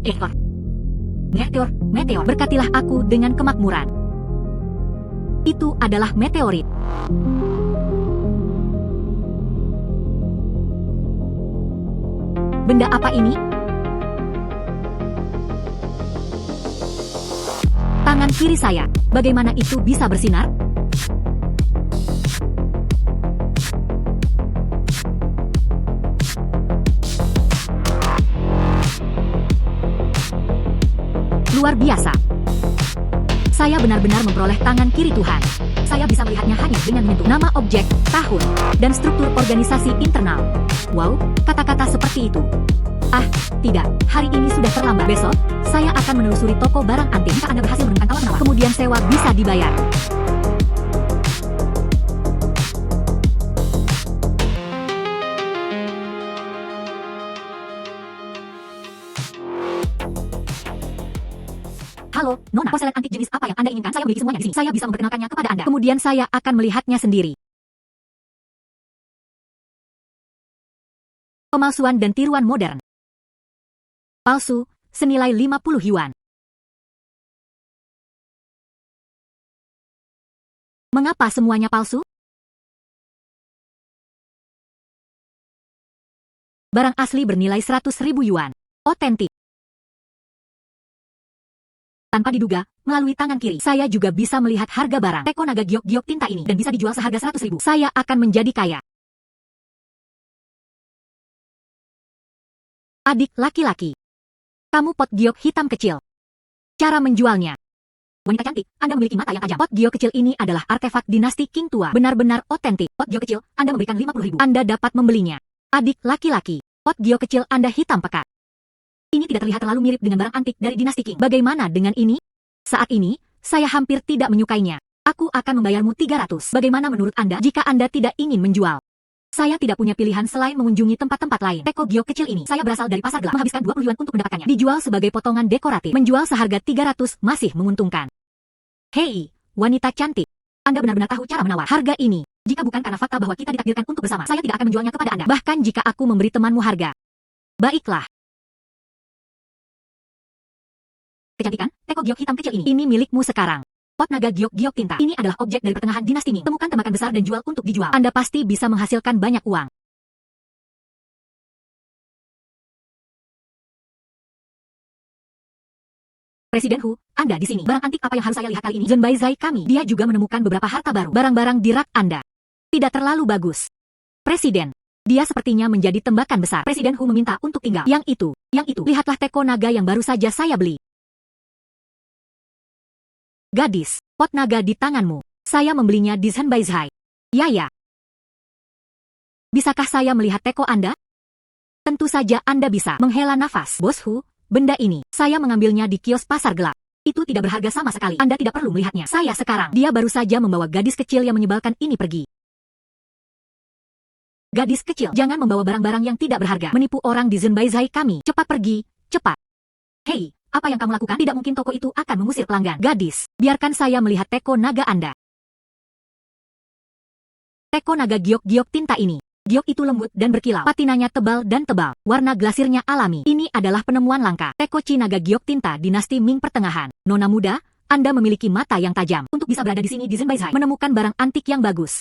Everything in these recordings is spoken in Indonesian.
Ekor. Meteor, berkatilah aku dengan kemakmuran. Itu adalah meteorit. Benda apa ini? Tangan kiri saya. Bagaimana itu bisa bersinar? Luar biasa. Saya benar-benar memperoleh tangan kiri Tuhan. Saya bisa melihatnya hanya dengan menyentuh nama objek, tahun, dan struktur organisasi internal. Wow, kata-kata seperti itu. Ah, tidak. Hari ini sudah terlambat. Besok, saya akan menelusuri toko barang antik. Jika Anda berhasil menemukan tawar-menawar, kemudian sewa bisa dibayar. Halo, Nona, porselen antik jenis apa yang Anda inginkan? Saya memiliki semuanya di sini. Saya bisa memperkenalkannya kepada Anda. Kemudian saya akan melihatnya sendiri. Pemalsuan dan tiruan modern. Palsu, senilai 50 yuan. Mengapa semuanya palsu? Barang asli bernilai 100.000 yuan. Otentik. Tanpa diduga, melalui tangan kiri, saya juga bisa melihat harga barang teko naga giok-giok tinta ini dan bisa dijual seharga 100.000. Saya akan menjadi kaya. Adik laki-laki. Kamu pot giok hitam kecil. Cara menjualnya. Wanita cantik, Anda memiliki mata yang tajam. Pot giok kecil ini adalah artefak dinasti Qing tua. Benar-benar otentik. Pot giok kecil, Anda memberikan 50.000. Anda dapat membelinya. Adik laki-laki. Pot giok kecil Anda hitam pekat. Ini tidak terlihat terlalu mirip dengan barang antik dari dinasti Qing. Bagaimana dengan ini? Saat ini, saya hampir tidak menyukainya. Aku akan membayarmu 300. Bagaimana menurut Anda jika Anda tidak ingin menjual? Saya tidak punya pilihan selain mengunjungi tempat-tempat lain. Teko giok kecil ini, saya berasal dari pasar gelap, menghabiskan 20 yuan untuk mendapatkannya. Dijual sebagai potongan dekoratif. Menjual seharga 300 masih menguntungkan. Hei, wanita cantik. Anda benar-benar tahu cara menawar harga ini. Jika bukan karena fakta bahwa kita ditakdirkan untuk bersama, saya tidak akan menjualnya kepada Anda. Bahkan jika aku memberi temanmu harga. Baiklah. Kecantikan, teko giok hitam kecil ini. Ini milikmu sekarang. Pot naga giok-giok tinta. Ini adalah objek dari pertengahan dinasti Ming. Temukan temakan besar dan jual untuk dijual. Anda pasti bisa menghasilkan banyak uang. Presiden Hu, Anda di sini. Barang antik apa yang harus saya lihat kali ini? Zhenbai Zai kami. Dia juga menemukan beberapa harta baru. Barang-barang di rak Anda. Tidak terlalu bagus. Presiden. Dia sepertinya menjadi tembakan besar. Presiden Hu meminta untuk tinggal. Yang itu. Lihatlah teko naga yang baru saja saya beli. Gadis, pot naga di tanganmu. Saya membelinya di Zhenbai Zai. Ya. Bisakah saya melihat teko Anda? Tentu saja Anda bisa. Menghela nafas. Bos Hu, benda ini, saya mengambilnya di kios pasar gelap. Itu tidak berharga sama sekali. Anda tidak perlu melihatnya. Saya sekarang. Dia baru saja membawa gadis kecil yang menyebalkan ini pergi. Gadis kecil, jangan membawa barang-barang yang tidak berharga. Menipu orang di Zhenbai Zai kami. Cepat pergi, cepat. Hei. Apa yang kamu lakukan? Tidak mungkin toko itu akan mengusir pelanggan. Gadis, biarkan saya melihat teko naga Anda. Teko naga giok-giok tinta ini. Giok itu lembut dan berkilau. Patinanya tebal dan tebal. Warna glasirnya alami. Ini adalah penemuan langka. Teko Qi naga giok tinta dinasti Ming pertengahan. Nona muda, Anda memiliki mata yang tajam. Untuk bisa berada di sini di Zhenbai Zai, menemukan barang antik yang bagus.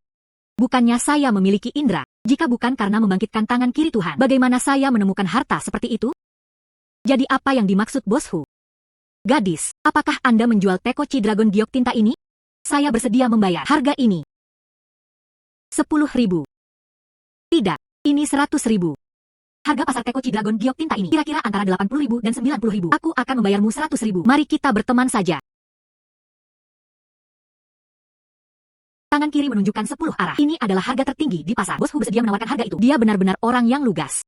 Bukannya saya memiliki indera. Jika bukan karena membangkitkan tangan kiri Tuhan, bagaimana saya menemukan harta seperti itu? Jadi apa yang dimaksud Bos Hu? Gadis, apakah Anda menjual teko Qi Dragon giok tinta ini? Saya bersedia membayar harga ini. 10.000. Tidak, ini 100.000. Harga pasar teko Qi Dragon giok tinta ini kira-kira antara 80.000 dan 90.000. Aku akan membayarmu 100.000. Mari kita berteman saja. Tangan kiri menunjukkan 10 arah. Ini adalah harga tertinggi di pasar. Bos Hu bersedia menawarkan harga itu. Dia benar-benar orang yang lugas.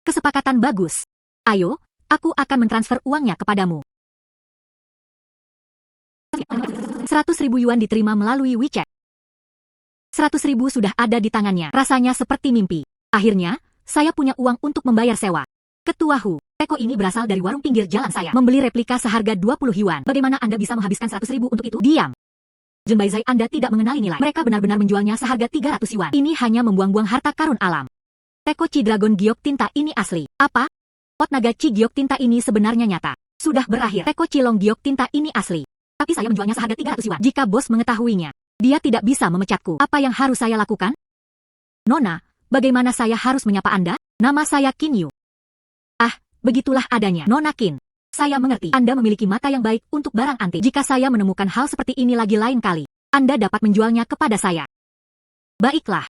Kesepakatan bagus. Ayo, aku akan mentransfer uangnya kepadamu. 100.000 yuan diterima melalui WeChat. 100.000 sudah ada di tangannya. Rasanya seperti mimpi. Akhirnya, saya punya uang untuk membayar sewa. Ketua Hu, teko ini berasal dari warung pinggir jalan saya. Membeli replika seharga 20 yuan. Bagaimana Anda bisa menghabiskan 100.000 untuk itu? Diam. Zhenbai Zai, Anda tidak mengenali nilai. Mereka benar-benar menjualnya seharga 300 yuan. Ini hanya membuang-buang harta karun alam. Teko Qi Dragon giok tinta ini asli. Apa? Pot naga Ci Giok tinta ini sebenarnya nyata. Sudah berakhir. Teko Cilong Giok tinta ini asli. Tapi saya menjualnya seharga 300 yuan. Jika bos mengetahuinya, dia tidak bisa memecatku. Apa yang harus saya lakukan? Nona, bagaimana saya harus menyapa Anda? Nama saya Qin Yu. Ah, begitulah adanya. Nona Qin. Saya mengerti. Anda memiliki mata yang baik untuk barang antik. Jika saya menemukan hal seperti ini lagi lain kali, Anda dapat menjualnya kepada saya. Baiklah.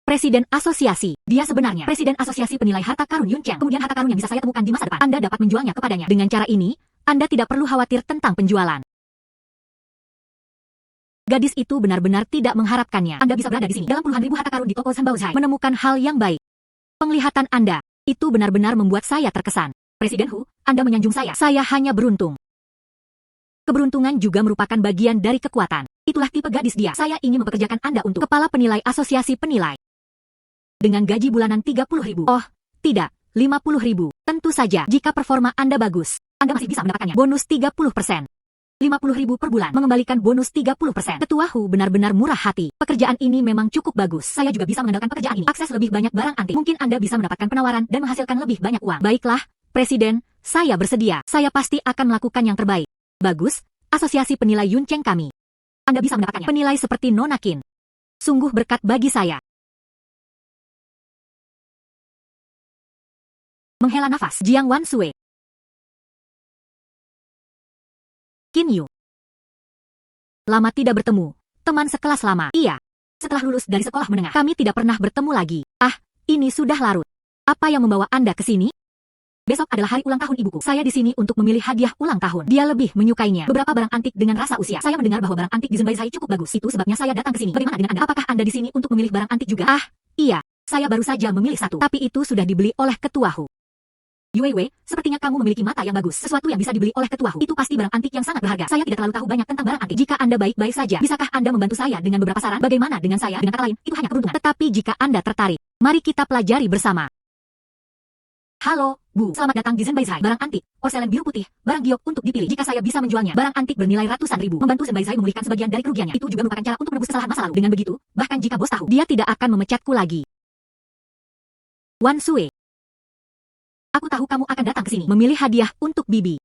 Presiden Asosiasi. Dia sebenarnya Presiden Asosiasi Penilai Harta Karun Yun Cheng. Kemudian harta karun yang bisa saya temukan di masa depan. Anda dapat menjualnya kepadanya. Dengan cara ini, Anda tidak perlu khawatir tentang penjualan. Gadis itu benar-benar tidak mengharapkannya. Anda bisa berada di sini dalam puluhan ribu harta karun di toko Sanbao Zhai, menemukan hal yang baik. Penglihatan Anda itu benar-benar membuat saya terkesan. Presiden Hu, Anda menyanjung saya. Saya hanya beruntung. Keberuntungan juga merupakan bagian dari kekuatan. Itulah tipe gadis dia. Saya ingin mempekerjakan Anda untuk Kepala Penilai Asosiasi Penilai. Dengan gaji bulanan 30.000. Oh, tidak, 50.000. Tentu saja, jika performa Anda bagus, Anda masih bisa mendapatkannya. Bonus 30%. 50.000 per bulan, mengembalikan bonus 30%. Ketua Hu benar-benar murah hati. Pekerjaan ini memang cukup bagus. Saya juga bisa mengandalkan pekerjaan ini. Akses lebih banyak barang antik. Mungkin Anda bisa mendapatkan penawaran dan menghasilkan lebih banyak uang. Baiklah, Presiden, saya bersedia. Saya pasti akan melakukan yang terbaik. Bagus, Asosiasi Penilai Yun Cheng kami. Anda bisa mendapatkannya. Penilai seperti Nona Qin. Sungguh berkat bagi saya. Menghela nafas, Jiang Wan Sue. Qin Yu. Lama tidak bertemu. Teman sekelas lama. Iya. Setelah lulus dari sekolah menengah, kami tidak pernah bertemu lagi. Ah, ini sudah larut. Apa yang membawa Anda ke sini? Besok adalah hari ulang tahun ibuku. Saya di sini untuk memilih hadiah ulang tahun. Dia lebih menyukainya. Beberapa barang antik dengan rasa usia. Saya mendengar bahwa barang antik di Zenbai Zai cukup bagus. Itu sebabnya saya datang ke sini. Bagaimana dengan Anda? Apakah Anda di sini untuk memilih barang antik juga? Ah, iya. Saya baru saja memilih satu. Tapi itu sudah dibeli oleh Ketua Hu. Yuewei, sepertinya kamu memiliki mata yang bagus. Sesuatu yang bisa dibeli oleh Ketua Hu. Itu pasti barang antik yang sangat berharga. Saya tidak terlalu tahu banyak tentang barang antik. Jika Anda baik-baik saja, bisakah Anda membantu saya dengan beberapa saran? Bagaimana dengan saya? Dengan kata lain, itu hanya keberuntungan. Tetapi jika Anda tertarik, mari kita pelajari bersama. Halo, Bu. Selamat datang di Zenbai Zai. Barang antik, porselen biru putih, barang giok untuk dipilih. Jika saya bisa menjualnya, barang antik bernilai ratusan ribu. Membantu Zenbai Zai memulihkan sebagian dari kerugiannya. Itu juga merupakan cara untuk menebus kesalahan masa lalu. Dengan begitu, bahkan jika bos tahu, dia tidak akan memecatku lagi. Wan Sue. Aku tahu kamu akan datang ke sini memilih hadiah untuk Bibi.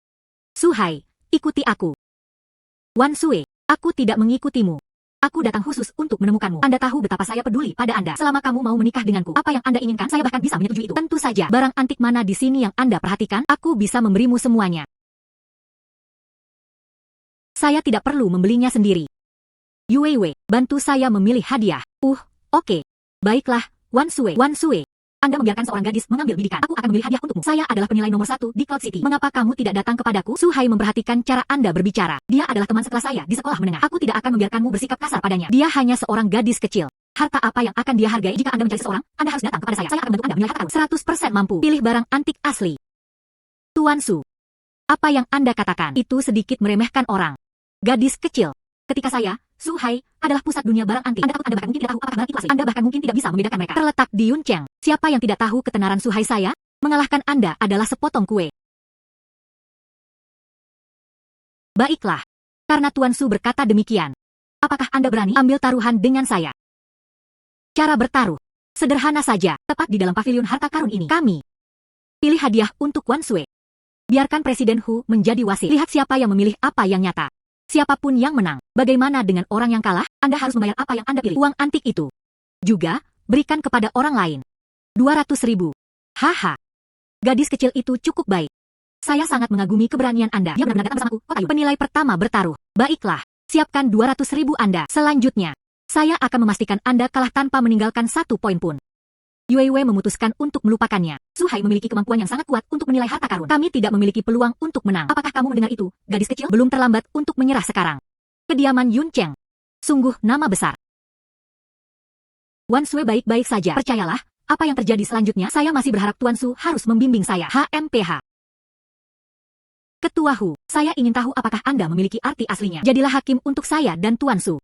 Suhai, ikuti aku. Wan Sue, aku tidak mengikutimu. Aku datang khusus untuk menemukanmu. Anda tahu betapa saya peduli pada Anda. Selama kamu mau menikah denganku, apa yang Anda inginkan, saya bahkan bisa menyetujui itu. Tentu saja, barang antik mana di sini yang Anda perhatikan, aku bisa memberimu semuanya. Saya tidak perlu membelinya sendiri. Yuewei, bantu saya memilih hadiah. Oke. Baiklah, Wan Sue. Wan Sue. Anda membiarkan seorang gadis mengambil bidikan. Aku akan memilih hadiah untukmu. Saya adalah penilai nomor 1 di Cloud City. Mengapa kamu tidak datang kepadaku? Suhai memperhatikan cara Anda berbicara. Dia adalah teman sekelas saya di sekolah menengah. Aku tidak akan membiarkanmu bersikap kasar padanya. Dia hanya seorang gadis kecil. Harta apa yang akan dia hargai? Jika Anda mencari seseorang, Anda harus datang kepada saya. Saya akan membantu Anda menilai harta karun. 100% mampu. Pilih barang antik asli. Tuan Su. Apa yang Anda katakan? Itu sedikit meremehkan orang. Gadis kecil. Ketika saya, Suhai, adalah pusat dunia barang antik. Anda takut Anda bahkan mungkin tidak tahu apakah barang itu asli. Anda bahkan mungkin tidak bisa membedakan mereka. Terletak di Yun Cheng. Siapa yang tidak tahu ketenaran Suhai saya? Mengalahkan Anda adalah sepotong kue. Baiklah. Karena Tuan Su berkata demikian. Apakah Anda berani ambil taruhan dengan saya? Cara bertaruh. Sederhana saja. Tepat di dalam pavilion harta karun ini. Kami. Pilih hadiah untuk Wan Sue. Biarkan Presiden Hu menjadi wasit. Lihat siapa yang memilih apa yang nyata. Siapapun yang menang, bagaimana dengan orang yang kalah? Anda harus membayar apa yang Anda pilih. Uang antik itu. Juga, berikan kepada orang lain. 200.000. Haha. Gadis kecil itu cukup baik. Saya sangat mengagumi keberanian Anda. Dia benar-benar datang bersamaku. Kota Yu. Penilai pertama bertaruh. Baiklah, siapkan 200.000 Anda. Selanjutnya, saya akan memastikan Anda kalah tanpa meninggalkan 1 poin pun. Yuewei memutuskan untuk melupakannya. Suhai memiliki kemampuan yang sangat kuat untuk menilai harta karun. Kami tidak memiliki peluang untuk menang. Apakah kamu mendengar itu? Gadis kecil, belum terlambat untuk menyerah sekarang. Kediaman Yun Cheng. Sungguh nama besar. Wan Sue baik-baik saja. Percayalah, apa yang terjadi selanjutnya, saya masih berharap Tuan Su harus membimbing saya. HMPH. Ketua Hu, saya ingin tahu apakah Anda memiliki arti aslinya. Jadilah hakim untuk saya dan Tuan Su.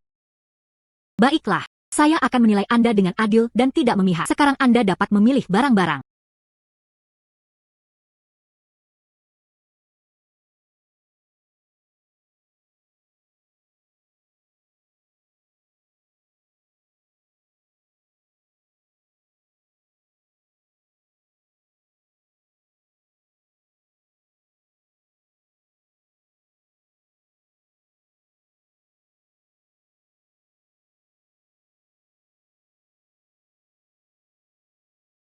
Baiklah. Saya akan menilai Anda dengan adil dan tidak memihak. Sekarang Anda dapat memilih barang-barang.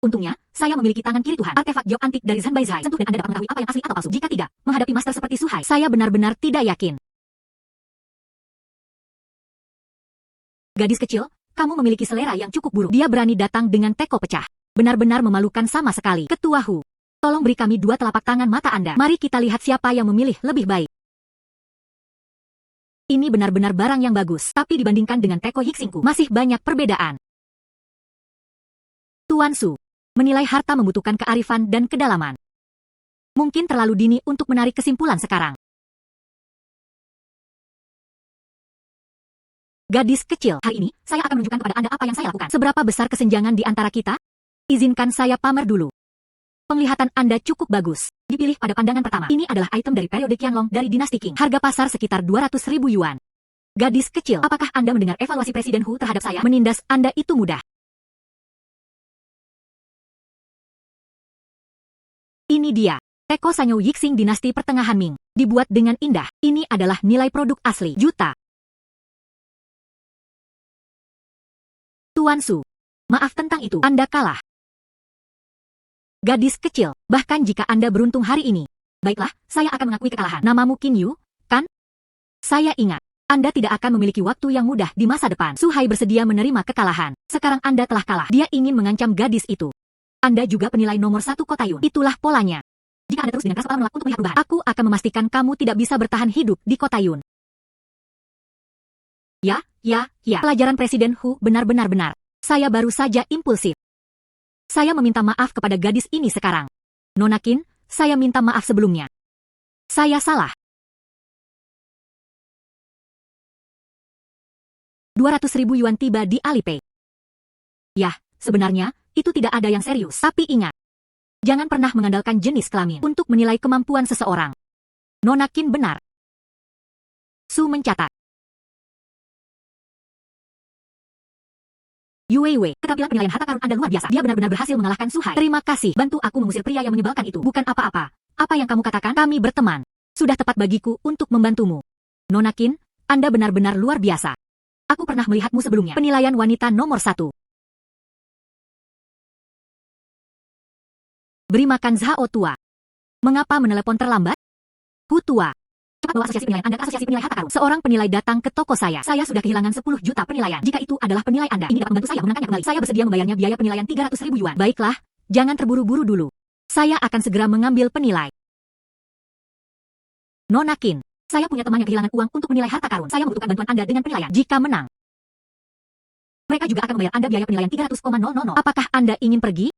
Untungnya, saya memiliki tangan kiri Tuhan. Artefak giok antik dari Zhan Baizhai. Sentuh dan Anda dapat mengetahui apa yang asli atau palsu. Jika tidak, menghadapi master seperti Su Hai, saya benar-benar tidak yakin. Gadis kecil, kamu memiliki selera yang cukup buruk. Dia berani datang dengan teko pecah. Benar-benar memalukan sama sekali. Ketua Hu, tolong beri kami 2 telapak tangan mata Anda. Mari kita lihat siapa yang memilih lebih baik. Ini benar-benar barang yang bagus, tapi dibandingkan dengan teko Hiksingku, masih banyak perbedaan. Tuan Su menilai harta membutuhkan kearifan dan kedalaman. Mungkin terlalu dini untuk menarik kesimpulan sekarang. Gadis kecil, hari ini, saya akan menunjukkan kepada Anda apa yang saya lakukan. Seberapa besar kesenjangan di antara kita? Izinkan saya pamer dulu. Penglihatan Anda cukup bagus. Dipilih pada pandangan pertama. Ini adalah item dari periode Qianlong dari dinasti Qing. Harga pasar sekitar 200.000 yuan. Gadis kecil, apakah Anda mendengar evaluasi Presiden Hu terhadap saya? Menindas Anda itu mudah. Ini dia. Teko Sanyo Yixing dinasti pertengahan Ming. Dibuat dengan indah. Ini adalah nilai produk asli. Juta. Tuan Su, maaf tentang itu. Anda kalah. Gadis kecil, bahkan jika Anda beruntung hari ini. Baiklah, saya akan mengakui kekalahan. Namamu Qin Yu, kan? Saya ingat. Anda tidak akan memiliki waktu yang mudah di masa depan. Su Hai bersedia menerima kekalahan. Sekarang Anda telah kalah. Dia ingin mengancam gadis itu. Anda juga penilai nomor 1 Kota Yun. Itulah polanya. Jika Anda terus dengan keras kepala menolak untuk melihat perubahan, aku akan memastikan kamu tidak bisa bertahan hidup di Kota Yun. Ya. Pelajaran Presiden Hu benar-benar benar. Saya baru saja impulsif. Saya meminta maaf kepada gadis ini sekarang. Nona Qin, saya minta maaf sebelumnya. Saya salah. 200.000 yuan tiba di Alipay. Yah, sebenarnya, itu tidak ada yang serius. Tapi ingat, jangan pernah mengandalkan jenis kelamin untuk menilai kemampuan seseorang. Nona Qin benar. Su mencatat. Yue, keterampilan penilaian harta karun Anda luar biasa. Dia benar-benar berhasil mengalahkan Su Hai. Terima kasih. Bantu aku mengusir pria yang menyebalkan itu. Bukan apa-apa. Apa yang kamu katakan? Kami berteman. Sudah tepat bagiku untuk membantumu. Nona Qin, Anda benar-benar luar biasa. Aku pernah melihatmu sebelumnya. Penilaian wanita nomor 1. Beri makan Zhao tua. Mengapa menelepon terlambat? Hu tua. Cepat bawa asosiasi penilaian Anda ke asosiasi penilai harta karun. Seorang penilai datang ke toko saya. Saya sudah kehilangan 10 juta penilaian. Jika itu adalah penilai Anda, ini dapat membantu saya memenangkannya kembali. Saya bersedia membayarnya biaya penilaian 300.000 yuan. Baiklah, jangan terburu-buru dulu. Saya akan segera mengambil penilai. Nona Qin, saya punya teman yang kehilangan uang untuk menilai harta karun. Saya membutuhkan bantuan Anda dengan penilaian. Jika menang, mereka juga akan membayar Anda biaya penilaian 300,000. Apakah Anda ingin pergi?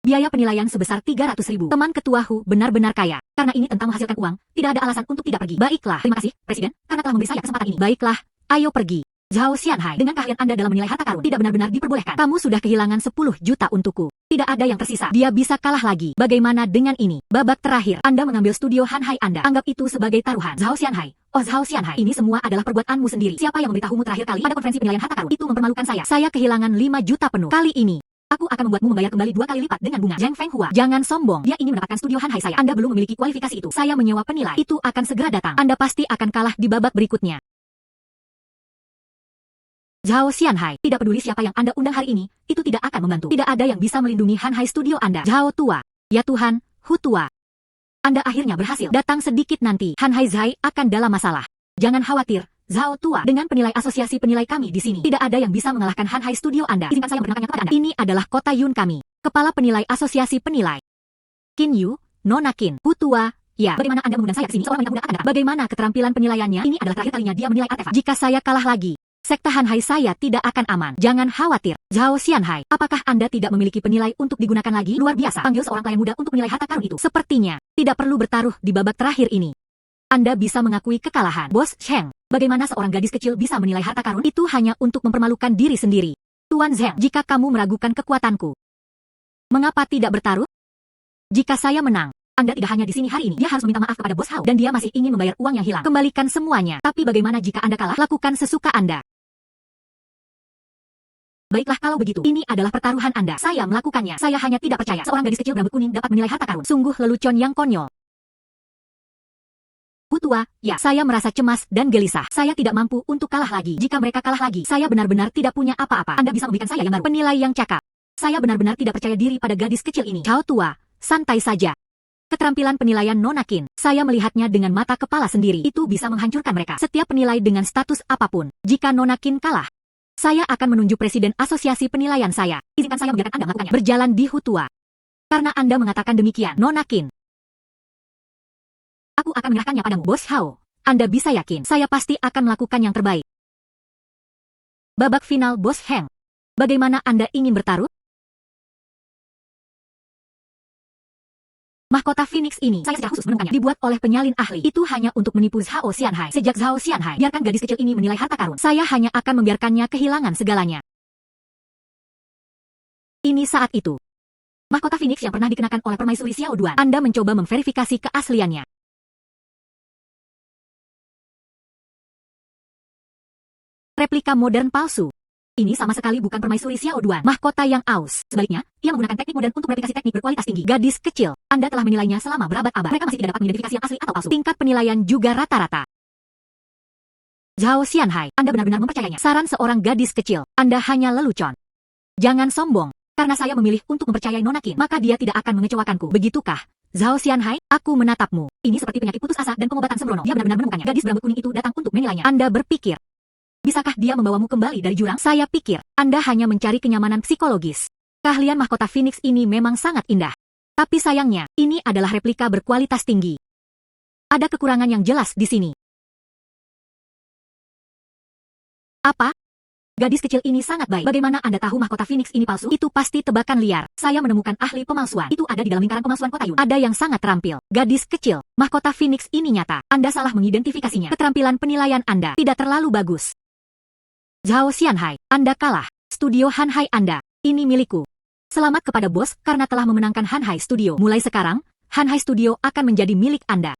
Biaya penilaian sebesar 300.000. Teman ketua Hu benar-benar kaya. Karena ini tentang menghasilkan uang, tidak ada alasan untuk tidak pergi. Baiklah, terima kasih, Presiden, karena telah memberi saya kesempatan ini. Baiklah, ayo pergi. Zhao Xianhai, dengan keahlian Anda dalam menilai harta karun, tidak benar-benar diperbolehkan. Kamu sudah kehilangan 10 juta untukku. Tidak ada yang tersisa. Dia bisa kalah lagi. Bagaimana dengan ini? Babak terakhir, Anda mengambil studio Hanhai Anda. Anggap itu sebagai taruhan. Zhao Xianhai. Oh Zhao Xianhai, ini semua adalah perbuatanmu sendiri. Siapa yang memberitahumu terakhir kali pada konferensi penilaian harta karun? Itu mempermalukan saya. Saya kehilangan 5 juta penuh. Kali ini, aku akan membuatmu membayar kembali 2 kali lipat dengan bunga. Zhang Fenghua, jangan sombong. Dia ingin mendapatkan studio Hanhai saya. Anda belum memiliki kualifikasi itu. Saya menyewa penilai. Itu akan segera datang. Anda pasti akan kalah di babak berikutnya. Zhao Xianhai, tidak peduli siapa yang Anda undang hari ini, itu tidak akan membantu. Tidak ada yang bisa melindungi Hanhai studio Anda. Zhao tua. Ya Tuhan, Hu tua. Anda akhirnya berhasil. Datang sedikit nanti. Hanhai Zhai akan dalam masalah. Jangan khawatir. Zhao tua, dengan penilai asosiasi penilai kami di sini, tidak ada yang bisa mengalahkan Hanhai studio Anda. Izinkan saya memperkenalkannya kepada Anda. Ini adalah Kota Yun kami. Kepala penilai asosiasi penilai. Qin Yu, Nona Qin, Hu tua. Ya, bagaimana Anda mengundang saya ke sini? Seorang wanita muda akan datang. Bagaimana keterampilan penilaiannya? Ini adalah terakhir kalinya dia menilai artefak. Jika saya kalah lagi, sekte Hanhai saya tidak akan aman. Jangan khawatir. Zhao Xianhai, apakah Anda tidak memiliki penilai untuk digunakan lagi? Luar biasa. Panggil seorang klien muda untuk menilai harta karun itu. Sepertinya, tidak perlu bertaruh di babak terakhir ini. Anda bisa mengakui kekalahan. Bos Zheng, bagaimana seorang gadis kecil bisa menilai harta karun? Itu hanya untuk mempermalukan diri sendiri. Tuan Zheng, jika kamu meragukan kekuatanku, mengapa tidak bertaruh? Jika saya menang, Anda tidak hanya di sini hari ini. Dia harus meminta maaf kepada Bos Hao. Dan dia masih ingin membayar uang yang hilang. Kembalikan semuanya. Tapi bagaimana jika Anda kalah? Lakukan sesuka Anda. Baiklah kalau begitu, ini adalah pertaruhan Anda. Saya melakukannya. Saya hanya tidak percaya seorang gadis kecil berambut kuning dapat menilai harta karun. Sungguh lelucon yang konyol. Hutua, ya, saya merasa cemas dan gelisah. Saya tidak mampu untuk kalah lagi. Jika mereka kalah lagi, saya benar-benar tidak punya apa-apa. Anda bisa memberikan saya yang baru. Penilai yang cakap. Saya benar-benar tidak percaya diri pada gadis kecil ini. Cao Tua, santai saja. Keterampilan penilaian Nona Qin, saya melihatnya dengan mata kepala sendiri. Itu bisa menghancurkan mereka. Setiap penilai dengan status apapun. Jika Nona Qin kalah, saya akan menunjuk Presiden Asosiasi Penilaian saya. Izinkan saya membiarkan Anda melakukannya. Berjalan di Hutua. Karena Anda mengatakan demikian, Nona Qin. Aku akan menyerahkannya padamu, Bos Hao. Anda bisa yakin, saya pasti akan melakukan yang terbaik. Babak final, Bos Heng. Bagaimana Anda ingin bertaruh? Mahkota Phoenix ini, saya secara khusus menemukannya, dibuat oleh penyalin ahli. Itu hanya untuk menipu Zhao Xianhai. Sejak Zhao Xianhai, biarkan gadis kecil ini menilai harta karun. Saya hanya akan membiarkannya kehilangan segalanya. Ini saat itu. Mahkota Phoenix yang pernah dikenakan oleh permaisuri Xiao Duan. Anda mencoba memverifikasi keasliannya. Replika modern palsu. Ini sama sekali bukan permaisuri Xiao Duan. Mahkota yang aus. Sebaliknya, ia menggunakan teknik modern untuk replikasi teknik berkualitas tinggi. Gadis kecil, Anda telah menilainya selama berabad-abad. Mereka masih tidak dapat mengidentifikasi yang asli atau palsu. Tingkat penilaian juga rata-rata. Zhao Xianhai, Anda benar-benar mempercayainya. Saran seorang gadis kecil, Anda hanya lelucon. Jangan sombong. Karena saya memilih untuk mempercayai Nona Qin, maka dia tidak akan mengecewakanku. Begitukah? Zhao Xianhai, aku menatapmu. Ini seperti penyakit putus asa dan pengobatan sembrono. Dia benar-benar menemukannya. Gadis berambut kuning itu datang untuk menilainya. Anda berpikir, bisakah dia membawamu kembali dari jurang? Saya pikir, Anda hanya mencari kenyamanan psikologis. Keahlian mahkota Phoenix ini memang sangat indah. Tapi sayangnya, ini adalah replika berkualitas tinggi. Ada kekurangan yang jelas di sini. Apa? Gadis kecil ini sangat baik. Bagaimana Anda tahu mahkota Phoenix ini palsu? Itu pasti tebakan liar. Saya menemukan ahli pemalsuan. Itu ada di dalam lingkaran pemalsuan kota Yun. Ada yang sangat terampil. Gadis kecil, mahkota Phoenix ini nyata. Anda salah mengidentifikasinya. Keterampilan penilaian Anda tidak terlalu bagus. Zhao Xianhai, Anda kalah. Studio Hanhai Anda, ini milikku. Selamat kepada bos karena telah memenangkan Hanhai Studio. Mulai sekarang, Hanhai Studio akan menjadi milik Anda.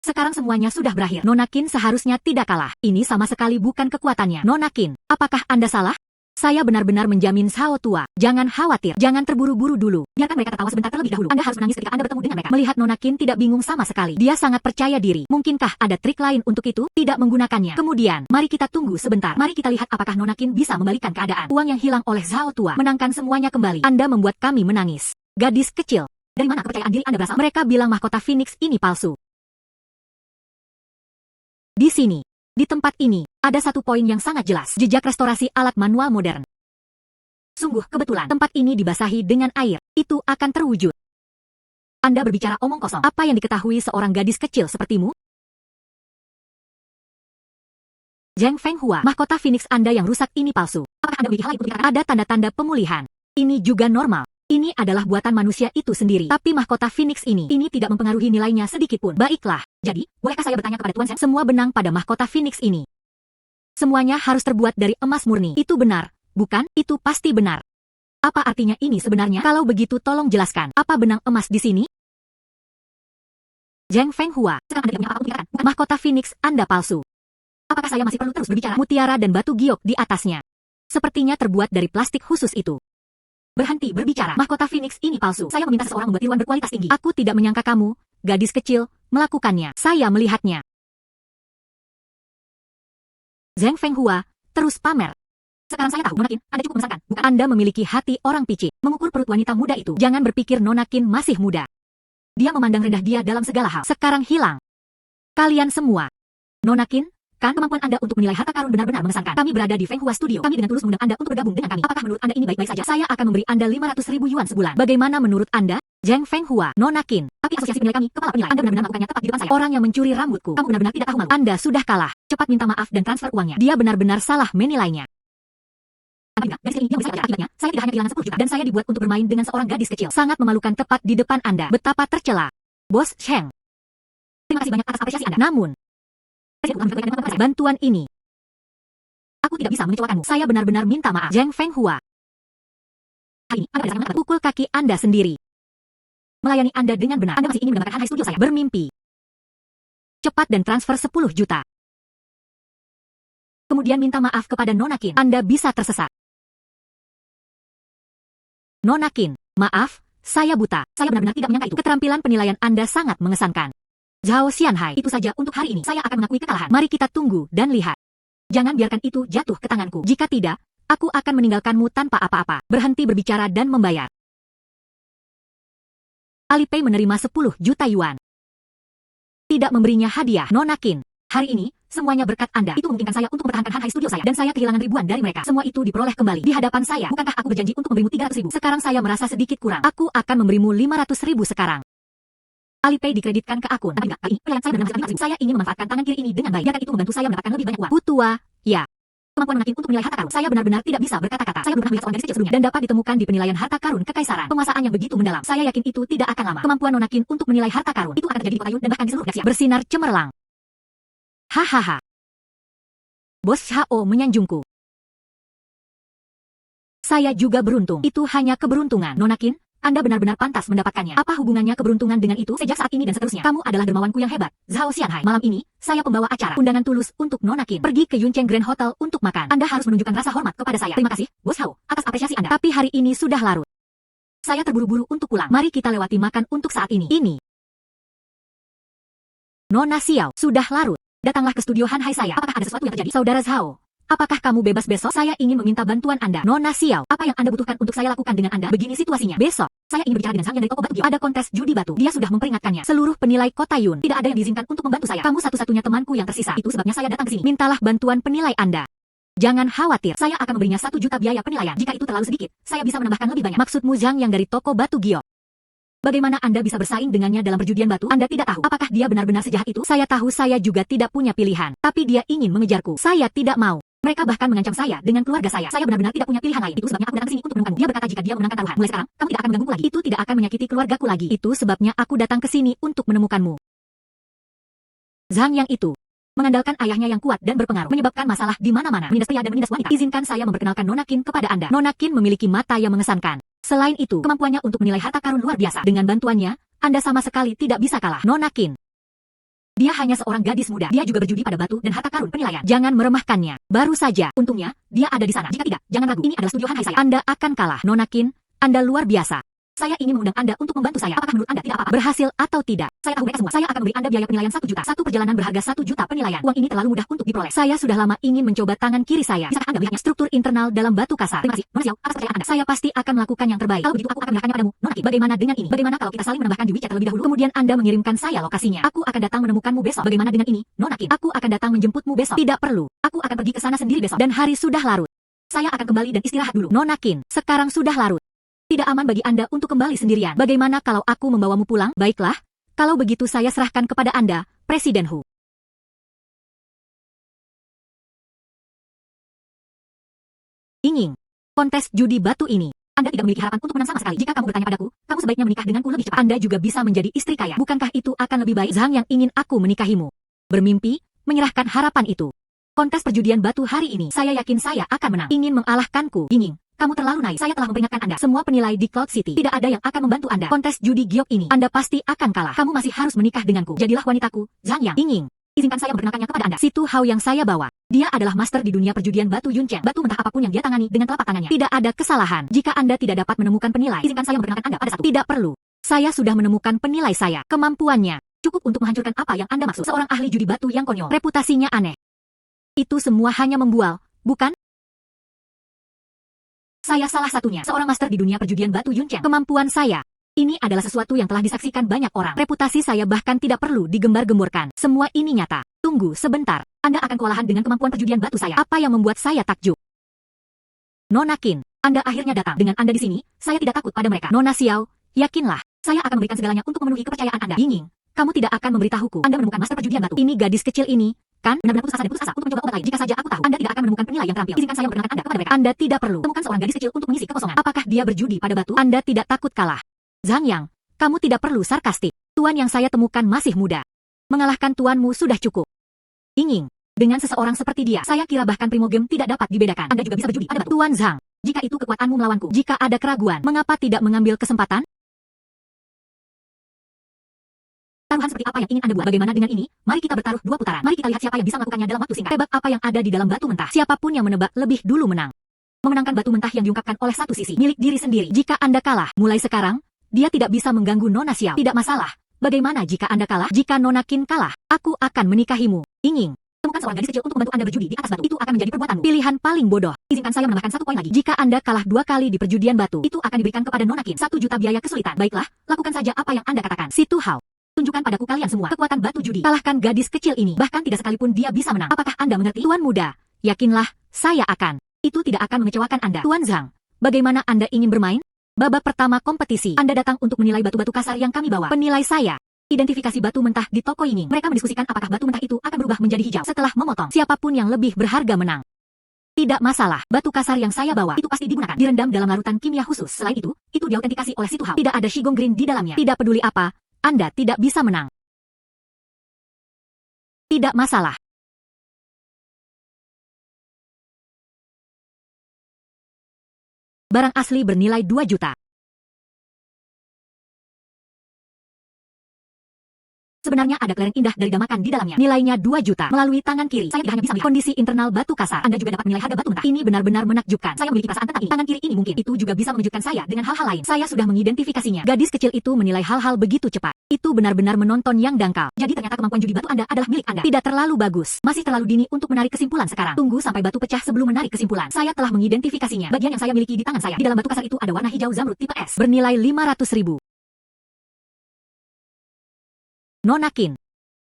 Sekarang semuanya sudah berakhir. Nona Qin seharusnya tidak kalah. Ini sama sekali bukan kekuatannya. Nona Qin, apakah Anda salah? Saya benar-benar menjamin Zhao Tua. Jangan khawatir. Jangan terburu-buru dulu. Biarkan mereka tertawa sebentar terlebih dahulu. Anda harus menangis ketika Anda bertemu dengan mereka. Melihat Nona Qin tidak bingung sama sekali. Dia sangat percaya diri. Mungkinkah ada trik lain untuk itu? Tidak menggunakannya. Kemudian, mari kita tunggu sebentar. Mari kita lihat apakah Nona Qin bisa membalikan keadaan. Uang yang hilang oleh Zhao Tua menangkan semuanya kembali. Anda membuat kami menangis. Gadis kecil. Dari mana kepercayaan diri Anda berasal? Mereka bilang mahkota Phoenix ini palsu. Di sini, di tempat ini, ada satu poin yang sangat jelas. Jejak restorasi alat manual modern. Sungguh kebetulan, tempat ini dibasahi dengan air. Itu akan terwujud. Anda berbicara omong kosong. Apa yang diketahui seorang gadis kecil sepertimu? Zheng Fenghua, mahkota Phoenix Anda yang rusak ini palsu. Apakah Anda memiliki hal itu? Ada tanda-tanda pemulihan. Ini juga normal. Ini adalah buatan manusia itu sendiri. Tapi mahkota Phoenix ini tidak mempengaruhi nilainya sedikitpun. Baiklah. Jadi, bolehkah saya bertanya kepada Tuan Shen? Semua benang pada mahkota Phoenix ini. Semuanya harus terbuat dari emas murni. Itu benar, bukan? Itu pasti benar. Apa artinya ini sebenarnya? Kalau begitu tolong jelaskan. Apa benang emas di sini? Zheng Fenghua, sekarang Anda tidak punya apa-apa untuk dikatakan. Mahkota Phoenix Anda palsu. Apakah saya masih perlu terus berbicara? Mutiara dan batu giok di atasnya. Sepertinya terbuat dari plastik khusus itu. Berhenti berbicara. Mahkota Phoenix ini palsu. Saya meminta seseorang membuat tiruan berkualitas tinggi. Aku tidak menyangka kamu, gadis kecil, melakukannya. Saya melihatnya. Zheng Fenghua, terus pamer. Sekarang saya tahu, Nona Qin, Anda cukup membesarkan. Bukan Anda memiliki hati orang picik. Mengukur perut wanita muda itu. Jangan berpikir Nona Qin masih muda. Dia memandang rendah dia dalam segala hal. Sekarang hilang. Kalian semua. Nona Qin, kan kemampuan Anda untuk menilai harta karun benar-benar mengesankan. Kami berada di Fenghua Studio. Kami dengan tulus mengundang Anda untuk bergabung dengan kami. Apakah menurut Anda ini baik-baik saja? Saya akan memberi Anda 500.000 yuan sebulan. Bagaimana menurut Anda? Zheng Fenghua, Nona Qin. Tapi asosiasi penilai kami, kepala penilai. Anda benar-benar melakukannya tepat di depan saya. Orang yang mencuri rambutku. Kamu benar-benar tidak tahu malu. Anda sudah kalah. Cepat minta maaf dan transfer uangnya. Dia benar-benar salah menilainya. Gadis ini yang bisa kerja akibatnya, saya tidak hanya kehilangan 10 juta. Dan saya dibuat untuk bermain dengan seorang gadis kecil. Sangat memalukan tepat di depan Anda. Betapa tercela. Bos Sheng. Terima kasih banyak atas apresiasi Anda. Namun, bantuan ini. Aku tidak bisa mengecewakanmu. Saya benar-benar minta maaf. Zheng Fenghua. Hari ini, Anda berdasarkan mengatakan pukul kaki Anda sendiri. Melayani Anda dengan benar. Anda masih ingin mendapatkan Hanhai Studio saya. Bermimpi. Cepat dan transfer 10 juta. Kemudian minta maaf kepada Nona Qin. Anda bisa tersesat. Nona Qin, maaf, saya buta. Saya benar-benar tidak menyangka itu. Keterampilan penilaian Anda sangat mengesankan. Zhao Xianhai, itu saja untuk hari ini. Saya akan mengakui kekalahan. Mari kita tunggu dan lihat. Jangan biarkan itu jatuh ke tanganku. Jika tidak, aku akan meninggalkanmu tanpa apa-apa. Berhenti berbicara dan membayar. Alipay menerima 10 juta yuan. Tidak memberinya hadiah. Nona Qin, hari ini, semuanya berkat Anda. Itu memungkinkan saya untuk mempertahankan Hanhai Studio saya. Dan saya kehilangan ribuan dari mereka. Semua itu diperoleh kembali di hadapan saya. Bukankah aku berjanji untuk memberimu 300.000? Sekarang saya merasa sedikit kurang. Aku akan memberimu 500.000 sekarang. Alipay dikreditkan ke akun. Tapi enggak, kali ini, pelayan saya benar-benar 500.000. Saya ingin memanfaatkan tangan kiri ini dengan baik. Biarkan itu membantu saya mendapatkan lebih banyak uang. Putua, ya. Kemampuan Nona Qin untuk menilai harta karun. Saya benar-benar tidak bisa berkata-kata. Saya belum pernah melihat seorang gadis kecil sebelumnya. Dan dapat ditemukan di penilaian harta karun kekaisaran. Penguasaan yang begitu mendalam. Saya yakin itu tidak akan lama. Kemampuan Nona Qin untuk menilai harta karun. Itu akan terjadi di kota Yun dan bahkan di seluruh galaksi. Bersinar cemerlang. Hahaha. Bos Hao menyanjungku. Saya juga beruntung. Itu hanya keberuntungan. Nona Qin, Anda benar-benar pantas mendapatkannya. Apa hubungannya keberuntungan dengan itu? Sejak saat ini dan seterusnya, kamu adalah dermawanku yang hebat, Zhao Xianhai. Malam ini, saya pembawa acara undangan tulus untuk Nona Qin. Pergi ke Yuncheng Grand Hotel untuk makan. Anda harus menunjukkan rasa hormat kepada saya. Terima kasih, Bos Hao, atas apresiasi Anda. Tapi hari ini sudah larut. Saya terburu-buru untuk pulang. Mari kita lewati makan untuk saat ini. Nona Xiao, sudah larut. Datanglah ke studio Hanhai saya. Apakah ada sesuatu yang terjadi? Saudara Zhao, apakah kamu bebas besok? Saya ingin meminta bantuan Anda. Nona Xiao, apa yang Anda butuhkan untuk saya lakukan dengan Anda? Begini situasinya. Besok, saya ingin berbicara dengan Zhang Yang dari toko batu Gio. Ada kontes judi batu. Dia sudah memperingatkannya. Seluruh penilai kota Yun tidak ada yang diizinkan untuk membantu saya. Kamu satu-satunya temanku yang tersisa. Itu sebabnya saya datang ke sini. Mintalah bantuan penilai Anda. Jangan khawatir, saya akan memberinya 1 juta biaya penilaian. Jika itu terlalu sedikit, saya bisa menambahkan lebih banyak. Maksudmu Zhang Yang dari toko batu Gio? Bagaimana Anda bisa bersaing dengannya dalam perjudian batu? Anda tidak tahu. Apakah dia benar-benar sejahat itu? Saya tahu saya juga tidak punya pilihan. Tapi dia ingin mengejarku. Saya tidak mau. Mereka bahkan mengancam saya dengan keluarga saya. Saya benar-benar tidak punya pilihan lain. Itu sebabnya aku datang ke sini untuk menemukanmu. Dia berkata jika dia memenangkan taruhan, mulai sekarang, kamu tidak akan menggangguku lagi. Itu tidak akan menyakiti keluargaku lagi. Itu sebabnya aku datang ke sini untuk menemukanmu. Zhang Yang itu mengandalkan ayahnya yang kuat dan berpengaruh, menyebabkan masalah di mana-mana, menindas pria dan menindas wanita. Izinkan saya memperkenalkan Nona Qin kepada Anda. Nona Qin memiliki mata yang mengesankan. Selain itu, kemampuannya untuk menilai harta karun luar biasa. Dengan bantuannya, Anda sama sekali tidak bisa kalah. Nona Qin, dia hanya seorang gadis muda. Dia juga berjudi pada batu dan harta karun penilaian. Jangan meremehkannya. Baru saja, untungnya, dia ada di sana. Jika tidak, jangan ragu. Ini adalah studio Hanhai saya. Anda akan kalah. Nona Qin, Anda luar biasa. Saya ingin mengundang Anda untuk membantu saya. Apakah menurut Anda tidak apa-apa? Berhasil atau tidak? Saya tahu mereka semua. Saya akan memberi Anda biaya penilaian 1 juta. Satu perjalanan berharga 1 juta penilaian. Uang ini terlalu mudah untuk diperoleh. Saya sudah lama ingin mencoba tangan kiri saya. Bisakah Anda melihatnya? Struktur internal dalam batu kasar. Terima kasih, Nona Xiao, atas kepercayaan Anda. Saya pasti akan melakukan yang terbaik. Kalau begitu aku akan menyerahkannya padamu. Nona Qin, bagaimana dengan ini? Bagaimana kalau kita saling menambahkan di WeChat terlebih dahulu? Kemudian Anda mengirimkan saya lokasinya. Aku akan datang menemukanmu besok. Bagaimana dengan ini? Nona Qin, aku akan datang menjemputmu besok. Tidak perlu. Aku akan pergi ke sana sendiri besok. Dan hari sudah larut. Saya akan kembali dan istirahat dulu. Nona Qin, sekarang sudah larut. Tidak aman bagi Anda untuk kembali sendirian. Bagaimana kalau aku membawamu pulang? Baiklah, kalau begitu saya serahkan kepada Anda, Presiden Hu. Ingin kontes judi batu ini. Anda tidak memiliki harapan untuk menang sama sekali. Jika kamu bertanya padaku, kamu sebaiknya menikah denganku lebih cepat. Anda juga bisa menjadi istri kaya. Bukankah itu akan lebih baik? Zhang Yang ingin aku menikahimu. Bermimpi, menyerahkan harapan itu. Kontes perjudian batu hari ini, saya yakin saya akan menang. Ingin mengalahkanku? Ingin. Kamu terlalu naif. Saya telah memperingatkan Anda. Semua penilai di Cloud City. Tidak ada yang akan membantu Anda. Kontes judi giok ini, Anda pasti akan kalah. Kamu masih harus menikah denganku. Jadilah wanitaku, Zhang Yang. Ingin. Izinkan saya memperkenalkannya kepada Anda. Situ Hao yang saya bawa. Dia adalah master di dunia perjudian batu Yuncheng. Batu mentah apapun yang dia tangani dengan telapak tangannya. Tidak ada kesalahan. Jika Anda tidak dapat menemukan penilai, izinkan saya memperkenalkan Anda pada satu. Tidak perlu. Saya sudah menemukan penilai saya. Kemampuannya cukup untuk menghancurkan apa yang Anda maksud. Seorang ahli judi batu yang konyol. Reputasinya aneh. Itu semua hanya membual, bukan? Saya salah satunya, seorang master di dunia perjudian batu Yuncheng. Kemampuan saya, ini adalah sesuatu yang telah disaksikan banyak orang. Reputasi saya bahkan tidak perlu digembar-gemborkan. Semua ini nyata. Tunggu sebentar, Anda akan kewalahan dengan kemampuan perjudian batu saya. Apa yang membuat saya takjub? Nona Qin, Anda akhirnya datang. Dengan Anda di sini, saya tidak takut pada mereka. Nona Xiao, yakinlah, saya akan memberikan segalanya untuk memenuhi kepercayaan Anda. Yinging, kamu tidak akan memberitahuku. Anda menemukan master perjudian batu. Ini gadis kecil ini, kan? Benar-benar putus asa dan putus asa untuk mencoba obat lain. Jika saja aku tahu, Anda tidak akan menemukan penilai yang terampil. Izinkan saya memperkenalkan Anda kepada mereka. Anda tidak perlu temukan seorang gadis kecil untuk mengisi kekosongan. Apakah dia berjudi pada batu? Anda tidak takut kalah. Zhang Yang, kamu tidak perlu sarkastik. Tuan yang saya temukan masih muda. Mengalahkan tuanmu sudah cukup. Ingin. Dengan seseorang seperti dia, saya kira bahkan Primogem tidak dapat dibedakan. Anda juga bisa berjudi pada batu. Tuan Zhang, jika itu kekuatanmu melawanku, jika ada keraguan, mengapa tidak mengambil kesempatan? Taruhan seperti apa yang ingin Anda buat? Bagaimana dengan ini? Mari kita bertaruh 2 putaran. Mari kita lihat siapa yang bisa melakukannya dalam waktu singkat. Tebak apa yang ada di dalam batu mentah. Siapapun yang menebak lebih dulu menang. Memenangkan batu mentah yang diungkapkan oleh satu sisi, milik diri sendiri. Jika Anda kalah, mulai sekarang, dia tidak bisa mengganggu Nona Xiao. Tidak masalah, Bagaimana jika Anda kalah? Jika Nona Qin kalah, aku akan menikahimu. Inging. Temukan seorang gadis kecil untuk membantu Anda berjudi di atas batu. Itu akan menjadi perbuatanmu. Pilihan paling bodoh. Izinkan saya menambahkan 1 poin lagi. Jika Anda kalah 2 kali di perjudian batu, itu akan diberikan kepada Nona Qin 1 juta biaya kesulitan. Baiklah, lakukan saja apa yang Anda katakan. Si Tu Hao. Tunjukkan padaku kalian semua kekuatan batu judi. Kalahkan gadis kecil ini. Bahkan tidak sekalipun dia bisa menang. Apakah Anda mengerti? Tuan muda, yakinlah, saya akan. Itu tidak akan mengecewakan Anda. Tuan Zhang, bagaimana Anda ingin bermain? Babak pertama kompetisi. Anda datang untuk menilai batu-batu kasar yang kami bawa. Penilai saya. Identifikasi batu mentah di toko Yingning. Mereka mendiskusikan apakah batu mentah itu akan berubah menjadi hijau setelah memotong. Siapapun yang lebih berharga menang. Tidak masalah. Batu kasar yang saya bawa itu pasti digunakan. Direndam dalam larutan kimia khusus. Selain itu diautentikasi oleh Si Tu Hao. Tidak ada Shigong Green di dalamnya. Tidak peduli apa, Anda tidak bisa menang. Tidak masalah. Barang asli bernilai 2 juta. Sebenarnya ada kelereng indah dari Damakan di dalamnya. Nilainya 2 juta. Melalui tangan kiri, saya tidak hanya bisa melihat kondisi internal batu kasar. Anda juga dapat menilai harga batu mentah. Ini benar-benar menakjubkan. Saya memiliki perasaan tentang ini. Tangan kiri ini mungkin. Itu juga bisa mengejutkan saya dengan hal-hal lain. Saya sudah mengidentifikasinya. Gadis kecil itu menilai hal-hal begitu cepat. Itu benar-benar menonton yang dangkal. Jadi ternyata kemampuan judi batu Anda adalah milik Anda. Tidak terlalu bagus. Masih terlalu dini untuk menarik kesimpulan sekarang. Tunggu sampai batu pecah sebelum menarik kesimpulan. Saya telah mengidentifikasinya. Bagian yang saya miliki di tangan saya. Di dalam batu kasar itu ada warna hijau zamrud tipe S. Bernilai 500.000. Nona Qin.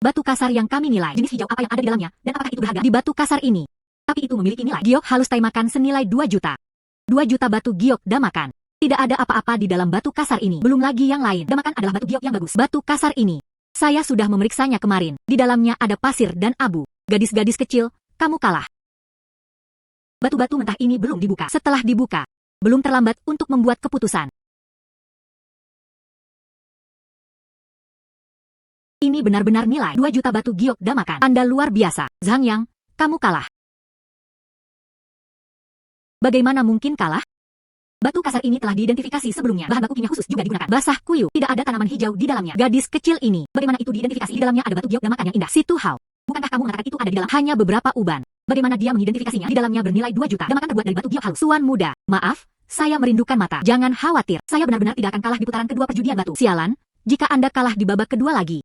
Batu kasar yang kami nilai. Jenis hijau apa yang ada di dalamnya, dan apakah itu berharga? Di batu kasar ini. Tapi itu memiliki nilai. Giok halus taimakan senilai 2 juta. 2 juta batu giok damakan. Tidak ada apa-apa di dalam batu kasar ini. Belum lagi yang lain. Damakan adalah batu giok yang bagus. Batu kasar ini. Saya sudah memeriksanya kemarin. Di dalamnya ada pasir dan abu. Gadis-gadis kecil, kamu kalah. Batu-batu mentah ini belum dibuka. Setelah dibuka, belum terlambat untuk membuat keputusan. Ini benar-benar nilai 2 juta batu giok damakan. Anda luar biasa. Zhang Yang, kamu kalah. Bagaimana mungkin kalah? Batu kasar ini telah diidentifikasi sebelumnya. Bahan baku kimia khusus juga digunakan. Basah kuyup. Tidak ada tanaman hijau di dalamnya. Gadis kecil ini. Bagaimana itu diidentifikasi? Di dalamnya ada batu giok damakan yang indah. Si Tu Hao. Bukankah kamu mengatakan itu ada di dalam? Hanya beberapa uban. Bagaimana dia mengidentifikasinya? Di dalamnya bernilai 2 juta. Damakan terbuat dari batu giok halus. Tuan muda, maaf, saya merindukan mata. Jangan khawatir. Saya benar-benar tidak akan kalah di putaran kedua perjudian batu. Sialan, jika Anda kalah di babak kedua lagi,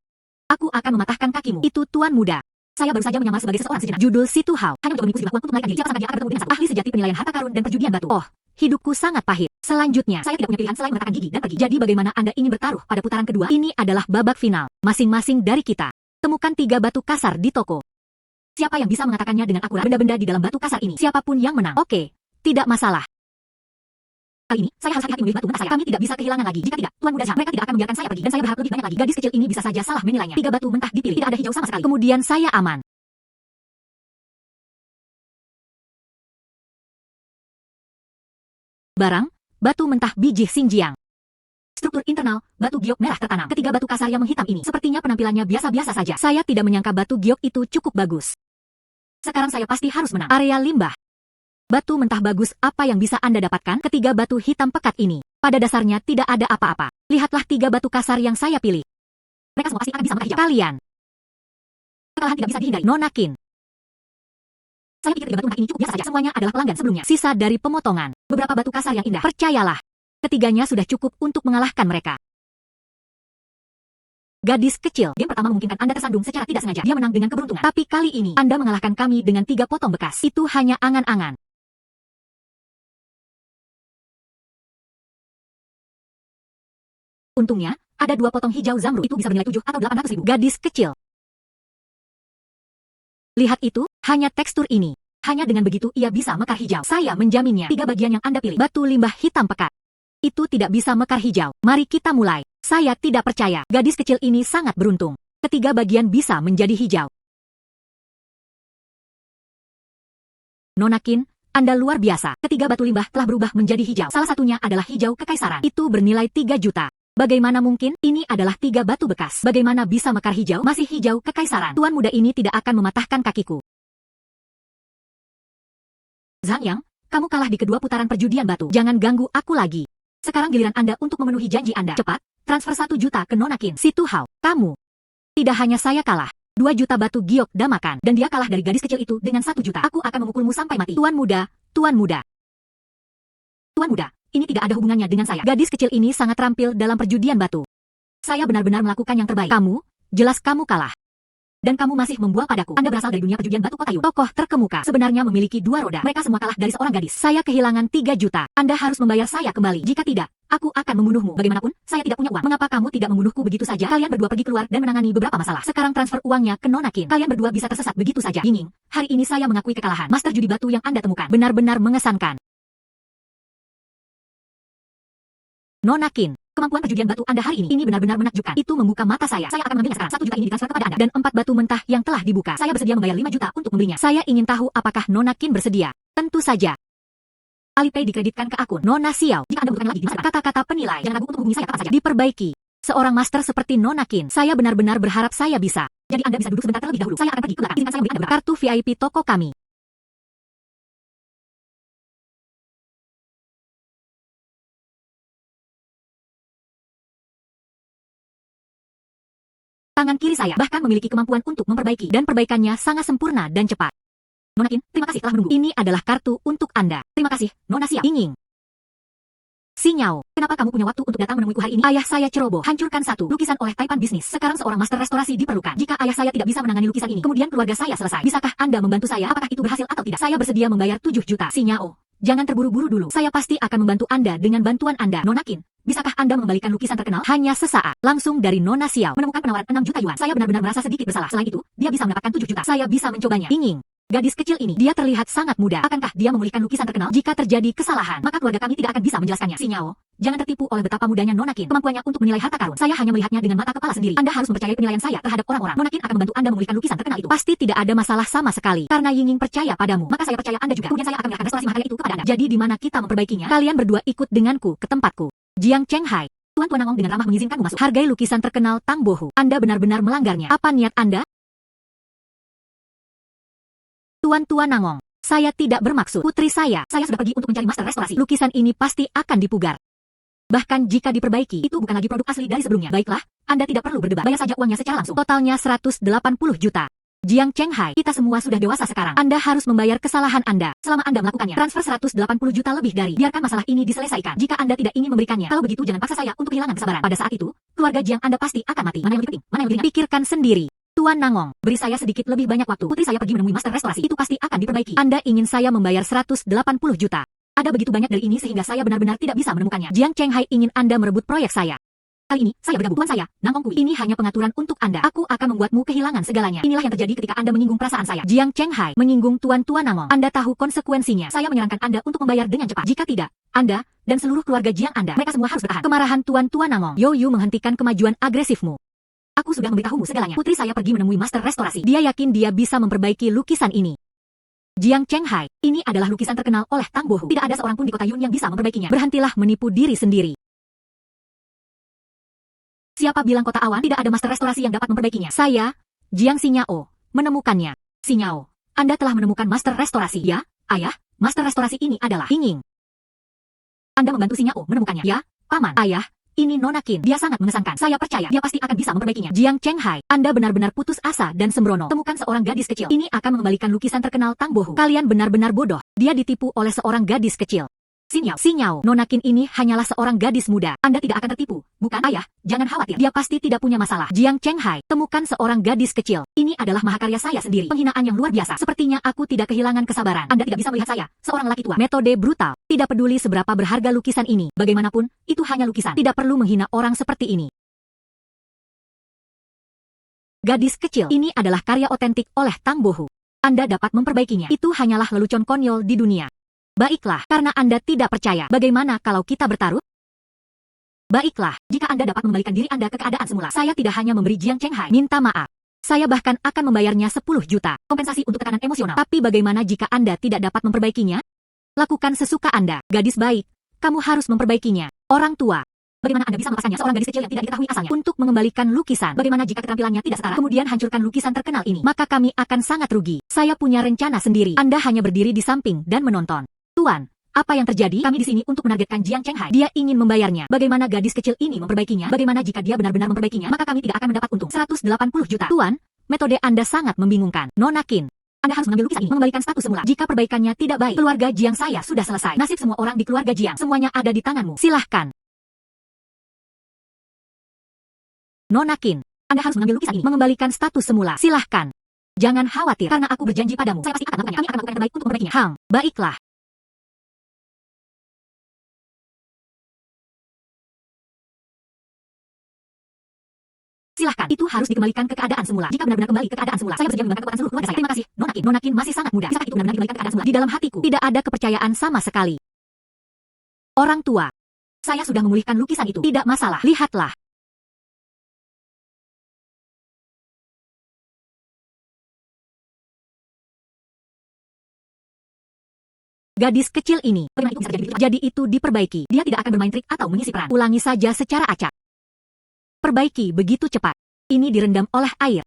aku akan mematahkan kakimu. Itu tuan muda. Saya baru saja menyamar sebagai seseorang sejenak. Judul Si Tu Hao. Hanya untuk mengikuti waktu untuk melarikan diri. Siapa sangka dia akan bertemu dengan satu ahli sejati penilaian harta karun dan perjudian batu. Oh, hidupku sangat pahit. Selanjutnya, saya tidak punya pilihan selain meletakkan gigi dan pergi. Jadi bagaimana Anda ingin bertaruh pada putaran kedua? Ini adalah babak final. Masing-masing dari kita. Temukan 3 batu kasar di toko. Siapa yang bisa mengatakannya dengan akurat benda-benda di dalam batu kasar ini? Siapapun yang menang. Oke, tidak masalah. Kali ini, saya harus hati-hati memilih batu mentah saya. Kami tidak bisa kehilangan lagi. Jika tidak, Tuan Muda Zhang, mereka tidak akan membiarkan saya pergi. Dan saya berharap lebih banyak lagi. Gadis kecil ini bisa saja salah menilainya. 3 batu mentah dipilih. Tidak ada hijau sama sekali. Kemudian saya aman. Barang, batu mentah biji Xinjiang. Struktur internal, batu giok merah tertanam. Ketiga batu kasar yang menghitam ini. Sepertinya penampilannya biasa-biasa saja. Saya tidak menyangka batu giok itu cukup bagus. Sekarang saya pasti harus menang. Area limbah. Batu mentah bagus apa yang bisa Anda dapatkan? Ketiga batu hitam pekat ini. Pada dasarnya tidak ada apa-apa. Lihatlah 3 batu kasar yang saya pilih. Mereka semua pasti akan bisa mengangkat hijau. Kalian. Kekalahan tidak bisa dihindari. Nona Qin. Saya pikir 3 batu mentah ini cukup biasa saja. Semuanya adalah pelanggan sebelumnya. Sisa dari pemotongan. Beberapa batu kasar yang indah. Percayalah. Ketiganya sudah cukup untuk mengalahkan mereka. Gadis kecil. Game pertama memungkinkan Anda tersandung secara tidak sengaja. Dia menang dengan keberuntungan. Tapi kali ini Anda mengalahkan kami dengan 3 potong bekas. Itu hanya angan-angan. Untungnya, ada 2 potong hijau zamrud. Itu bisa bernilai 7 atau 800.000. Gadis kecil. Lihat itu, hanya tekstur ini. Hanya dengan begitu ia bisa mekar hijau. Saya menjaminnya. 3 bagian yang Anda pilih. Batu limbah hitam pekat. Itu tidak bisa mekar hijau. Mari kita mulai. Saya tidak percaya. Gadis kecil ini sangat beruntung. Ketiga bagian bisa menjadi hijau. Nona Qin, Anda luar biasa. Ketiga batu limbah telah berubah menjadi hijau. Salah satunya adalah hijau kekaisaran. Itu bernilai 3 juta. Bagaimana mungkin? Ini adalah 3 batu bekas. Bagaimana bisa mekar hijau? Masih hijau kekaisaran. Tuan muda ini tidak akan mematahkan kakiku. Zhang Yang, kamu kalah di kedua putaran perjudian batu. Jangan ganggu aku lagi. Sekarang giliran Anda untuk memenuhi janji Anda. Cepat, transfer 1 juta ke Nona Qin. Si Tu Hao, kamu. Tidak hanya saya kalah. 2 juta batu giok damakan. Dan dia kalah dari gadis kecil itu dengan 1 juta. Aku akan memukulmu sampai mati. Tuan muda, Tuan muda. Tuan muda. Ini tidak ada hubungannya dengan saya. Gadis kecil ini sangat terampil dalam perjudian batu. Saya benar-benar melakukan yang terbaik. Kamu, jelas kamu kalah. Dan kamu masih membual padaku. Anda berasal dari dunia perjudian batu kota Yun. Tokoh terkemuka sebenarnya memiliki 2 roda. Mereka semua kalah dari seorang gadis. Saya kehilangan 3 juta. Anda harus membayar saya kembali. Jika tidak, aku akan membunuhmu. Bagaimanapun, saya tidak punya uang. Mengapa kamu tidak membunuhku begitu saja? Kalian berdua pergi keluar dan menangani beberapa masalah. Sekarang transfer uangnya ke Nona Qin. Kalian berdua bisa tersesat begitu saja. Ying, hari ini saya mengakui kekalahan. Master judi batu yang Anda temukan benar-benar mengesankan. Nona Qin, kemampuan perjudian batu Anda hari ini benar-benar menakjubkan. Itu membuka mata saya. Saya akan mengambilnya sekarang. 1 juta ini ditransfer kepada Anda. Dan 4 batu mentah yang telah dibuka. Saya bersedia membayar 5 juta untuk membelinya. Saya ingin tahu apakah Nona Qin bersedia. Tentu saja. Alipay dikreditkan ke akun Nona Xiao. Jika Anda membutuhkannya lagi di masa depan, kata-kata penilai. Jangan ragu untuk menghubungi saya kapan saja. Diperbaiki. Seorang master seperti Nona Qin. Saya benar-benar berharap saya bisa. Jadi Anda bisa duduk sebentar terlebih dahulu. Saya akan pergi ke belakang. Izinkan saya memberi Anda beberapa kartu VIP toko kami. Tangan kiri saya bahkan memiliki kemampuan untuk memperbaiki dan perbaikannya sangat sempurna dan cepat. Nona Qin, terima kasih telah menunggu. Ini adalah kartu untuk Anda. Terima kasih, Nona Xiao. Ying. Sinyao, kenapa kamu punya waktu untuk datang menemuiku hari ini? Ayah saya ceroboh. Hancurkan 1 lukisan oleh Taipan Bisnis. Sekarang seorang master restorasi diperlukan. Jika ayah saya tidak bisa menangani lukisan ini, kemudian keluarga saya selesai. Bisakah Anda membantu saya? Apakah itu berhasil atau tidak? Saya bersedia membayar 7 juta. Sinyao, jangan terburu-buru dulu. Saya pasti akan membantu Anda dengan bantuan Anda. Nona Qin, bisakah Anda mengembalikan lukisan terkenal? Hanya sesaat. Langsung dari Nona Xiao. Menemukan penawaran 6 juta yuan. Saya benar-benar merasa sedikit bersalah. Selain itu, dia bisa mendapatkan 7 juta. Saya bisa mencobanya. Ying. Gadis kecil ini, dia terlihat sangat muda. Akankah dia memulihkan lukisan terkenal? Jika terjadi kesalahan, maka keluarga kami tidak akan bisa menjelaskannya. Sinyao, jangan tertipu oleh betapa mudanya Nona Qin. Kemampuannya untuk menilai harta karun. Saya hanya melihatnya dengan mata kepala sendiri. Anda harus mempercayai penilaian saya terhadap orang-orang. Nona Qin akan membantu Anda memulihkan lukisan terkenal itu. Pasti tidak ada masalah sama sekali. Karena Ying percaya padamu, maka saya percaya Anda juga. Kemudian saya akan menyerahkan restorasi mahakarya itu kepada Anda. Jadi di mana kita memperbaikinya? Kalian berdua ikut denganku ke tempatku. Jiang Chenghai. Tuan-Tuan Nangong dengan ramah mengizinkanmu masuk. Hargai lukisan terkenal Tang Bohu. Anda benar-benar melanggarnya. Apa niat Anda? Tuan-Tuan Nangong, saya tidak bermaksud. Putri saya sudah pergi untuk mencari master restorasi. Lukisan ini pasti akan dipugar. Bahkan jika diperbaiki, itu bukan lagi produk asli dari sebelumnya. Baiklah, Anda tidak perlu berdebat. Bayar saja uangnya secara langsung. Totalnya 180 juta. Jiang Chenghai, kita semua sudah dewasa sekarang. Anda harus membayar kesalahan Anda. Selama Anda melakukannya, transfer 180 juta lebih dari. Biarkan masalah ini diselesaikan. Jika Anda tidak ingin memberikannya, kalau begitu jangan paksa saya untuk kehilangan kesabaran. Pada saat itu, keluarga Jiang Anda pasti akan mati. Mana yang lebih penting? Mana yang lebih ringan? Pikirkan sendiri. Tuan Nangong, beri saya sedikit lebih banyak waktu. Putri saya pergi menemui master restorasi. Itu pasti akan diperbaiki. Anda ingin saya membayar 180 juta. Ada begitu banyak dari ini sehingga saya benar-benar tidak bisa menemukannya. Jiang Chenghai ingin Anda merebut proyek saya. Kali ini, saya bergabung. Tuan saya, Nangong Kui. Ini hanya pengaturan untuk Anda. Aku akan membuatmu kehilangan segalanya. Inilah yang terjadi ketika Anda menyinggung perasaan saya. Jiang Chenghai menyinggung Tuan Nangong. Anda tahu konsekuensinya. Saya menyarankan Anda untuk membayar dengan cepat. Jika tidak, Anda dan seluruh keluarga Jiang Anda, mereka semua harus bertahan. Kemarahan Tuan Nangong. Yo Yu menghentikan kemajuan agresifmu. Aku sudah memberitahumu segalanya. Putri saya pergi menemui master restorasi. Dia yakin dia bisa memperbaiki lukisan ini. Jiang Chenghai, ini adalah lukisan terkenal oleh Tang Bohu. Tidak ada seorang pun di kota Yun yang bisa memperbaikinya. Berhentilah menipu diri sendiri. Siapa bilang kota awan tidak ada master restorasi yang dapat memperbaikinya? Saya, Jiang Sinyao, menemukannya. Sinyao, Anda telah menemukan master restorasi. Ya, ayah, master restorasi ini adalah Ying. Anda membantu Sinyao menemukannya. Ya, paman. Ayah, ini Nona Qin. Dia sangat mengesankan. Saya percaya dia pasti akan bisa memperbaikinya. Jiang Chenghai, Anda benar-benar putus asa dan sembrono. Temukan seorang gadis kecil. Ini akan mengembalikan lukisan terkenal Tang Bohu. Kalian benar-benar bodoh. Dia ditipu oleh seorang gadis kecil. Sinyao, Nona Qin ini hanyalah seorang gadis muda. Anda tidak akan tertipu. Bukan ayah, jangan khawatir. Dia pasti tidak punya masalah. Jiang Chenghai, temukan seorang gadis kecil. Ini adalah mahakarya saya sendiri. Penghinaan yang luar biasa. Sepertinya aku tidak kehilangan kesabaran. Anda tidak bisa melihat saya, seorang lelaki tua. Metode brutal. Tidak peduli seberapa berharga lukisan ini. Bagaimanapun, itu hanya lukisan. Tidak perlu menghina orang seperti ini. Gadis kecil, ini adalah karya otentik oleh Tang Bohu. Anda dapat memperbaikinya. Itu hanyalah lelucon konyol di dunia. Baiklah, karena Anda tidak percaya. Bagaimana kalau kita bertaruh? Baiklah, jika Anda dapat mengembalikan diri Anda ke keadaan semula, saya tidak hanya memberi Jiang Chenghai minta maaf. Saya bahkan akan membayarnya 10 juta. Kompensasi untuk tekanan emosional. Tapi bagaimana jika Anda tidak dapat memperbaikinya? Lakukan sesuka Anda. Gadis baik, kamu harus memperbaikinya. Orang tua, bagaimana Anda bisa melepaskannya seorang gadis kecil yang tidak diketahui asalnya untuk mengembalikan lukisan? Bagaimana jika keterampilannya tidak setara? Kemudian hancurkan lukisan terkenal ini. Maka kami akan sangat rugi. Saya punya rencana sendiri. Anda hanya berdiri di samping dan menonton. Tuan, apa yang terjadi? Kami di sini untuk menargetkan Jiang Chenghai. Dia ingin membayarnya. Bagaimana gadis kecil ini memperbaikinya? Bagaimana jika dia benar-benar memperbaikinya? Maka kami tidak akan mendapat untung 180 juta. Tuan, metode Anda sangat membingungkan. Nona Qin, Anda harus mengambil lukisan ini, mengembalikan status semula. Jika perbaikannya tidak baik, keluarga Jiang saya sudah selesai. Nasib semua orang di keluarga Jiang, semuanya ada di tanganmu. Silahkan. Nona Qin, Anda harus mengambil lukisan ini, mengembalikan status semula. Silahkan. Jangan khawatir, karena aku berjanji padamu. Saya pasti akan melakukannya. Kami akan melakukan yang terbaik untuk memperbaikinya. Baiklah. Silahkan, itu harus dikembalikan ke keadaan semula. Jika benar-benar kembali ke keadaan semula, saya bersedia menggunakan kekuatan seluruh keluarga saya. Terima kasih, Nona Qin. Nona Qin masih sangat muda. Bisakah itu benar-benar dikembalikan ke keadaan semula? Di dalam hatiku, tidak ada kepercayaan sama sekali. Orang tua, saya sudah memulihkan lukisan itu. Tidak masalah. Lihatlah. Gadis kecil ini, bagaimana itu bisa terjadi? Jadi itu diperbaiki. Dia tidak akan bermain trik atau mengisi peran. Ulangi saja secara acak. Perbaiki begitu cepat. Ini direndam oleh air.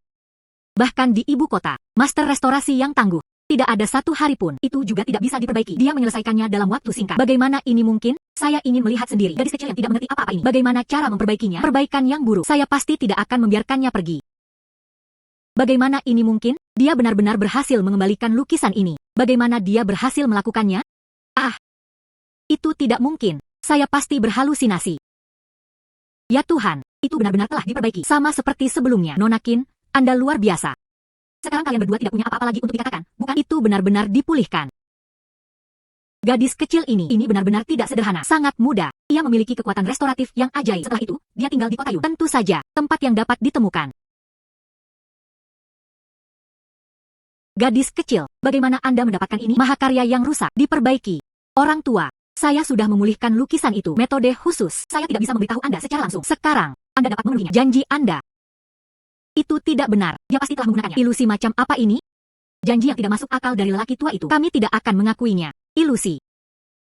Bahkan di ibu kota, master restorasi yang tangguh. Tidak ada satu hari pun, itu juga tidak bisa diperbaiki. Dia menyelesaikannya dalam waktu singkat. Bagaimana ini mungkin? Saya ingin melihat sendiri. Gadis kecil yang tidak mengerti apa-apa ini. Bagaimana cara memperbaikinya? Perbaikan yang buruk. Saya pasti tidak akan membiarkannya pergi. Bagaimana ini mungkin? Dia benar-benar berhasil mengembalikan lukisan ini. Bagaimana dia berhasil melakukannya? Ah, itu tidak mungkin. Saya pasti berhalusinasi. Ya Tuhan, itu benar-benar telah diperbaiki. Sama seperti sebelumnya. Nona Qin, Anda luar biasa. Sekarang kalian berdua tidak punya apa-apa lagi untuk dikatakan, bukan? Itu benar-benar dipulihkan. Gadis kecil ini benar-benar tidak sederhana. Sangat muda. Ia memiliki kekuatan restoratif yang ajaib. Setelah itu, dia tinggal di kota Yun. Tentu saja, tempat yang dapat ditemukan. Gadis kecil, bagaimana Anda mendapatkan ini? Mahakarya yang rusak, diperbaiki. Orang tua, saya sudah memulihkan lukisan itu. Metode khusus. Saya tidak bisa memberitahu Anda secara langsung. Sekarang, Anda dapat memenuhinya. Janji Anda. Itu tidak benar. Dia pasti telah menggunakannya. Ilusi macam apa ini? Janji yang tidak masuk akal dari lelaki tua itu. Kami tidak akan mengakuinya. Ilusi.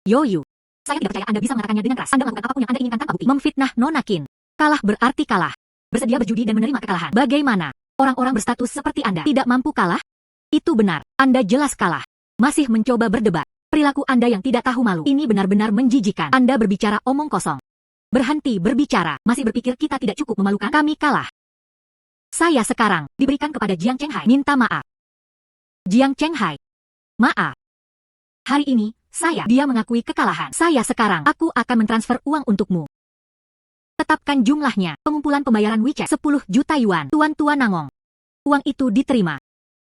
Yoyu. Saya tidak percaya Anda bisa mengatakannya dengan keras. Anda melakukan apapun yang Anda inginkan tanpa bukti. Memfitnah Nona Qin. Kalah berarti kalah. Bersedia berjudi dan menerima kekalahan. Bagaimana? Orang-orang berstatus seperti Anda tidak mampu kalah? Itu benar. Anda jelas kalah. Masih mencoba berdebat. Perilaku Anda yang tidak tahu malu. Ini benar-benar menjijikan. Anda berbicara omong kosong. Berhenti berbicara. Masih berpikir kita tidak cukup memalukan? Kami kalah. Saya sekarang diberikan kepada Jiang Chenghai. Minta maaf. Jiang Chenghai. Maaf. Hari ini, dia mengakui kekalahan. Saya sekarang, aku akan mentransfer uang untukmu. Tetapkan jumlahnya. Pengumpulan pembayaran WeChat 10 juta yuan. Tuan-tuan Nangong. Uang itu diterima.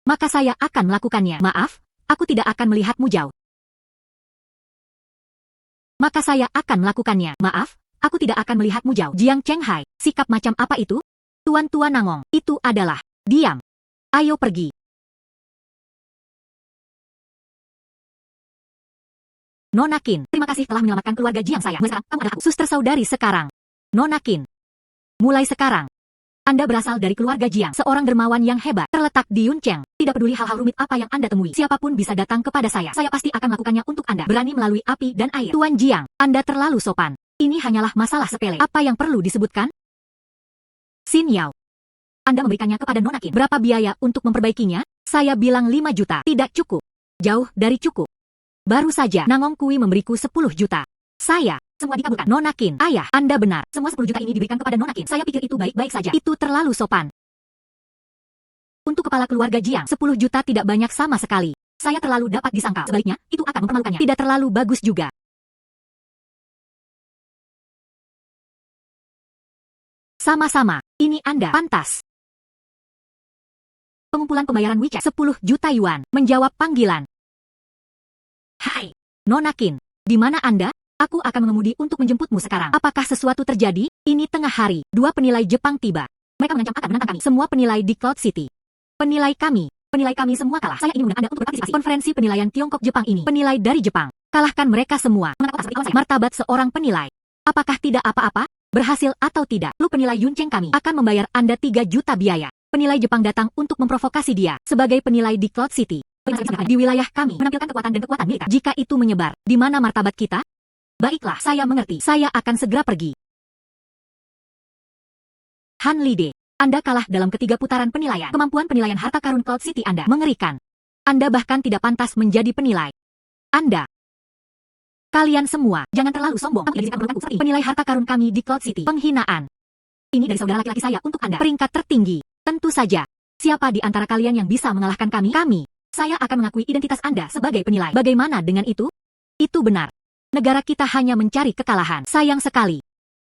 Maka saya akan melakukannya. Maaf, aku tidak akan melihatmu jauh. Maka saya akan melakukannya. Maaf, aku tidak akan melihatmu jauh. Jiang Chenghai, sikap macam apa itu? Tuan-tuan Nangong, itu adalah, diam. Ayo pergi. Nona Qin, terima kasih telah menyelamatkan keluarga Jiang saya. Mulai sekarang, kamu adalah aku. Suster saudari sekarang. Nona Qin. Mulai sekarang. Anda berasal dari keluarga Jiang, seorang dermawan yang hebat, terletak di Yuncheng. Tidak peduli hal-hal rumit apa yang Anda temui. Siapapun bisa datang kepada saya. Saya pasti akan melakukannya untuk Anda. Berani melalui api dan air. Tuan Jiang, Anda terlalu sopan. Ini hanyalah masalah sepele. Apa yang perlu disebutkan? Xin Yao. Anda memberikannya kepada Nona Qin. Berapa biaya untuk memperbaikinya? Saya bilang 5 juta. Tidak cukup. Jauh dari cukup. Baru saja Nangong Kui memberiku 10 juta. Saya. Semua dikabulkan. Nona Qin, ayah, Anda benar. Semua 10 juta ini diberikan kepada Nona Qin. Saya pikir itu baik-baik saja. Itu terlalu sopan. Untuk kepala keluarga Jiang, 10 juta tidak banyak sama sekali. Saya terlalu dapat disangkal. Sebaliknya, itu akan mempermalukannya. Tidak terlalu bagus juga. Sama-sama, ini Anda pantas. Pengumpulan pembayaran WeChat 10 juta yuan. Menjawab panggilan. Hai, Nona Qin, di mana Anda? Aku akan mengemudi untuk menjemputmu sekarang. Apakah sesuatu terjadi? Ini tengah hari. 2 penilai Jepang tiba. Mereka mengancam akan menantang kami. Semua penilai di Cloud City. Penilai kami semua kalah. Saya ingin mengundang Anda untuk berpartisipasi. Konferensi penilaian Tiongkok Jepang ini. Penilai dari Jepang. Kalahkan mereka semua. Martabat seorang penilai. Apakah tidak apa-apa? Berhasil atau tidak? Lu penilai Yuncheng kami akan membayar Anda 3 juta biaya. Penilai Jepang datang untuk memprovokasi dia sebagai penilai di Cloud City. Di wilayah kami menampilkan kekuatan dan kekuatan militer. Jika itu menyebar, di mana martabat kita? Baiklah, saya mengerti. Saya akan segera pergi. Han Lide, Anda kalah dalam ketiga putaran penilaian. Kemampuan penilaian harta karun Cloud City Anda mengerikan. Anda bahkan tidak pantas menjadi penilai. Anda. Kalian semua, jangan terlalu sombong. Penilai harta karun kami di Cloud City. Penghinaan. Ini dari saudara laki-laki saya untuk Anda. Peringkat tertinggi. Tentu saja. Siapa di antara kalian yang bisa mengalahkan kami? Kami. Saya akan mengakui identitas Anda sebagai penilai. Bagaimana dengan itu? Itu benar. Negara kita hanya mencari kekalahan. Sayang sekali.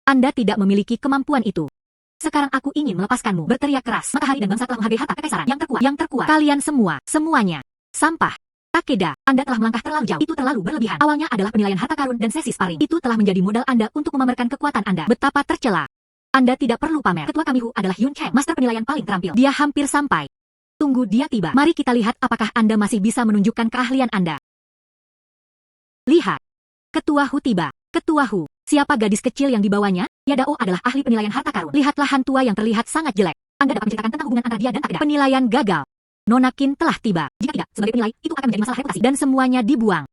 Anda tidak memiliki kemampuan itu. Sekarang aku ingin melepaskanmu. Berteriak keras. Matahari dan bangsa telah menghargai harta kekaisaran yang terkuat. Kalian semua, semuanya. Sampah. Takeda, Anda telah melangkah terlalu jauh. Itu terlalu berlebihan. Awalnya adalah penilaian harta karun dan sesi sparring. Itu telah menjadi modal Anda untuk memamerkan kekuatan Anda. Betapa tercela. Anda tidak perlu pamer. Ketua kami Hu adalah Yun Cheng, master penilaian paling terampil. Dia hampir sampai. Tunggu dia tiba. Mari kita lihat apakah Anda masih bisa menunjukkan keahlian Anda. Lihat. Ketua Hu tiba. Ketua Hu. Siapa gadis kecil yang dibawanya? Yadao adalah ahli penilaian harta karun. Lihatlah Han tua yang terlihat sangat jelek. Anda dapat menceritakan tentang hubungan antara dia dan Takeda. Penilaian gagal. Nona Qin telah tiba. Jika tidak, sebagai penilai, itu akan menjadi masalah reputasi. Dan semuanya dibuang.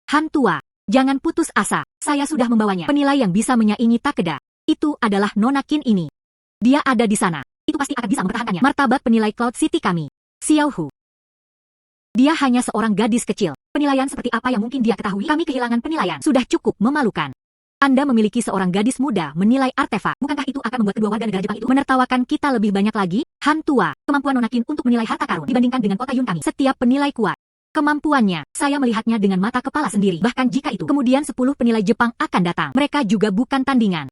Han tua, jangan putus asa. Saya sudah membawanya. Penilai yang bisa menyaingi Takeda. Itu adalah Nona Qin ini. Dia ada di sana. Itu pasti akan bisa mempertahankannya. Martabat penilai Cloud City kami. Xiao Hu. Dia hanya seorang gadis kecil. Penilaian seperti apa yang mungkin dia ketahui? Kami kehilangan penilaian. Sudah cukup memalukan. Anda memiliki seorang gadis muda menilai artefak. Bukankah itu akan membuat kedua warga negara Jepang itu menertawakan kita lebih banyak lagi? Han tua, kemampuan Nona Qin untuk menilai harta karun dibandingkan dengan kota Yun kami. Setiap penilai kuat. Kemampuannya, saya melihatnya dengan mata kepala sendiri. Bahkan jika itu, kemudian 10 penilai Jepang akan datang. Mereka juga bukan tandingan.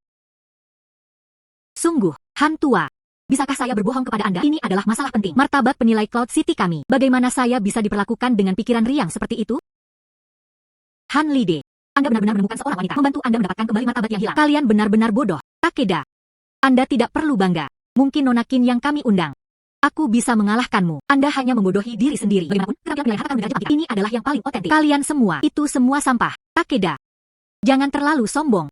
Sungguh, Han tua. Bisakah saya berbohong kepada Anda? Ini adalah masalah penting. Martabat penilai Cloud City kami. Bagaimana saya bisa diperlakukan dengan pikiran riang seperti itu? Han Lide. Anda benar-benar menemukan seorang wanita, membantu Anda mendapatkan kembali martabat yang hilang. Kalian benar-benar bodoh. Takeda. Anda tidak perlu bangga. Mungkin Nona Qin yang kami undang. Aku bisa mengalahkanmu. Anda hanya membodohi diri sendiri. Bagaimanapun, keterampilan penilaian harta karun negara Jepang ini adalah yang paling otentik. Kalian semua, itu semua sampah. Takeda. Jangan terlalu sombong.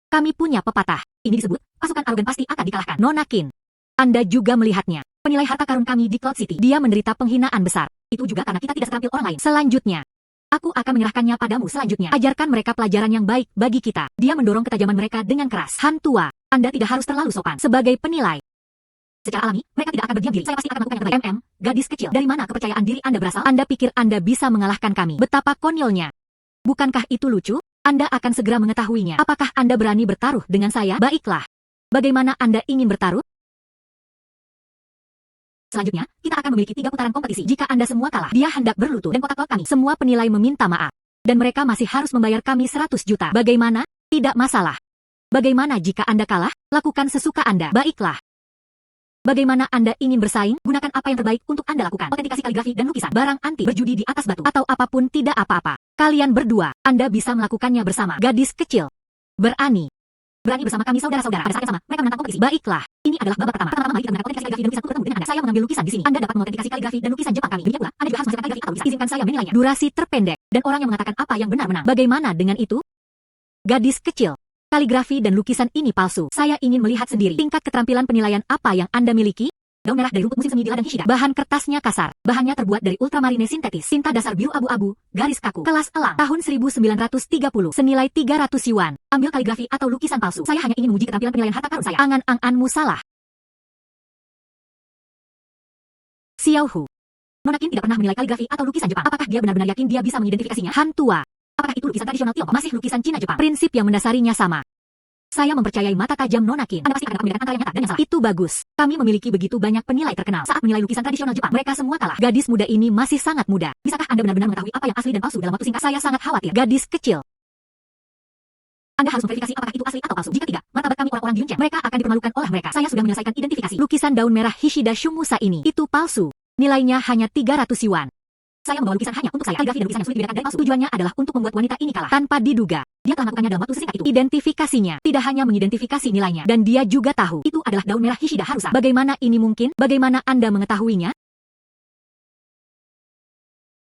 Kami punya pepatah. Ini disebut, pasukan arogan pasti akan dikalahkan. Nona Qin. Anda juga melihatnya. Penilai harta karun kami di Cloud City. Dia menderita penghinaan besar. Itu juga karena kita tidak seterampil orang lain. Selanjutnya. Aku akan menyerahkannya padamu selanjutnya. Ajarkan mereka pelajaran yang baik bagi kita. Dia mendorong ketajaman mereka dengan keras. Han tua, Anda tidak harus terlalu sopan. Sebagai penilai. Secara alami, mereka tidak akan berdiam diri. Saya pasti akan melakukan yang terbaik. Gadis kecil. Dari mana kepercayaan diri Anda berasal? Anda pikir Anda bisa mengalahkan kami? Betapa konyolnya. Bukankah itu lucu? Anda akan segera mengetahuinya. Apakah Anda berani bertaruh dengan saya? Baiklah. Bagaimana Anda ingin bertaruh? Selanjutnya, kita akan memiliki 3 putaran kompetisi. Jika Anda semua kalah, dia hendak berlutut dan kotak kami. Semua penilai meminta maaf. Dan mereka masih harus membayar kami 100 juta. Bagaimana? Tidak masalah. Bagaimana jika Anda kalah? Lakukan sesuka Anda. Baiklah. Bagaimana Anda ingin bersaing? Gunakan apa yang terbaik untuk Anda lakukan. Autentikasi kaligrafi dan lukisan. Barang anti berjudi di atas batu. Atau apapun tidak apa-apa. Kalian berdua, Anda bisa melakukannya bersama. Gadis kecil. Berani bersama kami saudara-saudara. Pada saat yang sama, mereka menantang kompetisi. Baiklah, ini adalah babak pertama. Pertama-tama mari kita menggunakan autentikasi kaligrafi dan lukisan untuk bertemu dengan Anda. Saya mengambil lukisan di sini. Anda dapat mengautentikasi kaligrafi dan lukisan Jepang kami. Demikian pula, Anda juga harus menghasilkan kaligrafi atau lukisan. Izinkan saya menilainya. Durasi terpendek, dan orang yang mengatakan apa yang benar menang. Bagaimana dengan itu? Gadis kecil. Kaligrafi dan lukisan ini palsu. Saya ingin melihat sendiri. Tingkat keterampilan penilaian apa yang Anda miliki? Daun merah dari rumput musim semi di ladang Hishida. Bahan kertasnya kasar. Bahannya terbuat dari ultramarine sintetis. Tinta dasar biru abu-abu, garis kaku. Kelas elang. Tahun 1930. Senilai 300 yuan. Ambil kaligrafi atau lukisan palsu. Saya hanya ingin menguji keterampilan penilaian harta karun saya. Angan-anganmu salah. Xiao Hu. Nona Qin tidak pernah menilai kaligrafi atau lukisan Jepang. Apakah dia benar-benar yakin dia bisa mengidentifikasinya? Han tua. Apakah itu lukisan tradisional Tiongkok? Masih lukisan Cina Jepang. Prinsip yang mendasarinya sama. Saya mempercayai mata tajam Nona Qin. Anda pasti akan dapat membedakan antara yang nyata dan yang salah. Itu bagus. Kami memiliki begitu banyak penilai terkenal. Saat menilai lukisan tradisional Jepang, mereka semua kalah. Gadis muda ini masih sangat muda. Bisakah Anda benar-benar mengetahui apa yang asli dan palsu dalam waktu singkat? Saya sangat khawatir. Gadis kecil. Anda harus memverifikasi apakah itu asli atau palsu. Jika tidak, martabat kami orang-orang di Yunchen, mereka akan dipermalukan oleh mereka. Saya sudah menyelesaikan identifikasi. Lukisan daun merah Hishida Shumusa ini, itu palsu. Nilainya hanya 300 yuan. Saya membawa lukisan hanya untuk saya. Kaligrafi dan lukisan yang sulit dibedakan dari palsu. Tujuannya adalah untuk membuat wanita ini kalah. Tanpa diduga, dia telah melakukannya dalam waktu singkat itu. Identifikasinya tidak hanya mengidentifikasi nilainya, dan dia juga tahu itu adalah daun merah Hishida Harusa. Bagaimana ini mungkin? Bagaimana Anda mengetahuinya?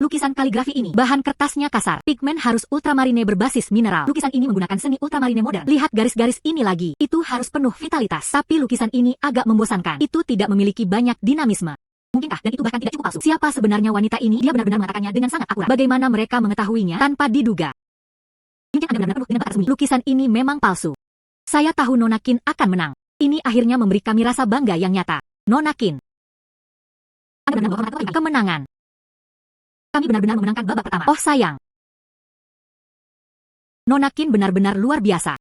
Lukisan kaligrafi ini, bahan kertasnya kasar. Pigmen harus ultramarine berbasis mineral. Lukisan ini menggunakan seni ultramarine modern. Lihat garis-garis ini lagi. Itu harus penuh vitalitas. Tapi lukisan ini agak membosankan. Itu tidak memiliki banyak dinamisme. Mungkinkah dan itu bahkan tidak cukup palsu? Siapa sebenarnya wanita ini? Dia benar-benar mengatakannya dengan sangat akurat. Bagaimana mereka mengetahuinya tanpa diduga? Mungkin Anda benar-benar penuh dengan bakat tersembunyi. Lukisan ini memang palsu. Saya tahu Nona Qin akan menang. Ini akhirnya memberi kami rasa bangga yang nyata. Nona Qin. Anda benar-benar menghormati kemenangan. Kami benar-benar memenangkan babak pertama. Oh sayang. Nona Qin benar-benar luar biasa.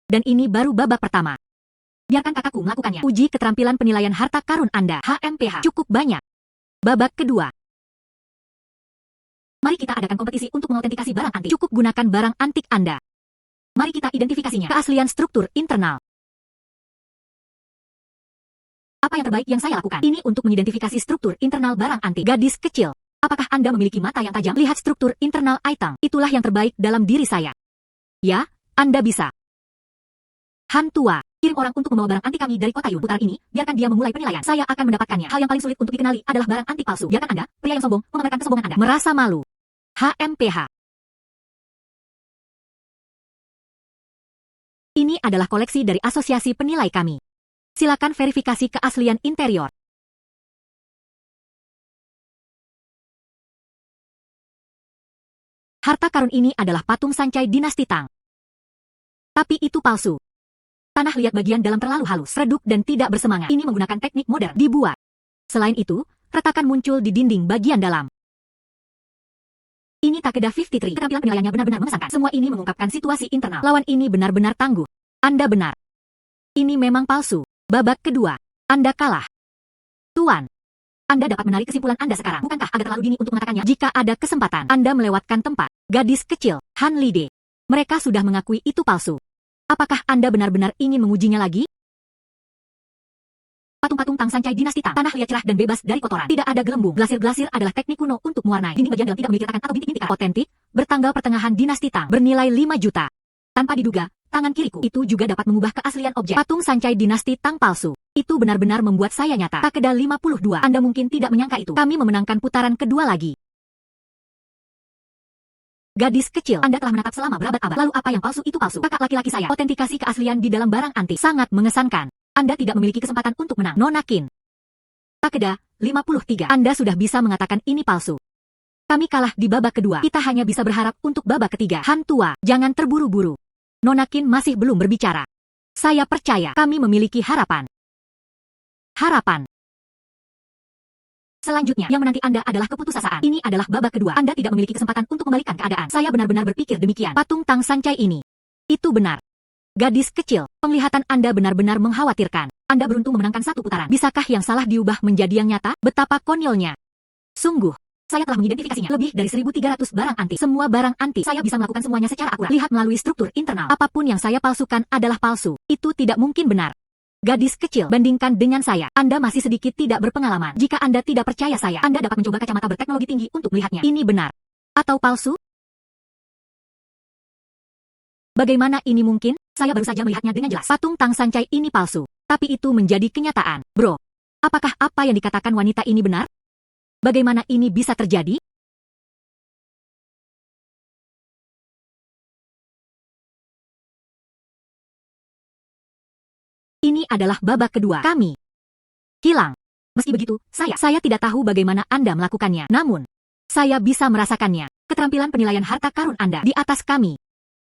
Dan ini baru babak pertama. Biarkan kakakku melakukannya. Uji keterampilan penilaian harta karun Anda. HMPH. Cukup banyak. Babak kedua. Mari kita adakan kompetisi untuk mengautentikasi barang antik. Cukup gunakan barang antik Anda. Mari kita identifikasinya. Keaslian struktur internal. Apa yang terbaik yang saya lakukan? Ini untuk mengidentifikasi struktur internal barang antik. Gadis kecil, apakah Anda memiliki mata yang tajam? Lihat struktur internal item. Itulah yang terbaik dalam diri saya. Ya, Anda bisa. Han tua, kirim orang untuk membawa barang antik kami dari kota Yun. Putaran ini, biarkan dia memulai penilaian. Saya akan mendapatkannya. Hal yang paling sulit untuk dikenali adalah barang antik palsu. Biarkan Anda, pria yang sombong, memamerkan kesombongan Anda. Merasa malu. HMPH. Ini adalah koleksi dari asosiasi penilai kami. Silakan verifikasi keaslian interior. Harta karun ini adalah patung sancai dinasti Tang. Tapi itu palsu. Tanah liat bagian dalam terlalu halus, redup dan tidak bersemangat. Ini menggunakan teknik modern dibuat. Selain itu, retakan muncul di dinding bagian dalam. Ini Takeda 53. Keterampilan penilaiannya benar-benar mengesankan. Semua ini mengungkapkan situasi internal. Lawan ini benar-benar tangguh. Anda benar. Ini memang palsu. Babak kedua. Anda kalah. Tuan. Anda dapat menarik kesimpulan Anda sekarang. Bukankah agak terlalu dini untuk mengatakannya? Jika ada kesempatan, Anda melewatkan tempat. Gadis kecil, Han Lide. Mereka sudah mengakui itu palsu. Apakah Anda benar-benar ingin mengujinya lagi? Patung-patung Tang sancai dinasti Tang. Tanah liat cerah dan bebas dari kotoran. Tidak ada gelembung. Glasir-glasir adalah teknik kuno untuk mewarnai. Dinding bagian dalam tidak memiliki retakan atau bintik-bintik. Otentik, bertanggal pertengahan dinasti Tang. Bernilai 5 juta. Tanpa diduga, tangan kiriku itu juga dapat mengubah keaslian objek. Patung sancai dinasti Tang palsu. Itu benar-benar membuat saya nyata. Takeda 52. Anda mungkin tidak menyangka itu. Kami memenangkan putaran kedua lagi. Gadis kecil, Anda telah menatap selama berabad-abad. Lalu apa yang palsu itu palsu? Kakak laki-laki saya. Otentikasi keaslian di dalam barang antik sangat mengesankan. Anda tidak memiliki kesempatan untuk menang. Nona Qin. Takeda 53. Anda sudah bisa mengatakan ini palsu. Kami kalah di babak kedua. Kita hanya bisa berharap untuk babak ketiga. Han tua, jangan terburu-buru. Nona Qin masih belum berbicara. Saya percaya kami memiliki harapan. Harapan. Selanjutnya, yang menanti Anda adalah keputusasaan. Ini adalah babak kedua. Anda tidak memiliki kesempatan untuk membalikan keadaan. Saya benar-benar berpikir demikian. Patung Tang sancai ini. Itu benar. Gadis kecil, penglihatan Anda benar-benar mengkhawatirkan. Anda beruntung memenangkan satu putaran. Bisakah yang salah diubah menjadi yang nyata? Betapa konyolnya. Sungguh. Saya telah mengidentifikasinya. Lebih dari 1.300 barang antik. Semua barang antik. Saya bisa melakukan semuanya secara akurat. Lihat melalui struktur internal. Apapun yang saya palsukan adalah palsu. Itu tidak mungkin benar. Gadis kecil, bandingkan dengan saya. Anda masih sedikit tidak berpengalaman. Jika Anda tidak percaya saya, Anda dapat mencoba kacamata berteknologi tinggi untuk melihatnya. Ini benar. Atau palsu? Bagaimana ini mungkin? Saya baru saja melihatnya dengan jelas. Patung Tang sancai ini palsu. Tapi itu menjadi kenyataan. Bro, apakah apa yang dikatakan wanita ini benar? Bagaimana ini bisa terjadi? Ini adalah babak kedua. Kami hilang. Meski begitu, saya tidak tahu bagaimana Anda melakukannya. Namun, saya bisa merasakannya. Keterampilan penilaian harta karun Anda di atas kami.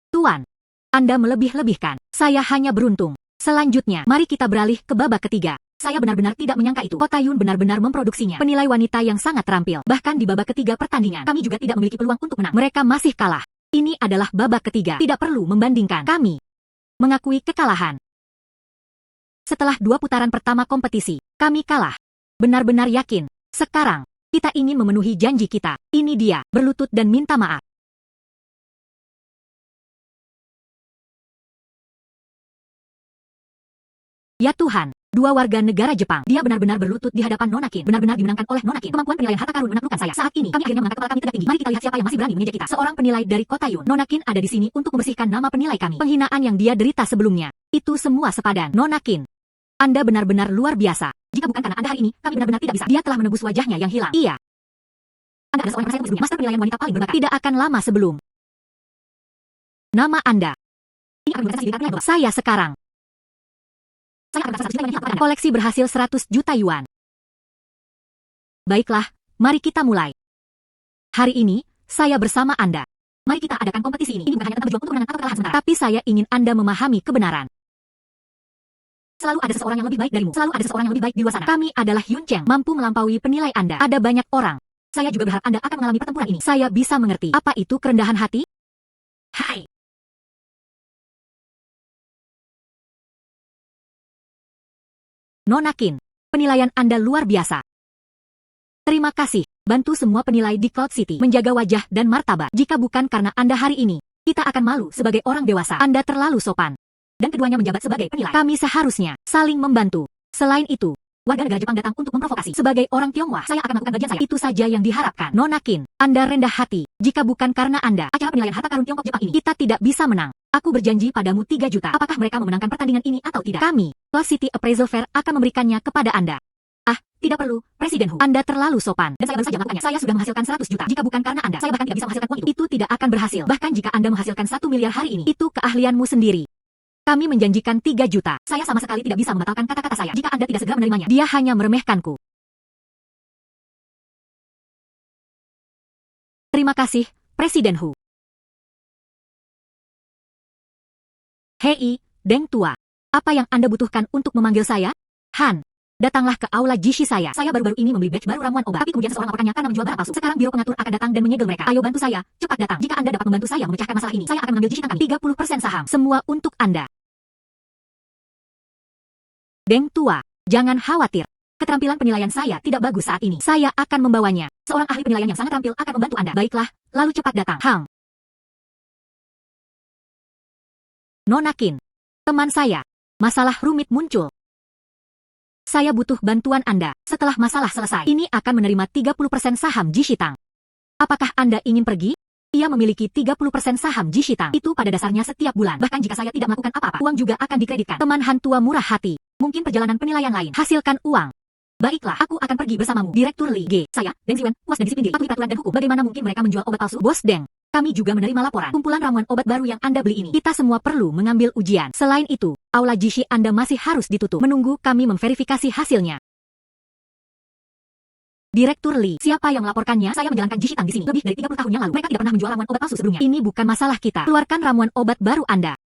Tuan, Anda melebih-lebihkan. Saya hanya beruntung. Selanjutnya, mari kita beralih ke babak ketiga. Saya benar-benar tidak menyangka itu. Kota Yun benar-benar memproduksinya. Penilai wanita yang sangat terampil. Bahkan di babak ketiga pertandingan, kami juga tidak memiliki peluang untuk menang. Mereka masih kalah. Ini adalah babak ketiga. Tidak perlu membandingkan. Kami mengakui kekalahan. Setelah 2 putaran pertama kompetisi, kami kalah. Benar-benar yakin. Sekarang, kita ingin memenuhi janji kita. Ini dia, berlutut dan minta maaf. Ya Tuhan, 2 warga negara Jepang. Dia benar-benar berlutut di hadapan Nona Qin. Benar-benar dimenangkan oleh Nona Qin. Kemampuan penilaian harta karun menaklukkan saya. Saat ini, kami akhirnya mengangkat kepala kami tegak tinggi. Mari kita lihat siapa yang masih berani mengejek kita. Seorang penilai dari kota Yun. Nona Qin ada di sini untuk membersihkan nama penilai kami. Penghinaan yang dia derita sebelumnya. Itu semua sepadan. Nona Qin, Anda benar-benar luar biasa. Jika bukan karena Anda hari ini, kami benar-benar tidak bisa. Dia telah menebus wajahnya yang hilang. Iya. Anda adalah seorang yang saya sebelumnya. Master penilaian wanita paling berbakat. Tidak akan lama sebelum nama Anda. Ini akan berhasil di penilaian. Saya sekarang. Saya akan berhasil 100 juta yuan kepada Anda. Koleksi berhasil 100 juta yuan. Baiklah, mari kita mulai. Hari ini, saya bersama Anda. Mari kita adakan kompetisi ini. Ini bukan hanya tentang berjuang untuk menang atau kalah sementara. Tapi saya ingin Anda memahami kebenaran. Selalu ada seseorang yang lebih baik darimu. Selalu ada seseorang yang lebih baik di luar sana. Kami adalah Yun Cheng, mampu melampaui penilai Anda. Ada banyak orang. Saya juga berharap Anda akan mengalami pertempuran ini. Saya bisa mengerti. Apa itu kerendahan hati? Hai. Nona Qin, penilaian Anda luar biasa. Terima kasih. Bantu semua penilai di Cloud City menjaga wajah dan martabat. Jika bukan karena Anda hari ini, kita akan malu sebagai orang dewasa. Anda terlalu sopan. Dan keduanya menjabat sebagai penilai. Kami seharusnya saling membantu. Selain itu, Warga negara Jepang datang untuk memprovokasi. Sebagai orang Tionghoa, saya akan melakukan bagian saya. Itu saja yang diharapkan. Nona Qin, Anda rendah hati. Jika bukan karena Anda, acara penilaian harta karun Tiongkok Jepang ini, kita tidak bisa menang. Aku berjanji padamu 3 juta. Apakah mereka memenangkan pertandingan ini atau tidak? Kami, Lost City Appraisal Fair, akan memberikannya kepada Anda. Ah, tidak perlu, Presiden Hu. Anda terlalu sopan. Dan saya baru saja melakukannya. Saya sudah menghasilkan 100 juta. Jika bukan karena Anda, saya bahkan tidak bisa menghasilkan uang itu. Itu tidak akan berhasil. Bahkan jika Anda menghasilkan 1 miliar hari ini, itu keahlianmu sendiri. Kami menjanjikan 3 juta. Saya sama sekali tidak bisa membatalkan kata-kata saya. Jika Anda tidak segera menerimanya, dia hanya meremehkanku. Terima kasih, Presiden Hu. Hei, Deng Tua. Apa yang Anda butuhkan untuk memanggil saya? Han, datanglah ke aula Jishi saya. Saya baru-baru ini membeli batch baru ramuan obat. Tapi kemudian seseorang melaporkannya karena menjual barang palsu. Sekarang biro pengatur akan datang dan menyegel mereka. Ayo bantu saya, cepat datang. Jika Anda dapat membantu saya memecahkan masalah ini, saya akan mengambil Jishi kami 30% saham. Semua untuk Anda. Deng Tua, jangan khawatir. Keterampilan penilaian saya tidak bagus saat ini. Saya akan membawanya. Seorang ahli penilaian yang sangat terampil akan membantu Anda. Baiklah, lalu cepat datang. Hang. Nona Qin, teman saya. Masalah rumit muncul. Saya butuh bantuan Anda. Setelah masalah selesai, ini akan menerima 30% saham Jishitang. Apakah Anda ingin pergi? Ia memiliki 30% saham Jishitang. Itu pada dasarnya setiap bulan. Bahkan jika saya tidak melakukan apa-apa, uang juga akan dikreditkan. Teman Han tua murah hati. Mungkin perjalanan penilaian lain. Hasilkan uang. Baiklah, aku akan pergi bersamamu. Direktur Li G. Saya, Deng Xiwen, puas dan disiplin diri. Patuhi peraturan dan hukum. Bagaimana mungkin mereka menjual obat palsu? Bos Deng, kami juga menerima laporan. Kumpulan ramuan obat baru yang Anda beli ini. Kita semua perlu mengambil ujian. Selain itu, aula Jishi Anda masih harus ditutup. Menunggu kami memverifikasi hasilnya. Direktur Li, siapa yang melaporkannya? Saya menjalankan Jishitang di sini lebih dari 30 tahun yang lalu. Mereka tidak pernah menjual ramuan obat palsu sebelumnya. Ini bukan masalah kita. Keluarkan ramuan obat baru Anda.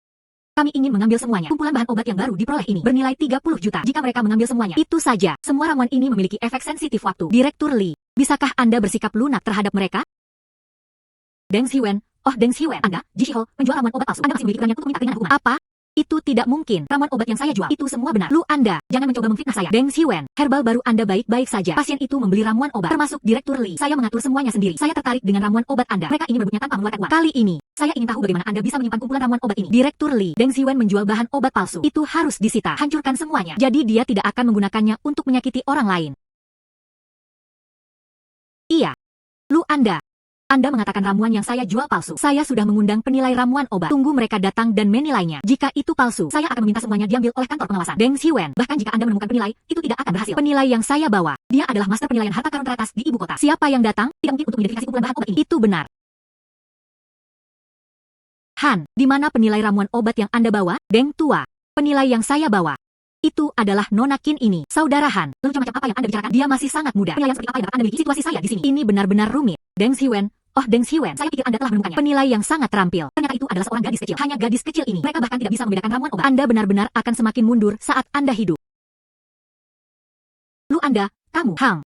Kami ingin mengambil semuanya. Kumpulan bahan obat yang baru diperoleh ini bernilai 30 juta. Jika mereka mengambil semuanya, itu saja. Semua ramuan ini memiliki efek sensitif waktu. Direktur Li, bisakah Anda bersikap lunak terhadap mereka? Deng Xiwen, oh Deng Xiwen, Anda, Jishi Ho, menjual ramuan obat palsu. Anda masih memiliki keberanian untuk minta keringanan hukuman. Apa? Itu tidak mungkin. Ramuan obat yang saya jual, itu semua benar. Lu Anda, jangan mencoba memfitnah saya. Deng Xiwen, herbal baru Anda baik-baik saja. Pasien itu membeli ramuan obat, termasuk Direktur Li. Saya mengatur semuanya sendiri. Saya tertarik dengan ramuan obat Anda. Mereka ingin merebutnya tanpa mengeluarkan uang. Kali ini, saya ingin tahu bagaimana Anda bisa menyimpan kumpulan ramuan obat ini. Direktur Li, Deng Xiwen menjual bahan obat palsu. Itu harus disita. Hancurkan semuanya. Jadi dia tidak akan menggunakannya untuk menyakiti orang lain. Iya. Lu Anda mengatakan ramuan yang saya jual palsu. Saya sudah mengundang penilai ramuan obat. Tunggu mereka datang dan menilainya. Jika itu palsu, saya akan meminta semuanya diambil oleh kantor pengawasan. Deng Xiwen, bahkan jika Anda menemukan penilai, itu tidak akan berhasil. Penilai yang saya bawa, dia adalah master penilaian harta karun teratas di ibu kota. Siapa yang datang? Tidak mungkin untuk mengidentifikasi kumpulan bahan obat ini. Itu benar. Han, di mana penilai ramuan obat yang Anda bawa? Deng Tua, penilai yang saya bawa. Itu adalah Nona Qin ini. Saudara Han, lalu macam apa yang Anda bicarakan? Dia masih sangat muda. Penilaian seperti apa yang dapat Anda miliki? Situasi saya di sini. Ini benar-benar rumit. Deng Xiwen, oh Deng Xiwen, saya pikir Anda telah menemukannya. Penilai yang sangat terampil. Ternyata itu adalah seorang gadis kecil. Hanya gadis kecil ini. Mereka bahkan tidak bisa membedakan ramuan obat. Anda benar-benar akan semakin mundur saat Anda hidup. Lu Anda, kamu, Hang.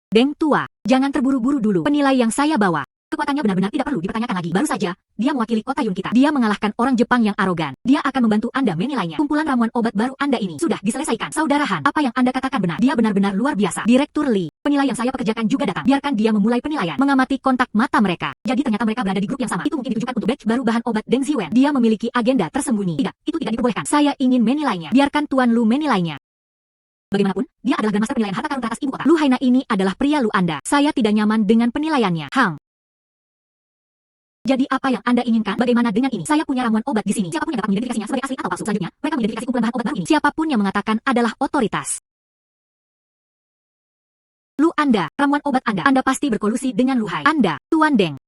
Deng Tua, jangan terburu-buru dulu. Penilai yang saya bawa, kekuatannya benar-benar tidak perlu dipertanyakan lagi. Baru saja, dia mewakili kota Yun kita. Dia mengalahkan orang Jepang yang arogan. Dia akan membantu Anda menilainya. Kumpulan ramuan obat baru Anda ini sudah diselesaikan. Saudara Han, apa yang Anda katakan benar. Dia benar-benar luar biasa. Direktur Li, penilai yang saya pekerjakan juga datang. Biarkan dia memulai penilaian. Mengamati kontak mata mereka. Jadi ternyata mereka berada di grup yang sama. Itu mungkin ditujukan untuk batch baru bahan obat Deng Xiwen. Dia memiliki agenda tersembunyi. Tidak, itu tidak diperbolehkan. Saya ingin menilainya. Biarkan Tuan Lu menilainya. Bagaimanapun, dia adalah Grandmaster penilaian harta karun teratas ibu kota. Lu Haina ini adalah pria Lu Anda. Saya tidak nyaman dengan penilaiannya. Hang. Jadi apa yang Anda inginkan? Bagaimana dengan ini? Saya punya ramuan obat di sini. Siapapun yang dapat mengidentifikasinya sebagai asli atau palsu. Selanjutnya, mereka mengidentifikasi kumpulan bahan obat baru ini. Siapapun yang mengatakan adalah otoritas. Lu Anda, ramuan obat Anda pasti berkolusi dengan Lu Hai. Anda, Tuan Deng.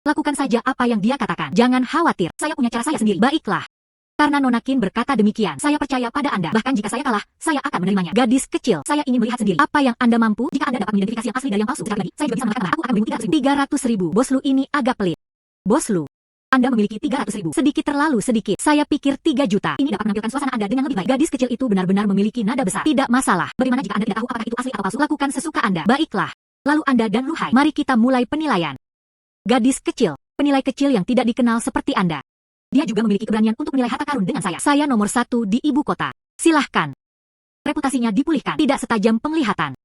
Lakukan saja apa yang dia katakan. Jangan khawatir, saya punya cara saya sendiri. Baiklah. Karena Nona Qin berkata demikian, saya percaya pada Anda. Bahkan jika saya kalah, saya akan menerimanya. Gadis kecil, saya ingin melihat sendiri. Apa yang Anda mampu? Jika Anda dapat mengidentifikasi yang asli dari yang palsu, sekali lagi, saya juga bisa mengatakan, aku akan berimu 300.000. Bos Lu ini agak pelit. Bos Lu, Anda memiliki 300.000. Sedikit terlalu sedikit. Saya pikir 3 juta. Ini dapat menampilkan suasana Anda dengan lebih baik. Gadis kecil itu benar-benar memiliki nada besar. Tidak masalah. Bagaimana jika Anda tidak tahu apakah itu asli atau palsu? Lakukan sesuka Anda. Baiklah. Lalu Anda dan Lu Hai, mari kita mulai penilaian. Gadis kecil, penilai kecil yang tidak dikenal seperti Anda. Dia juga memiliki keberanian untuk menilai harta karun dengan saya. Saya nomor 1 di ibu kota. Silahkan. Reputasinya dipulihkan. Tidak setajam penglihatan.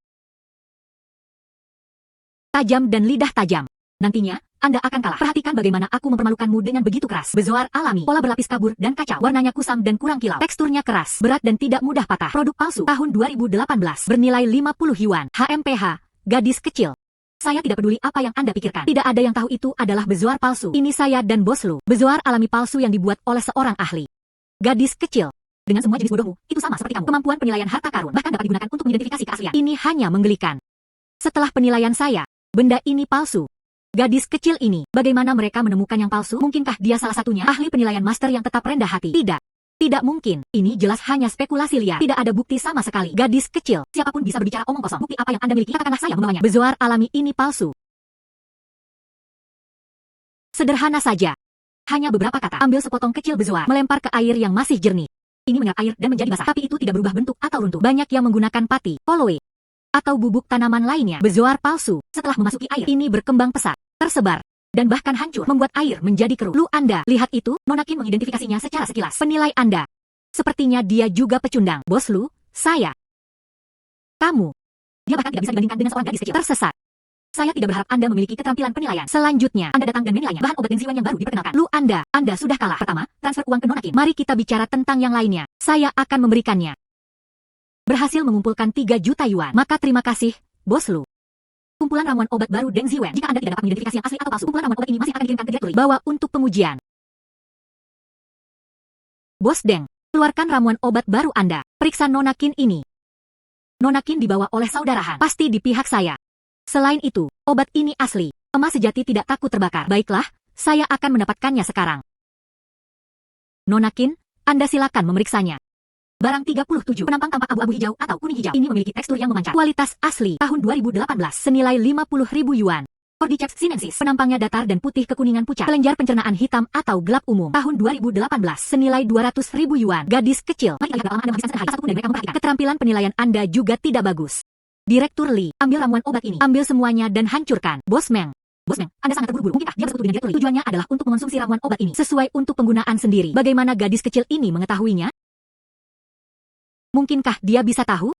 Tajam dan lidah tajam. Nantinya, Anda akan kalah. Perhatikan bagaimana aku mempermalukanmu dengan begitu keras. Bezoar alami, pola berlapis kabur dan kacau. Warnanya kusam dan kurang kilau. Teksturnya keras, berat dan tidak mudah patah. Produk palsu tahun 2018 bernilai 50 yuan. HMPH, gadis kecil. Saya tidak peduli apa yang Anda pikirkan. Tidak ada yang tahu itu adalah bezoar palsu. Ini saya dan bos Lu. Bezoar alami palsu yang dibuat oleh seorang ahli. Gadis kecil. Dengan semua jenis bodohmu, itu sama seperti kamu. Kemampuan penilaian harta karun bahkan dapat digunakan untuk mengidentifikasi keaslian. Ini hanya menggelikan. Setelah penilaian saya, benda ini palsu. Gadis kecil ini, bagaimana mereka menemukan yang palsu? Mungkinkah dia salah satunya? Ahli penilaian master yang tetap rendah hati. Tidak. Tidak mungkin. Ini jelas hanya spekulasi liar. Tidak ada bukti sama sekali. Gadis kecil. Siapapun bisa berbicara omong kosong. Bukti apa yang Anda miliki? Katakanlah saya membawanya. Bezoar alami ini palsu. Sederhana saja. Hanya beberapa kata. Ambil sepotong kecil bezoar. Melempar ke air yang masih jernih. Ini menyerap air dan menjadi basah. Tapi itu tidak berubah bentuk atau runtuh. Banyak yang menggunakan pati, koloe, atau bubuk tanaman lainnya. Bezoar palsu. Setelah memasuki air, ini berkembang pesat, tersebar, dan bahkan hancur, membuat air menjadi keruh. Lu Anda, lihat itu? Nona Qin mengidentifikasinya secara sekilas. Penilai Anda. Sepertinya dia juga pecundang. Bos Lu, saya. Kamu. Dia bahkan tidak bisa dibandingkan dengan seorang gadis kecil. Tersesat. Saya tidak berharap Anda memiliki keterampilan penilaian. Selanjutnya, Anda datang dan menilainya. Bahan obat Denziwen yang baru diperkenalkan. Lu Anda sudah kalah. Pertama, transfer uang ke Nona Qin. Mari kita bicara tentang yang lainnya. Saya akan memberikannya. Berhasil mengumpulkan 3 juta yuan. Maka terima kasih, Bos Lu. Kumpulan ramuan obat baru Deng Ziwen. Jika Anda tidak dapat mengidentifikasi yang asli atau palsu, kumpulan ramuan obat ini masih akan dikirimkan ke direktur Li. Bawa untuk pengujian. Bos Deng, keluarkan ramuan obat baru Anda. Periksa Nona Qin ini. Nona Qin dibawa oleh saudara Han. Pasti di pihak saya. Selain itu, obat ini asli. Emas sejati tidak takut terbakar. Baiklah, saya akan mendapatkannya sekarang. Nona Qin, Anda silakan memeriksanya. Barang 37, penampang tampak abu-abu hijau atau kuning hijau. Ini memiliki tekstur yang memancar. Kualitas asli, tahun 2018, senilai 50.000 yuan. Cordyceps sinensis, penampangnya datar dan putih kekuningan pucat. Kelenjar pencernaan hitam atau gelap umum. Tahun 2018, senilai 200.000 yuan. Gadis kecil, mari kita lihat Anda menghabiskan setengah satupun dari mereka memperhatikan. Keterampilan penilaian Anda juga tidak bagus. Direktur Li, ambil ramuan obat ini. Ambil semuanya dan hancurkan. Bos Meng, Anda sangat terburu-buru. Mungkinkah dia bersekutu dengan Direktur Li? Tujuannya adalah untuk mengonsumsi ramuan obat ini sesuai untuk penggunaan sendiri. Bagaimana gadis kecil ini mengetahuinya? Mungkinkah dia bisa tahu?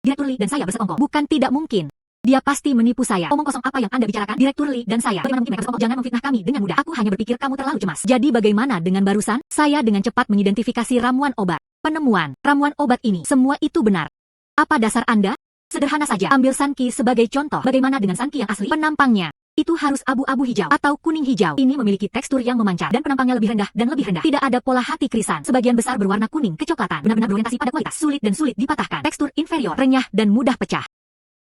Direktur Li dan saya bersekongkol. Bukan tidak mungkin. Dia pasti menipu saya. Omong kosong apa yang Anda bicarakan? Direktur Li dan saya. Bagaimana mungkin mereka bersekongkol? Jangan memfitnah kami dengan mudah. Aku hanya berpikir kamu terlalu cemas. Jadi bagaimana dengan barusan? Saya dengan cepat mengidentifikasi ramuan obat. Penemuan ramuan obat ini. Semua itu benar. Apa dasar Anda? Sederhana saja. Ambil Sanki sebagai contoh. Bagaimana dengan Sanki yang asli? Penampangnya itu harus abu-abu hijau atau kuning hijau. Ini memiliki tekstur yang memancar dan penampangnya lebih rendah dan lebih rendah. Tidak ada pola hati krisan. Sebagian besar berwarna kuning kecoklatan. Benar-benar berorientasi pada kualitas. Sulit dan sulit dipatahkan. Tekstur inferior, renyah dan mudah pecah.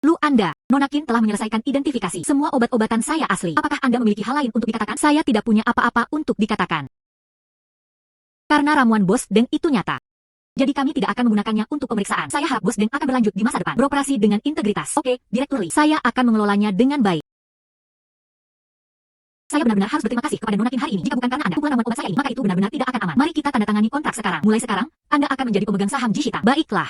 Lu Anda, Nona Qin telah menyelesaikan identifikasi. Semua obat-obatan saya asli. Apakah Anda memiliki hal lain untuk dikatakan? Saya tidak punya apa-apa untuk dikatakan. Karena ramuan Bos Deng itu nyata. Jadi kami tidak akan menggunakannya untuk pemeriksaan. Saya harap Bos Deng akan berlanjut di masa depan. Beroperasi dengan integritas. Oke, Direktur Li. Saya akan mengelolanya dengan baik. Saya benar-benar harus berterima kasih kepada Nona Qin hari ini. Jika bukan karena Anda, kumpulan ramuan obat saya ini, maka itu benar-benar tidak akan aman. Mari kita tanda tangani kontrak sekarang. Mulai sekarang, Anda akan menjadi pemegang saham Jishita. Baiklah.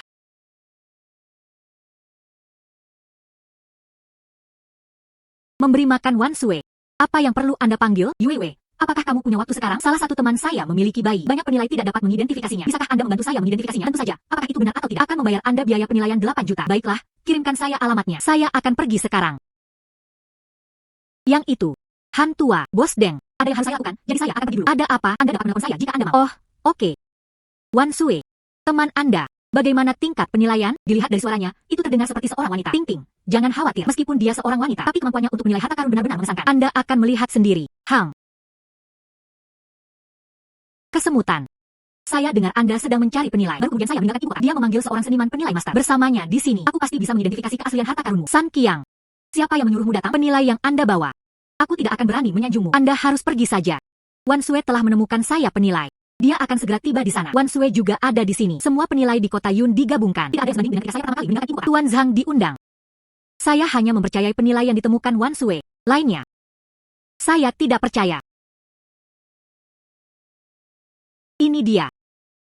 Memberi makan Wan Sue. Apa yang perlu Anda panggil? Yue Wei. Apakah kamu punya waktu sekarang? Salah satu teman saya memiliki bayi. Banyak penilai tidak dapat mengidentifikasinya. Bisakah Anda membantu saya mengidentifikasinya? Tentu saja. Apakah itu benar atau tidak? Akan membayar Anda biaya penilaian 8 juta. Baiklah, kirimkan saya alamatnya. Saya akan pergi sekarang. Yang itu. Han tua, Bos Deng. Ada yang harus saya lakukan, jadi saya akan pergi dulu. Ada apa? Anda dapat menelpon saya jika Anda mau. Oh, oke. Wan Sue. Teman Anda. Bagaimana tingkat penilaian? Dilihat dari suaranya, itu terdengar seperti seorang wanita. Ting Ting. Jangan khawatir, meskipun dia seorang wanita, tapi kemampuannya untuk menilai harta karun benar-benar mengesankan. Anda akan melihat sendiri. Hang. Kesemutan. Saya dengar Anda sedang mencari penilai. Baru kemudian saya mendengarkan ibu. Dia memanggil seorang seniman penilai master. Bersamanya di sini. Aku pasti bisa mengidentifikasi keaslian harta karunmu. San Qiang. Siapa yang menyuruhmu datang? Penilai yang Anda bawa. Aku tidak akan berani menyanjungmu. Anda harus pergi saja. Wan Sue telah menemukan saya penilai. Dia akan segera tiba di sana. Wan Sue juga ada di sini. Semua penilai di kota Yun digabungkan. Tidak ada yang sebanding dengan ketika saya pertama kali mendengarkan ibu. Tuan Zhang diundang. Saya hanya mempercayai penilai yang ditemukan Wan Sue. Lainnya, saya tidak percaya. Ini dia.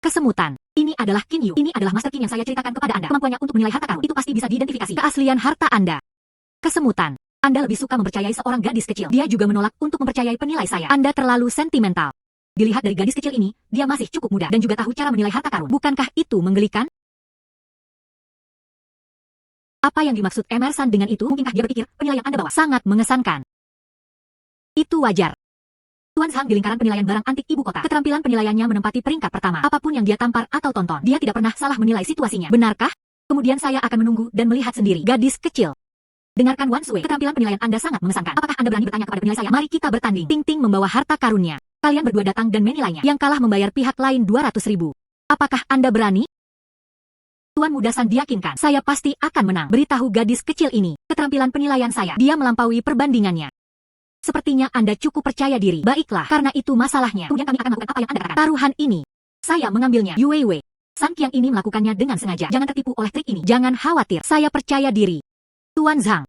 Kesemutan. Ini adalah Qin Yu. Ini adalah Master Qin yang saya ceritakan kepada Anda. Kemampuannya untuk menilai harta karun itu pasti bisa diidentifikasi. Keaslian harta Anda. Kesemutan. Anda lebih suka mempercayai seorang gadis kecil. Dia juga menolak untuk mempercayai penilai saya. Anda terlalu sentimental. Dilihat dari gadis kecil ini, dia masih cukup muda dan juga tahu cara menilai harta karun. Bukankah itu menggelikan? Apa yang dimaksud Emerson dengan itu? Mungkinkah dia berpikir penilaian Anda bawa sangat mengesankan? Itu wajar. Tuan Zhang di lingkaran penilaian barang antik ibu kota. Keterampilan penilaiannya menempati peringkat pertama. Apapun yang dia tampar atau tonton, dia tidak pernah salah menilai situasinya. Benarkah? Kemudian saya akan menunggu dan melihat sendiri. Gadis kecil. Dengarkan Wan Sui, keterampilan penilaian Anda sangat mengesankan. Apakah Anda berani bertanya kepada penilai saya? Mari kita bertanding. Ting Ting membawa harta karunnya. Kalian berdua datang dan menilainya. Yang kalah membayar pihak lain 200.000. Apakah Anda berani? Tuan Muda San diyakinkan, saya pasti akan menang. Beritahu gadis kecil ini, keterampilan penilaian saya. Dia melampaui perbandingannya. Sepertinya Anda cukup percaya diri. Baiklah, karena itu masalahnya. Kemudian kami akan melakukan apa yang Anda katakan. Taruhan ini, saya mengambilnya. Yue Wei. San Qiang ini melakukannya dengan sengaja. Jangan tertipu oleh trik ini. Jangan khawatir, saya percaya diri. Tuan Zhang.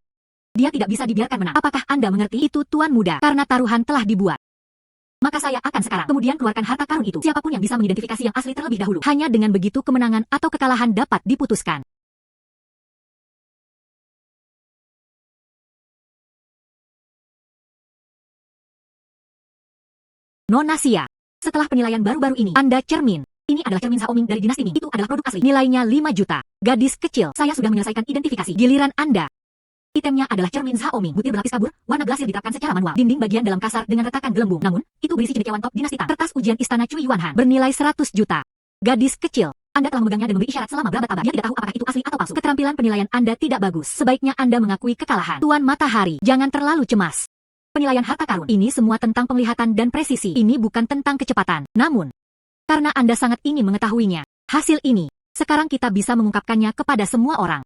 Dia tidak bisa dibiarkan menang. Apakah Anda mengerti itu, Tuan Muda? Karena taruhan telah dibuat. Maka saya akan sekarang. Kemudian keluarkan harta karun itu. Siapapun yang bisa mengidentifikasi yang asli terlebih dahulu. Hanya dengan begitu kemenangan atau kekalahan dapat diputuskan. Nona Xia. Setelah penilaian baru-baru ini, Anda cermin. Ini adalah cermin Xiaoming dari dinasti Ming. Itu adalah produk asli. Nilainya 5 juta. Gadis kecil, saya sudah menyelesaikan identifikasi. Giliran Anda. Itemnya adalah cermin Xiaoming. Butir berlapis kabur, warna glasir diterapkan secara manual. Dinding bagian dalam kasar dengan retakan gelembung. Namun, itu berisi cendekiawan top dinasti Tang. Kertas ujian istana Cui Yuanhan bernilai 100 juta. Gadis kecil, Anda telah memegangnya dan memberi isyarat selama berabad-abad. Dia tidak tahu apakah itu asli atau palsu. Keterampilan penilaian Anda tidak bagus. Sebaiknya Anda mengakui kekalahan. Tuan Matahari, jangan terlalu cemas. Penilaian harta karun ini semua tentang penglihatan dan presisi. Ini bukan tentang kecepatan. Namun, karena Anda sangat ingin mengetahuinya, hasil ini, sekarang kita bisa mengungkapkannya kepada semua orang.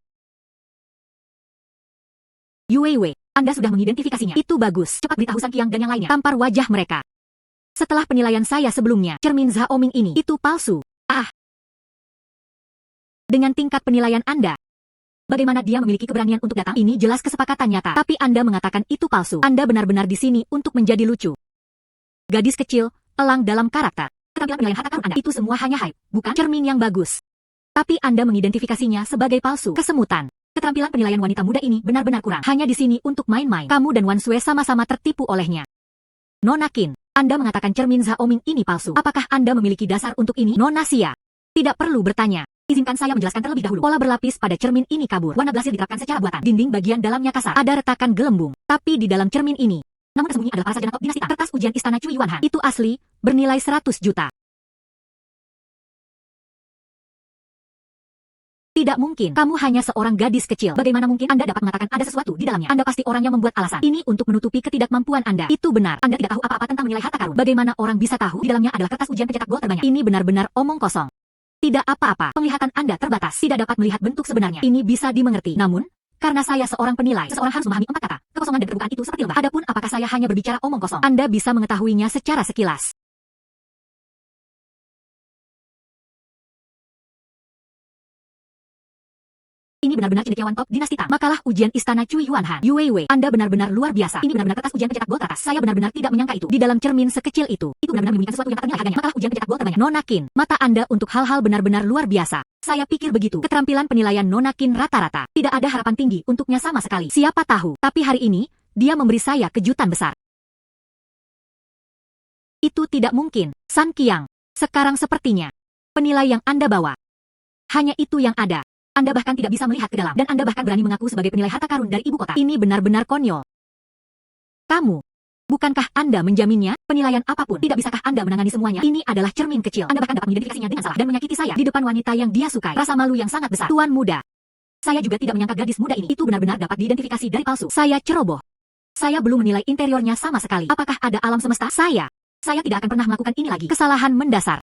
Yue Wei, Anda sudah mengidentifikasinya. Itu bagus. Cepat beritahu San Qiang dan yang lainnya. Tampar wajah mereka. Setelah penilaian saya sebelumnya, cermin Xiaoming ini, itu palsu. Dengan tingkat penilaian Anda, bagaimana dia memiliki keberanian untuk datang? Ini jelas kesepakatan nyata. Tapi Anda mengatakan itu palsu. Anda benar-benar di sini untuk menjadi lucu. Gadis kecil, elang dalam karakter. Keterampilan penilaian harta karun Anda itu semua hanya hype, bukan cermin yang bagus. Tapi Anda mengidentifikasinya sebagai palsu. Kesemutan. Keterampilan penilaian wanita muda ini benar-benar kurang. Hanya di sini untuk main-main. Kamu dan Wan Sui sama-sama tertipu olehnya. Nona Qin, Anda mengatakan cermin Xiaoming ini palsu. Apakah Anda memiliki dasar untuk ini? Nona Xia. Tidak perlu bertanya. Izinkan saya menjelaskan terlebih dahulu. Pola berlapis pada cermin ini kabur. Warna glasir diterapkan secara buatan. Dinding bagian dalamnya kasar. Ada retakan gelembung. Tapi di dalam cermin ini, namun tersembunyi adalah para sarjana top dinasti Tang. Kertas ujian istana Cui Yuanhan. Itu asli, bernilai 100 juta. Tidak mungkin. Kamu hanya seorang gadis kecil. Bagaimana mungkin Anda dapat mengatakan ada sesuatu di dalamnya? Anda pasti orang yang membuat alasan. Ini untuk menutupi ketidakmampuan Anda. Itu benar. Anda tidak tahu apa-apa tentang nilai harta karun. Bagaimana orang bisa tahu? Di dalamnya adalah kertas ujian pencetak gold terbanyak. Ini benar-benar omong kosong. Tidak apa-apa. Penglihatan Anda terbatas. Tidak dapat melihat bentuk sebenarnya. Ini bisa dimengerti. Namun, karena saya seorang penilai, seseorang harus memahami 4 kata. Kekosongan dan terbukaan itu seperti lebah. Adapun apakah saya hanya berbicara omong kosong? Anda bisa mengetahuinya secara sekilas. Ini benar-benar cendekiawan top dinasti Tang. Makalah ujian istana Cui Yuanhan. Yue Wei, Anda benar-benar luar biasa. Ini benar-benar kertas ujian pencetak gold teratas. Saya benar-benar tidak menyangka itu. Di dalam cermin sekecil itu benar-benar menyembunyikan sesuatu yang tak ternilai harganya. Makalah ujian pencetak gold terbanyak. Nona Qin, mata Anda untuk hal-hal benar-benar luar biasa. Saya pikir begitu. Keterampilan penilaian Nona Qin rata-rata. Tidak ada harapan tinggi untuknya sama sekali. Siapa tahu, tapi hari ini, dia memberi saya kejutan besar. Itu tidak mungkin. San Qiang, sekarang sepertinya penilai yang Anda bawa, hanya itu yang ada. Anda bahkan tidak bisa melihat ke dalam. Dan Anda bahkan berani mengaku sebagai penilai harta karun dari ibu kota. Ini benar-benar konyol. Kamu, bukankah Anda menjaminnya? Penilaian apapun, tidak bisakah Anda menangani semuanya? Ini adalah cermin kecil. Anda bahkan dapat mengidentifikasinya dengan salah dan menyakiti saya di depan wanita yang dia sukai. Rasa malu yang sangat besar. Tuan muda. Saya juga tidak menyangka gadis muda ini itu benar-benar dapat diidentifikasi dari palsu. Saya ceroboh. Saya belum menilai interiornya sama sekali. Apakah ada alam semesta? Saya tidak akan pernah melakukan ini lagi. Kesalahan mendasar.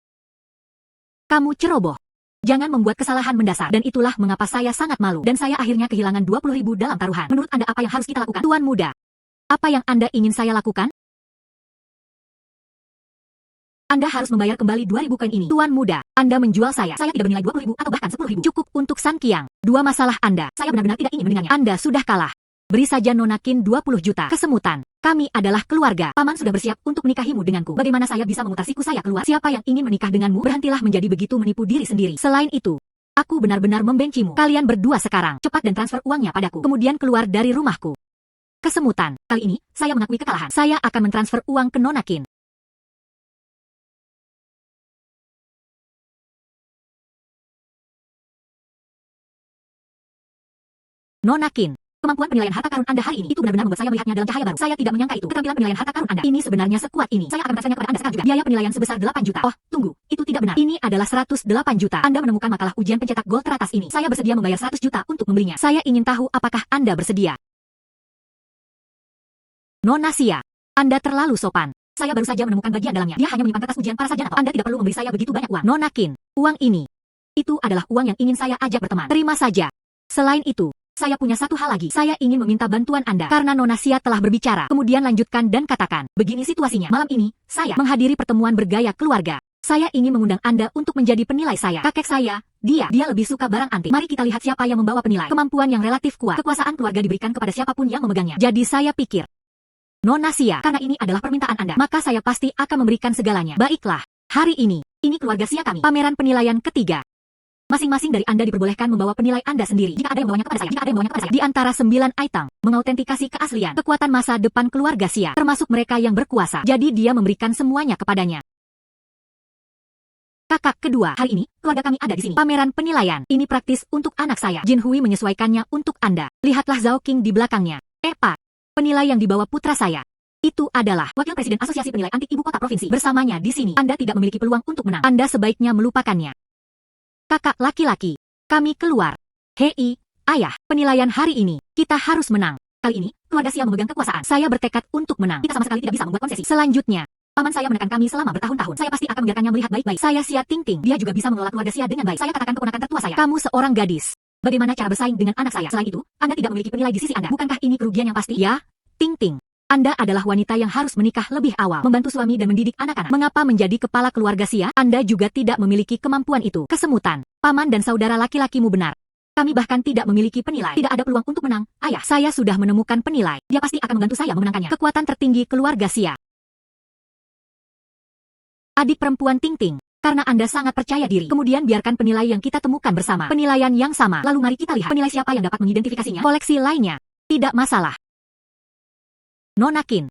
Kamu ceroboh. Jangan membuat kesalahan mendasar. Dan itulah mengapa saya sangat malu. Dan saya akhirnya kehilangan 20.000 dalam taruhan. Menurut Anda apa yang harus kita lakukan? Tuan muda. Apa yang Anda ingin saya lakukan? Anda harus membayar kembali 2.000 koin ini. Tuan muda, Anda menjual saya. Saya tidak bernilai 20.000 atau bahkan 10.000. Cukup untuk San Qiang. 2 masalah Anda. Saya benar-benar tidak ingin mendengarnya. Anda sudah kalah. Beri saja Nona Qin 20 juta. Kesemutan. Kami adalah keluarga. Paman sudah bersiap untuk menikahimu denganku. Bagaimana saya bisa memutar siku saya keluar? Siapa yang ingin menikah denganmu? Berhentilah menjadi begitu menipu diri sendiri. Selain itu, aku benar-benar membencimu. Kalian berdua sekarang. Cepat dan transfer uangnya padaku. Kemudian keluar dari rumahku. Kesemutan. Kali ini, saya mengakui kekalahan. Saya akan mentransfer uang ke Nona Qin. Nona Qin. Kemampuan penilaian harta karun Anda hari ini itu benar-benar membuat saya melihatnya dalam cahaya baru. Saya tidak menyangka itu. Keterampilan penilaian harta karun Anda ini sebenarnya sekuat ini. Saya akan mentransfernya kepada Anda sekarang juga. Biaya penilaian sebesar 8 juta. Oh, tunggu. Itu tidak benar. Ini adalah 108 juta. Anda menemukan makalah ujian pencetak gold teratas ini. Saya bersedia membayar 100 juta untuk membelinya. Saya ingin tahu apakah Anda bersedia. Nona Sia, Anda terlalu sopan. Saya baru saja menemukan bagian dalamnya. Dia hanya menyimpan kertas ujian para sarjana. Anda tidak perlu memberi saya begitu banyak uang. Nona Qin, uang ini. Itu adalah uang yang ingin saya ajak berteman. Terima saja. Selain itu, saya punya satu hal lagi. Saya ingin meminta bantuan Anda. Karena Nona Sia telah berbicara. Kemudian lanjutkan dan katakan. Begini situasinya. Malam ini, saya menghadiri pertemuan bergaya keluarga. Saya ingin mengundang Anda untuk menjadi penilai saya. Kakek saya, dia lebih suka barang antik. Mari kita lihat siapa yang membawa penilai. Kemampuan yang relatif kuat. Kekuasaan keluarga diberikan kepada siapapun yang memegangnya. Jadi saya pikir, Nona Sia, karena ini adalah permintaan Anda, maka saya pasti akan memberikan segalanya. Baiklah, hari ini keluarga Sia kami. Pameran penilaian ketiga. Masing-masing dari Anda diperbolehkan membawa penilai Anda sendiri. Jika ada yang membawanya kepada saya, di antara 9 item, mengautentikasi keaslian, kekuatan masa depan keluarga Sia, termasuk mereka yang berkuasa. Jadi dia memberikan semuanya kepadanya. Kakak kedua, hari ini, keluarga kami ada di sini. Pameran penilaian, ini praktis untuk anak saya. Jin Hui menyesuaikannya untuk Anda. Lihatlah Zhao King di belakangnya. Pak, penilai yang dibawa putra saya. Itu adalah Wakil Presiden Asosiasi Penilai Antik Ibu Kota Provinsi. Bersamanya di sini, Anda tidak memiliki peluang untuk menang. Anda sebaiknya melupakannya. Kakak laki-laki, kami keluar. Hei, ayah, penilaian hari ini, kita harus menang. Kali ini, keluarga Sia memegang kekuasaan. Saya bertekad untuk menang. Kita sama sekali tidak bisa membuat konsesi. Selanjutnya, paman saya menekan kami selama bertahun-tahun. Saya pasti akan membiarkannya melihat baik-baik. Saya Sia Tingting. Dia juga bisa mengelola keluarga Sia dengan baik. Saya katakan keponakan tertua saya. Kamu seorang gadis. Bagaimana cara bersaing dengan anak saya? Selain itu, Anda tidak memiliki penilai di sisi Anda. Bukankah ini kerugian yang pasti? Ya, Tingting. Anda adalah wanita yang harus menikah lebih awal, membantu suami dan mendidik anak-anak. Mengapa menjadi kepala keluarga Sia? Anda juga tidak memiliki kemampuan itu. Kesemutan. Paman dan saudara laki-lakimu benar. Kami bahkan tidak memiliki penilai. Tidak ada peluang untuk menang. Ayah, saya sudah menemukan penilai. Dia pasti akan membantu saya memenangkannya. Kekuatan tertinggi keluarga Sia. Adik perempuan Tingting. Karena Anda sangat percaya diri. Kemudian biarkan penilai yang kita temukan bersama. Penilaian yang sama. Lalu mari kita lihat penilai siapa yang dapat mengidentifikasinya. Koleksi lainnya. Tidak masalah. Nona Qin.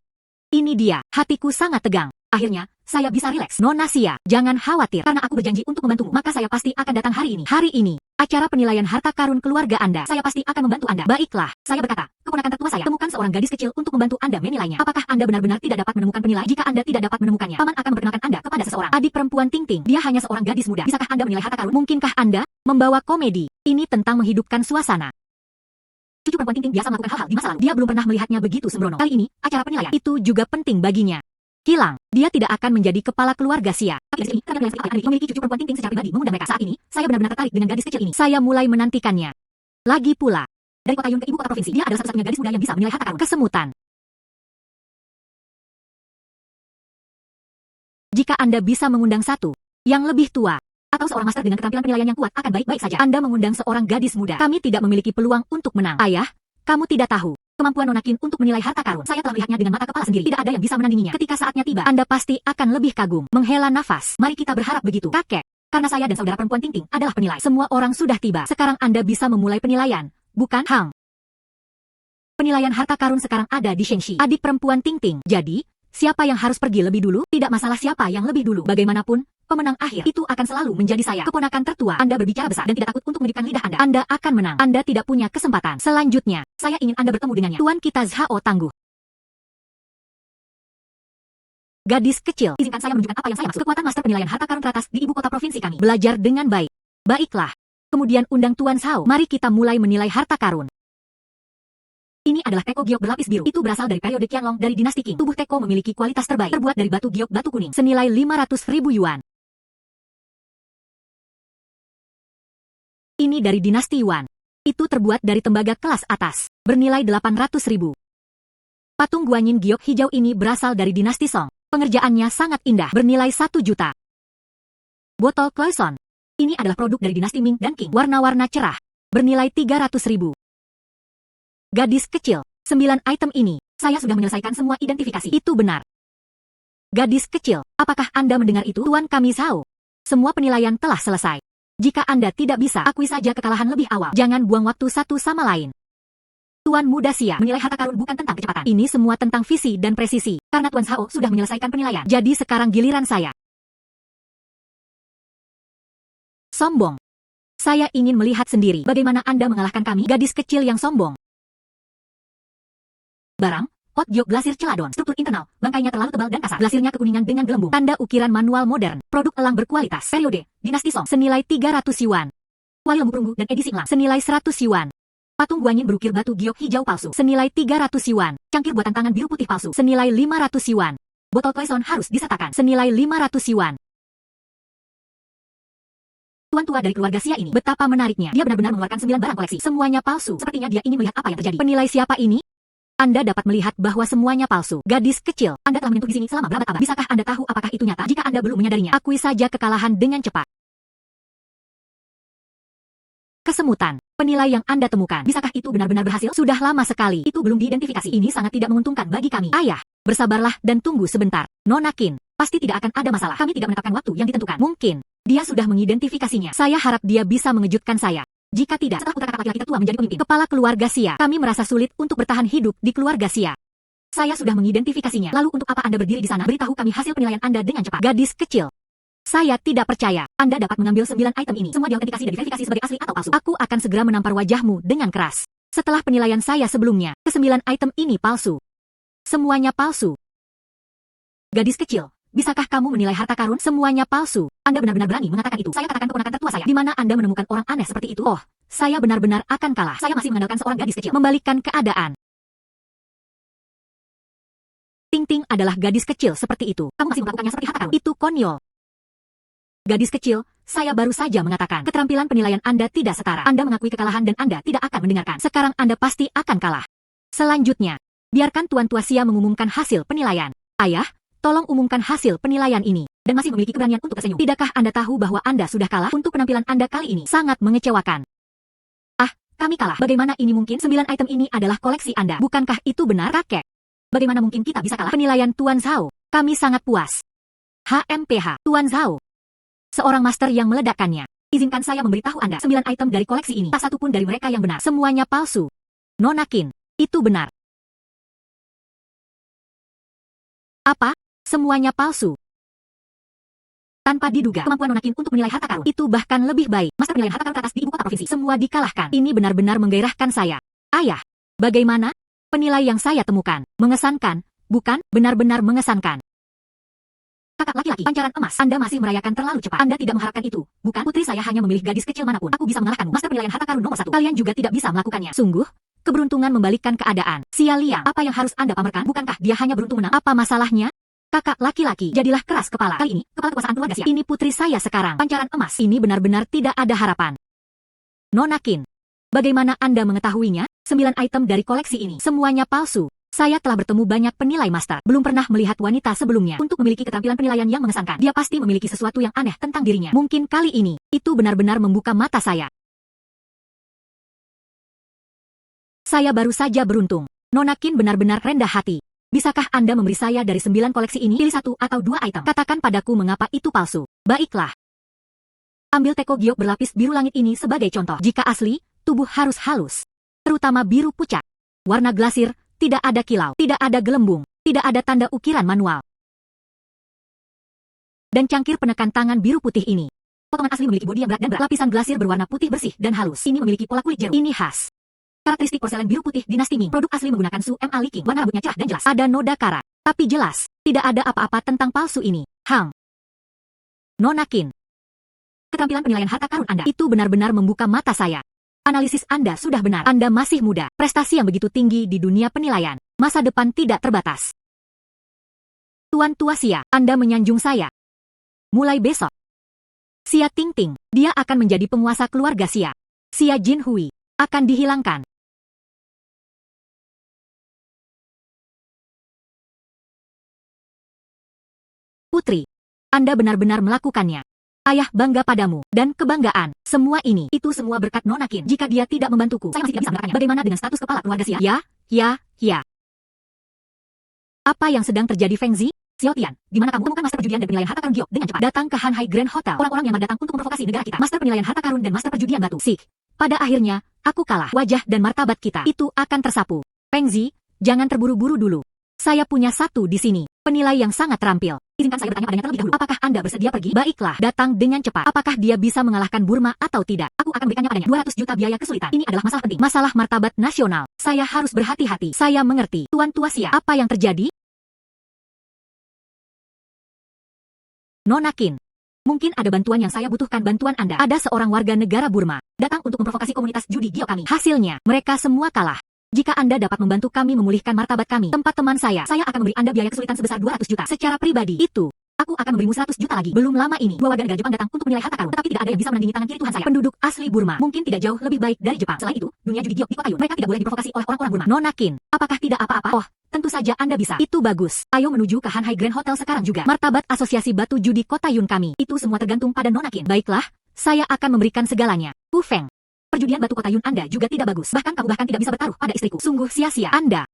Ini dia. Hatiku sangat tegang. Akhirnya, saya bisa rileks. Nona Sia, jangan khawatir. Karena aku berjanji untuk membantumu, maka saya pasti akan datang hari ini. Hari ini, acara penilaian harta karun keluarga Anda. Saya pasti akan membantu Anda. Baiklah, saya berkata, keponakan tertua saya, temukan seorang gadis kecil untuk membantu Anda menilainya. Apakah Anda benar-benar tidak dapat menemukan penilai? Jika Anda tidak dapat menemukannya, paman akan memperkenalkan Anda kepada seseorang. Adik perempuan Tingting, dia hanya seorang gadis muda. Bisakah Anda menilai harta karun? Mungkinkah Anda membawa komedi? Ini tentang menghidupkan suasana. Cucu perempuan Tingting biasa melakukan hal-hal di masa lalu. Dia belum pernah melihatnya begitu sembrono. Kali ini, acara penilaian itu juga penting baginya. Hilang, dia tidak akan menjadi kepala keluarga Sia. Tapi dari sini, karena memiliki cucu perempuan Tingting secara pribadi mengundang mereka. Saat ini, saya benar-benar tertarik dengan gadis kecil ini. Saya mulai menantikannya. Lagi pula, dari kota Yun ke ibu kota provinsi, dia adalah satu-satunya gadis muda yang bisa menilai harta karun. Kesemutan. Jika Anda bisa mengundang satu yang lebih tua, atau seorang master dengan keterampilan penilaian yang kuat, akan baik-baik saja. Anda mengundang seorang gadis muda. Kami tidak memiliki peluang untuk menang. Ayah, kamu tidak tahu kemampuan Nona Qin untuk menilai harta karun. Saya telah melihatnya dengan mata kepala sendiri. Tidak ada yang bisa menandinginya. Ketika saatnya tiba, Anda pasti akan lebih kagum. Menghela nafas. Mari kita berharap begitu. Kakek, karena saya dan saudara perempuan Tingting adalah penilai. Semua orang sudah tiba. Sekarang Anda bisa memulai penilaian, bukan? Hang. Penilaian harta karun sekarang ada di Shengxi. Adik perempuan Tingting. Jadi, siapa yang harus pergi lebih dulu? Tidak masalah siapa yang lebih dulu. Bagaimanapun, pemenang akhir itu akan selalu menjadi saya. Keponakan tertua, Anda berbicara besar dan tidak takut untuk mendidikan lidah Anda. Anda akan menang. Anda tidak punya kesempatan. Selanjutnya, saya ingin Anda bertemu dengannya. Tuan kita Zhao tangguh. Gadis kecil, izinkan saya menunjukkan apa yang saya maksud. Kekuatan master penilaian harta karun teratas di ibu kota provinsi kami. Belajar dengan baik. Baiklah. Kemudian undang Tuan Zhao. Mari kita mulai menilai harta karun. Ini adalah teko giok berlapis biru. Itu berasal dari periode Qianlong dari dinasti Qing. Tubuh teko memiliki kualitas terbaik. Terbuat dari batu giok batu kuning. Senilai 500.000 yuan. Ini dari dinasti Yuan. Itu terbuat dari tembaga kelas atas. Bernilai 800.000. Patung Guanyin giok hijau ini berasal dari dinasti Song. Pengerjaannya sangat indah. Bernilai 1 juta. Botol Cloison. Ini adalah produk dari dinasti Ming dan Qing. Warna-warna cerah. Bernilai 300.000. Gadis kecil, 9 item ini, saya sudah menyelesaikan semua identifikasi. Itu benar. Gadis kecil, apakah Anda mendengar itu? Tuan kami Zhao. Semua penilaian telah selesai. Jika Anda tidak bisa, akui saja kekalahan lebih awal. Jangan buang waktu satu sama lain. Tuan muda Sia, menilai harta karun bukan tentang kecepatan. Ini semua tentang visi dan presisi. Karena Tuan Zhao sudah menyelesaikan penilaian. Jadi sekarang giliran saya. Sombong. Saya ingin melihat sendiri bagaimana Anda mengalahkan kami, gadis kecil yang sombong. Barang, pot giok glasir celadon. Struktur internal, bangkainya terlalu tebal dan kasar. Glasirnya kekuningan dengan gelembung. Tanda ukiran manual modern. Produk elang berkualitas. Periode, dinasti Song. Senilai 300 yuan. Kuali lembu perunggu dan edisi elang. Senilai 100 yuan. Patung guanyin berukir batu giok hijau palsu. Senilai 300 yuan. Cangkir buatan tangan biru putih palsu. Senilai 500 yuan. Botol Poison harus disertakan. Senilai 500 yuan. Tuan tua dari keluarga Xia ini, betapa menariknya. Dia benar-benar mengeluarkan 9 barang koleksi. Semuanya palsu. Sepertinya dia ingin melihat apa yang terjadi. Penilai siapa ini? Anda dapat melihat bahwa semuanya palsu. Gadis kecil, Anda telah menyentuh di sini selama berabad-abad. Bisakah Anda tahu apakah itu nyata? Jika Anda belum menyadarinya, akui saja kekalahan dengan cepat. Kesemutan. Penilai yang Anda temukan. Bisakah itu benar-benar berhasil? Sudah lama sekali. Itu belum diidentifikasi. Ini sangat tidak menguntungkan bagi kami. Ayah, bersabarlah dan tunggu sebentar. Nona Qin, pasti tidak akan ada masalah. Kami tidak menetapkan waktu yang ditentukan. Mungkin dia sudah mengidentifikasinya. Saya harap dia bisa mengejutkan saya. Jika tidak, setelah putra kakak laki-laki tertua menjadi pemimpin kepala keluarga Xia, kami merasa sulit untuk bertahan hidup di keluarga Xia. Saya sudah mengidentifikasinya. Lalu untuk apa Anda berdiri di sana? Beritahu kami hasil penilaian Anda dengan cepat. Gadis kecil. Saya tidak percaya. Anda dapat mengambil 9 item ini. Semua diautentikasi dan diverifikasi sebagai asli atau palsu. Aku akan segera menampar wajahmu dengan keras. Setelah penilaian saya sebelumnya, ke-9 item ini palsu. Semuanya palsu. Gadis kecil. Bisakah kamu menilai harta karun? Semuanya palsu. Anda benar-benar berani mengatakan itu. Saya katakan keponakan tertua saya. Di mana Anda menemukan orang aneh seperti itu? Oh, saya benar-benar akan kalah. Saya masih mengandalkan seorang gadis kecil. Membalikkan keadaan. Ting Ting adalah gadis kecil seperti itu. Kamu masih melakukannya seperti harta karun. Itu konyol. Gadis kecil, saya baru saja mengatakan. Keterampilan penilaian Anda tidak setara. Anda mengakui kekalahan dan Anda tidak akan mendengarkan. Sekarang Anda pasti akan kalah. Selanjutnya, biarkan Tuan Tua Xia mengumumkan hasil penilaian. Ayah, tolong umumkan hasil penilaian ini. Dan masih memiliki keberanian untuk tersenyum. Tidakkah Anda tahu bahwa Anda sudah kalah? Untuk penampilan Anda kali ini sangat mengecewakan. Ah, kami kalah. Bagaimana ini mungkin? 9 item ini adalah koleksi Anda. Bukankah itu benar, kakek? Bagaimana mungkin kita bisa kalah? Penilaian Tuan Zhao. Kami sangat puas. HMPH, Tuan Zhao. Seorang master yang meledakkannya. Izinkan saya memberitahu Anda, 9 item dari koleksi ini. Tak satu pun dari mereka yang benar. Semuanya palsu. Nona Qin, itu benar. Apa? Semuanya palsu. Tanpa diduga, kemampuan Nona Qin untuk menilai harta karun itu bahkan lebih baik. Master penilaian harta karun teratas di ibu kota provinsi. Semua dikalahkan. Ini benar-benar menggairahkan saya. Ayah, bagaimana? Penilai yang saya temukan. Mengesankan, bukan? Benar-benar mengesankan. Kakak laki-laki, pancaran emas. Anda masih merayakan terlalu cepat. Anda tidak mengharapkan itu, bukan? Putri saya hanya memilih gadis kecil manapun. Aku bisa mengalahkanmu. Master penilaian harta karun nomor 1. Kalian juga tidak bisa melakukannya. Sungguh, keberuntungan membalikkan keadaan. Xia Liang, apa yang harus Anda pamerkan? Bukankah dia hanya beruntung menang? Apa masalahnya? Kakak laki-laki, jadilah keras kepala. Kali ini, kepala kekuasaan keluarga Xia. Ini putri saya sekarang. Pancaran emas. Ini benar-benar tidak ada harapan. Nona Qin, bagaimana Anda mengetahuinya? 9 item dari koleksi ini, semuanya palsu. Saya telah bertemu banyak penilai master. Belum pernah melihat wanita sebelumnya. Untuk memiliki keterampilan penilaian yang mengesankan, dia pasti memiliki sesuatu yang aneh tentang dirinya. Mungkin kali ini, itu benar-benar membuka mata saya. Saya baru saja beruntung. Nona Qin benar-benar rendah hati. Bisakah Anda memberi saya dari 9 koleksi ini? Pilih 1 atau 2 item. Katakan padaku mengapa itu palsu. Baiklah. Ambil teko giok berlapis biru langit ini sebagai contoh. Jika asli, tubuh harus halus. Terutama biru pucat. Warna glasir, tidak ada kilau, tidak ada gelembung, tidak ada tanda ukiran manual. Dan cangkir penekan tangan biru putih ini. Potongan asli memiliki bodi yang berat dan berat. Lapisan glasir berwarna putih bersih dan halus. Ini memiliki pola kulit jeruk. Ini khas. Karakteristik porselen biru putih dinasti Ming. Produk asli menggunakan Su Ma Li King. Warna rambutnya cerah dan jelas. Ada noda karat. Tapi jelas, tidak ada apa-apa tentang palsu ini. Nona Qin. Keterampilan penilaian harta karun Anda itu benar-benar membuka mata saya. Analisis Anda sudah benar. Anda masih muda. Prestasi yang begitu tinggi di dunia penilaian. Masa depan tidak terbatas. Tuan Tua Xia, Anda menyanjung saya. Mulai besok, Xia Ting Ting, dia akan menjadi penguasa keluarga Xia. Xia Jin Hui akan dihilangkan. Putri, Anda benar-benar melakukannya. Ayah bangga padamu, dan kebanggaan. Semua ini, itu semua berkat Nona Qin. Jika dia tidak membantuku, saya masih tidak bisa melakukannya. Bagaimana dengan status kepala keluarga Xia? Ya. Apa yang sedang terjadi, Feng Zi? Xiao Tian, di mana kamu temukan master perjudian dan penilaian harta karun giok dengan cepat? Datang ke Hanhai Grand Hotel. Orang-orang yang datang untuk memprovokasi negara kita. Master penilaian harta karun dan master perjudian batu. Pada akhirnya, aku kalah. Wajah dan martabat kita itu akan tersapu. Feng Zi, jangan terburu-buru dulu. Saya punya satu di sini. Penilai yang sangat terampil. Izinkan saya bertanya padanya terlebih dahulu. Apakah Anda bersedia pergi? Baiklah, datang dengan cepat. Apakah dia bisa mengalahkan Burma atau tidak? Aku akan berikannya padanya. 200 juta biaya kesulitan. Ini adalah masalah penting. Masalah martabat nasional. Saya harus berhati-hati. Saya mengerti. Tuan Tuasia, apa yang terjadi? Nona Qin. Mungkin ada bantuan yang saya butuhkan bantuan Anda. Ada seorang warga negara Burma datang untuk memprovokasi komunitas judi Gio kami. Hasilnya, mereka semua kalah. Jika Anda dapat membantu kami memulihkan martabat kami, tempat teman saya akan memberi Anda biaya kesulitan sebesar 200 juta. Secara pribadi, aku akan memberimu 100 juta lagi. Belum lama ini, 2 warga negara Jepang datang untuk menilai harta karun. Tetapi tidak ada yang bisa menandingi tangan kiri Tuhan saya. Penduduk asli Burma mungkin tidak jauh lebih baik dari Jepang. Selain itu, dunia judi Gio di kota Yun, mereka tidak boleh diprovokasi oleh orang-orang Burma. Nona Qin, apakah tidak apa-apa? Oh, tentu saja Anda bisa. Itu bagus. Ayo menuju ke Hanhai Grand Hotel sekarang juga. Martabat Asosiasi Batu Judi Kota Yun kami. Itu semua tergantung pada Nona Qin. Baiklah, saya akan memberikan segalanya. Pu Feng. Perjudian batu kota Yun Anda juga tidak bagus. Bahkan kamu tidak bisa bertaruh pada istriku. Sungguh sia-sia. Anda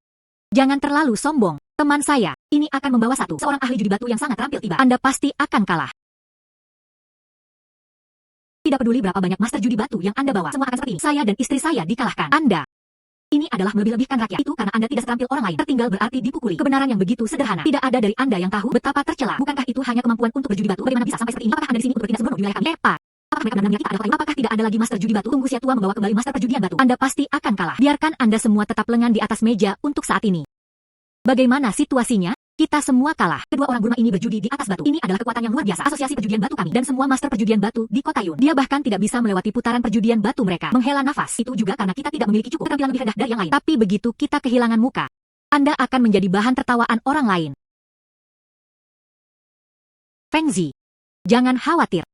jangan terlalu sombong. Teman saya, ini akan membawa seorang ahli judi batu yang sangat terampil tiba. Anda pasti akan kalah. Tidak peduli berapa banyak master judi batu yang Anda bawa, semua akan seperti ini. Saya dan istri saya dikalahkan. Anda ini adalah melebih-lebihkan rakyat. Itu karena Anda tidak seterampil orang lain. Tertinggal berarti dipukuli. Kebenaran yang begitu sederhana. Tidak ada dari Anda yang tahu betapa tercela. Bukankah itu hanya kemampuan untuk berjudi batu? Bagaimana bisa sampai seperti ini? Apakah Anda di sini untuk bertindak sembrono di wilayah kami? Apakah mereka benar-benar kita adalah apakah tidak ada lagi master judi batu? Tunggu si tua membawa kembali master perjudian batu. Anda pasti akan kalah. Biarkan Anda semua tetap lengan di atas meja untuk saat ini. Bagaimana situasinya? Kita semua kalah. Kedua orang Burma ini berjudi di atas batu. Ini adalah kekuatan yang luar biasa. Asosiasi perjudian batu kami dan semua master perjudian batu di kota Yun. Dia bahkan tidak bisa melewati putaran perjudian batu mereka. Menghela nafas. Itu juga karena kita tidak memiliki cukup keterampilan lebih rendah dari yang lain. Tapi begitu kita kehilangan muka, Anda akan menjadi bahan tertawaan orang lain. Feng Zi, jangan khawatir.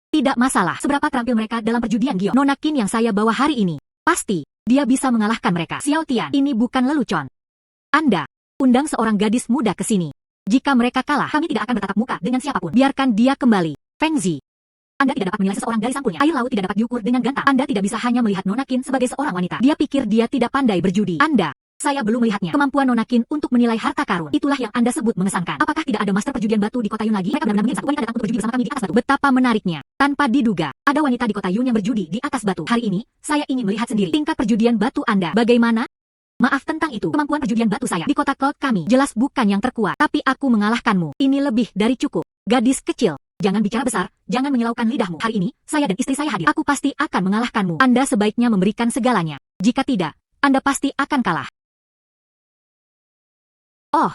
Tidak masalah seberapa terampil mereka dalam perjudian Gio. Nona Qin yang saya bawa hari ini, pasti dia bisa mengalahkan mereka. Xiao Tian, ini bukan lelucon. Anda undang seorang gadis muda ke sini. Jika mereka kalah, kami tidak akan bertatap muka dengan siapapun. Biarkan dia kembali. Feng Zi, Anda tidak dapat menilai seseorang dari sampulnya. Air laut tidak dapat diukur dengan gantang. Anda tidak bisa hanya melihat Nona Qin sebagai seorang wanita. Dia pikir dia tidak pandai berjudi. Saya belum melihatnya. Kemampuan Nona Qin untuk menilai harta karun. Itulah yang Anda sebut mengesankan. Apakah tidak ada master perjudian batu di kota Yun lagi? Mereka benar-benar mungkin satu wanita datang untuk berjudi bersama kami di atas batu. Betapa menariknya. Tanpa diduga, ada wanita di kota Yun yang berjudi di atas batu. Hari ini, saya ingin melihat sendiri tingkat perjudian batu Anda. Bagaimana? Maaf tentang itu. Kemampuan perjudian batu saya di kota Cloud kami jelas bukan yang terkuat. Tapi aku mengalahkanmu. Ini lebih dari cukup. Gadis kecil, jangan bicara besar, jangan menyilaukan lidahmu. Hari ini, saya dan istri saya hadir. Aku pasti akan mengalahkanmu. Anda sebaiknya memberikan segalanya. Jika tidak, Anda pasti akan kalah. Oh,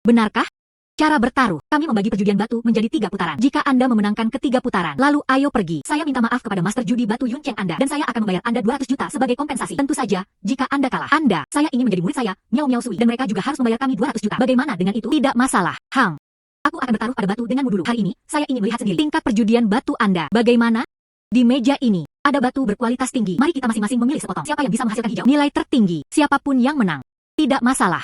benarkah? Cara bertaruh, kami membagi perjudian batu menjadi 3 putaran. Jika Anda memenangkan ketiga putaran, lalu ayo pergi. Saya minta maaf kepada master judi batu Yun Cheng Anda, dan saya akan membayar Anda 200 juta sebagai kompensasi. Tentu saja, jika Anda kalah. Saya ingin menjadi murid saya, Miao Miao Sui, dan mereka juga harus membayar kami 200 juta. Bagaimana dengan itu? Tidak masalah, Hang. Aku akan bertaruh pada batu denganmu dulu. Hari ini, saya ingin melihat sendiri tingkat perjudian batu Anda. Bagaimana? Di meja ini, ada batu berkualitas tinggi. Mari kita masing-masing memilih sepotong. Siapa yang bisa menghasilkan hijau? Nilai tertinggi. Siapapun yang menang. Tidak masalah.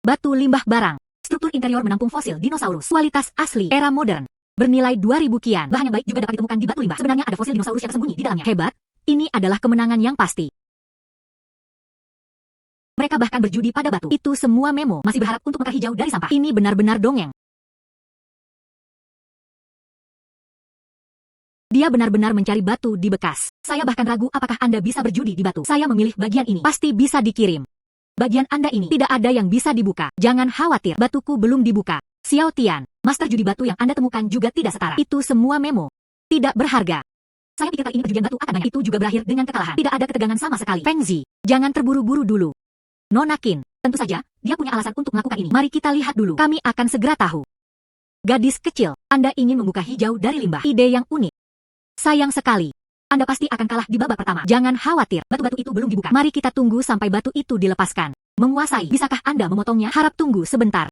Batu limbah barang. Struktur interior menampung fosil dinosaurus. Kualitas asli era modern. Bernilai 2000 kian. Bahan yang baik juga dapat ditemukan di batu limbah. Sebenarnya ada fosil dinosaurus yang tersembunyi di dalamnya. Hebat. Ini adalah kemenangan yang pasti. Mereka bahkan berjudi pada batu. Itu semua memo. Masih berharap untuk mekar hijau dari sampah. Ini benar-benar dongeng. Dia benar-benar mencari batu di bekas. Saya bahkan ragu apakah Anda bisa berjudi di batu. Saya memilih bagian ini. Pasti bisa dikirim. Bagian Anda ini tidak ada yang bisa dibuka. Jangan khawatir, batuku belum dibuka. Xiao Tian, master judi batu yang Anda temukan juga tidak setara. Itu semua memo. Tidak berharga. Saya pikir kali ini perjudian batu akan banyak. Itu juga berakhir dengan kekalahan. Tidak ada ketegangan sama sekali. Feng Zi, jangan terburu-buru dulu. Nona Qin, tentu saja, dia punya alasan untuk melakukan ini. Mari kita lihat dulu. Kami akan segera tahu. Gadis kecil, Anda ingin membuka hijau dari limbah. Ide yang unik. Sayang sekali. Anda pasti akan kalah di babak pertama. Jangan khawatir, batu-batu itu belum dibuka. Mari kita tunggu sampai batu itu dilepaskan. Menguasai. Bisakah Anda memotongnya? Harap tunggu sebentar.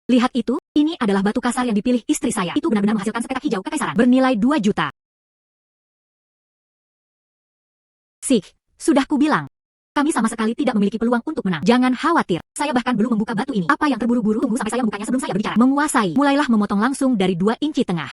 Lihat itu, ini adalah batu kasar yang dipilih istri saya. Itu benar-benar menghasilkan sepetak hijau kekaisaran. Bernilai 2 juta. Sih, sudah kubilang. Kami sama sekali tidak memiliki peluang untuk menang. Jangan khawatir, saya bahkan belum membuka batu ini. Apa yang terburu-buru? Tunggu sampai saya membukanya sebelum saya berbicara. Menguasai. Mulailah memotong langsung dari 2 inci tengah.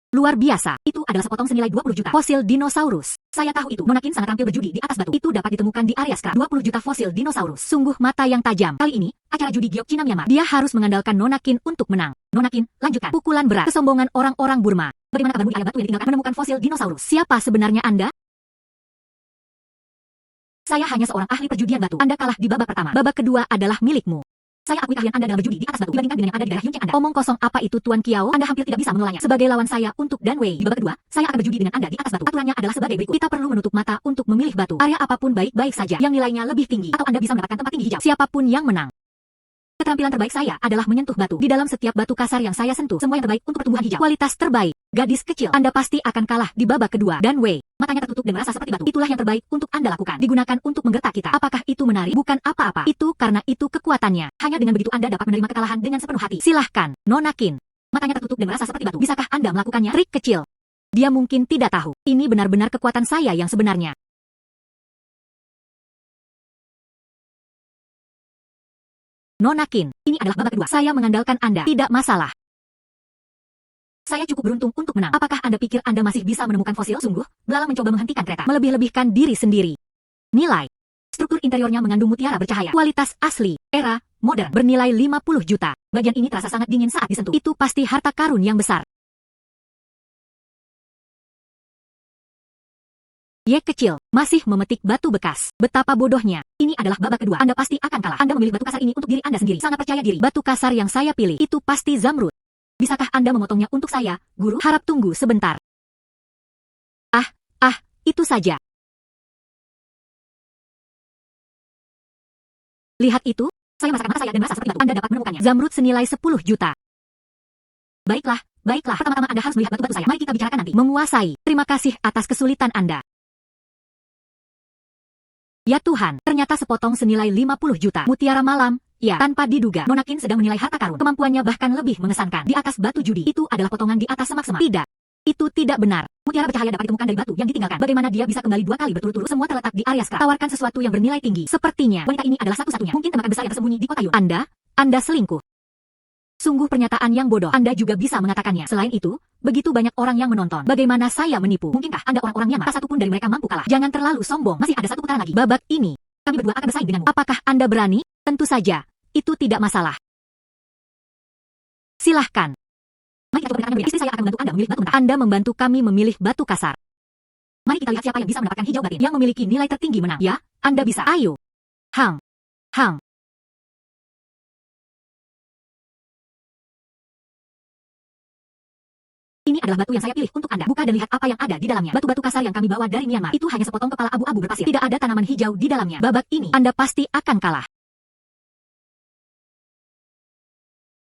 Luar biasa, itu adalah sepotong senilai 20 juta fosil dinosaurus. Saya tahu itu. Nona Qin sangat tampil berjudi di atas batu. Itu dapat ditemukan di area scrap. 20 juta fosil dinosaurus. Sungguh mata yang tajam. Kali ini, acara judi giok Cina Myanmar. Dia harus mengandalkan Nona Qin untuk menang. Nona Qin, lanjutkan. Pukulan berat. Kesombongan orang-orang Burma. Bagaimana kabarmu di area batu yang ditinggalkan menemukan fosil dinosaurus? Siapa sebenarnya Anda? Saya hanya seorang ahli perjudian batu. Anda kalah di babak pertama. Babak kedua adalah milikmu. Saya akui keahlian Anda dalam berjudi di atas batu dibandingkan dengan yang ada di daerah Yuncheng Anda. Omong kosong apa itu Tuan Kiao? Anda hampir tidak bisa mengelolanya. Sebagai lawan saya untuk Dan Wei. Di babak kedua, saya akan berjudi dengan Anda di atas batu. Aturannya adalah sebagai berikut. Kita perlu menutup mata untuk memilih batu. Area apapun baik-baik saja yang nilainya lebih tinggi. Atau Anda bisa mendapatkan tempat tinggi hijau. Siapapun yang menang. Keterampilan terbaik saya adalah menyentuh batu. Di dalam setiap batu kasar yang saya sentuh, semua yang terbaik untuk pertumbuhan hijau. Kualitas terbaik. Gadis kecil, Anda pasti akan kalah di babak kedua. Dan Wei, matanya tertutup dan merasa seperti batu. Itulah yang terbaik untuk Anda lakukan. Digunakan untuk menggertak kita. Apakah itu menarik? Bukan apa-apa. Itu karena itu kekuatannya. Hanya dengan begitu Anda dapat menerima kekalahan dengan sepenuh hati. Silahkan, Nona Qin. Matanya tertutup dan merasa seperti batu. Bisakah Anda melakukannya? Trik kecil. Dia mungkin tidak tahu. Ini benar-benar kekuatan saya yang sebenarnya. Nona Qin, ini adalah babak kedua. Saya mengandalkan Anda. Tidak masalah. Saya cukup beruntung untuk menang. Apakah Anda pikir Anda masih bisa menemukan fosil? Sungguh, belalang mencoba menghentikan kereta. Melebih-lebihkan diri sendiri. Nilai. Struktur interiornya mengandung mutiara bercahaya. Kualitas asli. Era modern. Bernilai 50 juta. Bagian ini terasa sangat dingin saat disentuh. Itu pasti harta karun yang besar. Ye kecil, masih memetik batu bekas. Betapa bodohnya. Ini adalah babak kedua. Anda pasti akan kalah. Anda memilih batu kasar ini untuk diri Anda sendiri. Sangat percaya diri. Batu kasar yang saya pilih, itu pasti zamrud. Bisakah Anda memotongnya untuk saya, guru? Harap tunggu sebentar. Itu saja. Lihat itu? Saya merasakan mata saya dan merasa seperti batu. Anda dapat menemukannya. Zamrud senilai 10 juta. Baiklah. Pertama-tama Anda harus melihat batu-batu saya. Mari kita bicarakan nanti. Menguasai. Terima kasih atas kesulitan Anda. Ya Tuhan, ternyata sepotong senilai 50 juta. Mutiara malam, ya, tanpa diduga. Nona Qin sedang menilai harta karun. Kemampuannya bahkan lebih mengesankan. Di atas batu judi, itu adalah potongan di atas semak-semak. Tidak. Itu tidak benar. Mutiara bercahaya dapat ditemukan dari batu yang ditinggalkan. Bagaimana dia bisa kembali 2 kali berturut-turut? Semua terletak di area scrap. Tawarkan sesuatu yang bernilai tinggi. Sepertinya, wanita ini adalah satu-satunya. Mungkin tembakan besar yang tersembunyi di kota Yun. Anda selingkuh. Sungguh pernyataan yang bodoh. Anda juga bisa mengatakannya. Selain itu, begitu banyak orang yang menonton. Bagaimana saya menipu? Mungkinkah Anda orang-orang Myanmar? Tak satu pun dari mereka mampu kalah. Jangan terlalu sombong. Masih ada satu putaran lagi. Babak ini, kami berdua akan bersaing denganmu. Apakah Anda berani? Tentu saja. Itu tidak masalah. Silahkan. Mari kita coba pendekatan berbeda. Istri saya akan membantu Anda memilih batu mentah. Anda membantu kami memilih batu kasar. Mari kita lihat siapa yang bisa mendapatkan hijau batin. Yang memiliki nilai tertinggi menang. Ya, Anda bisa. Ayo. Hang. Ini adalah batu yang saya pilih untuk Anda. Buka dan lihat apa yang ada di dalamnya. Batu-batu kasar yang kami bawa dari Myanmar. Itu hanya sepotong kepala abu-abu berpasir. Tidak ada tanaman hijau di dalamnya. Babak ini, Anda pasti akan kalah.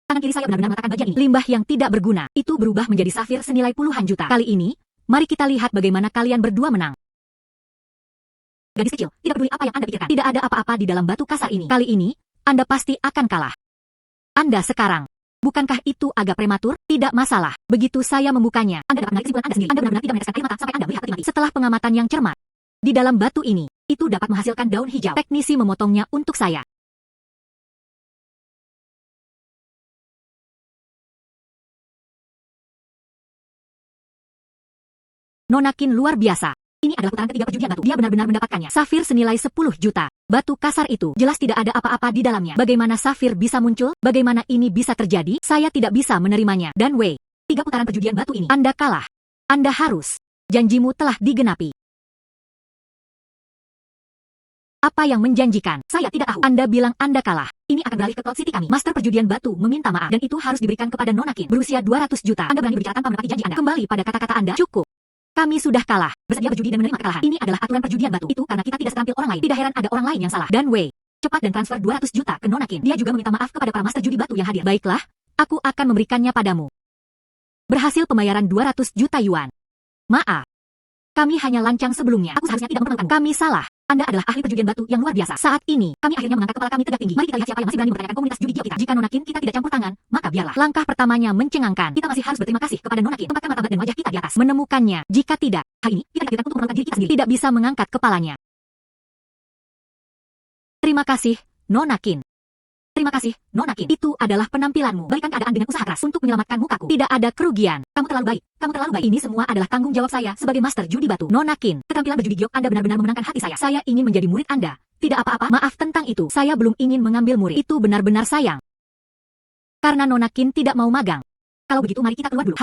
Tangan kiri saya benar-benar meletakkan bagian ini. Limbah yang tidak berguna. Itu berubah menjadi safir senilai puluhan juta. Kali ini, mari kita lihat bagaimana kalian berdua menang. Gadis kecil, tidak peduli apa yang Anda pikirkan. Tidak ada apa-apa di dalam batu kasar ini. Kali ini, Anda pasti akan kalah. Anda sekarang. Bukankah itu agak prematur? Tidak masalah. Begitu saya membukanya, Anda dapat menarik kesimpulan Anda sendiri. Anda benar-benar tidak meneteskan air mata sampai Anda melihat peti mati. Setelah pengamatan yang cermat, di dalam batu ini, itu dapat menghasilkan daun hijau. Teknisi memotongnya untuk saya. Nona Qin luar biasa. Ini adalah putaran ketiga perjudian batu. Dia benar-benar mendapatkannya. Safir senilai 10 juta. Batu kasar itu jelas tidak ada apa-apa di dalamnya. Bagaimana safir bisa muncul? Bagaimana ini bisa terjadi? Saya tidak bisa menerimanya. Dan Wei, 3 putaran perjudian batu ini, Anda kalah. Anda harus. Janjimu telah digenapi. Apa yang menjanjikan? Saya tidak tahu. Anda bilang Anda kalah. Ini akan beralih ke Cloud City kami. Master perjudian batu meminta maaf. Dan itu harus diberikan kepada Nona Qin. Berusia 200 juta. Anda berani berbicara tanpa menepati janji Anda. Kembali pada kata-kata Anda. Cukup. Kami sudah kalah. Bersedia berjudi dan menerima kekalahan. Ini adalah aturan perjudian batu. Itu karena kita tidak seterampil orang lain. Tidak heran ada orang lain yang salah. Dan Wei, cepat dan transfer 200 juta ke Nona Qin. Dia juga meminta maaf kepada para master judi batu yang hadir. Baiklah, aku akan memberikannya padamu. Berhasil pembayaran 200 juta yuan. Maaf. Kami hanya lancang sebelumnya. Aku seharusnya tidak mempermalukanmu. Kami salah. Anda adalah ahli perjudian batu yang luar biasa. Saat ini, kami akhirnya mengangkat kepala kami tegak tinggi. Mari kita lihat siapa yang masih berani mempertanyakan komunitas judi giok kita. Jika Nona Qin kita tidak campur tangan, maka biarlah. Langkah pertamanya mencengangkan. Kita masih harus berterima kasih kepada Nona Qin. Tempatkan martabat dan wajah kita di atas. Menemukannya. Jika tidak, hal ini kita takdirkan untuk menurunkan diri kita sendiri. Tidak bisa mengangkat kepalanya. Terima kasih, Nona Qin. Terima kasih, Nona Qin. Itu adalah penampilanmu. Balikan keadaan dengan usaha keras untuk menyelamatkan mukaku. Tidak ada kerugian. Kamu terlalu baik. Kamu terlalu baik. Ini semua adalah tanggung jawab saya sebagai master judi batu. Nona Qin, keterampilan berjudi giok Anda benar-benar memenangkan hati saya. Saya ingin menjadi murid Anda. Tidak apa-apa, maaf tentang itu. Saya belum ingin mengambil murid. Itu benar-benar sayang. Karena Nona Qin tidak mau magang. Kalau begitu mari kita keluar dulu.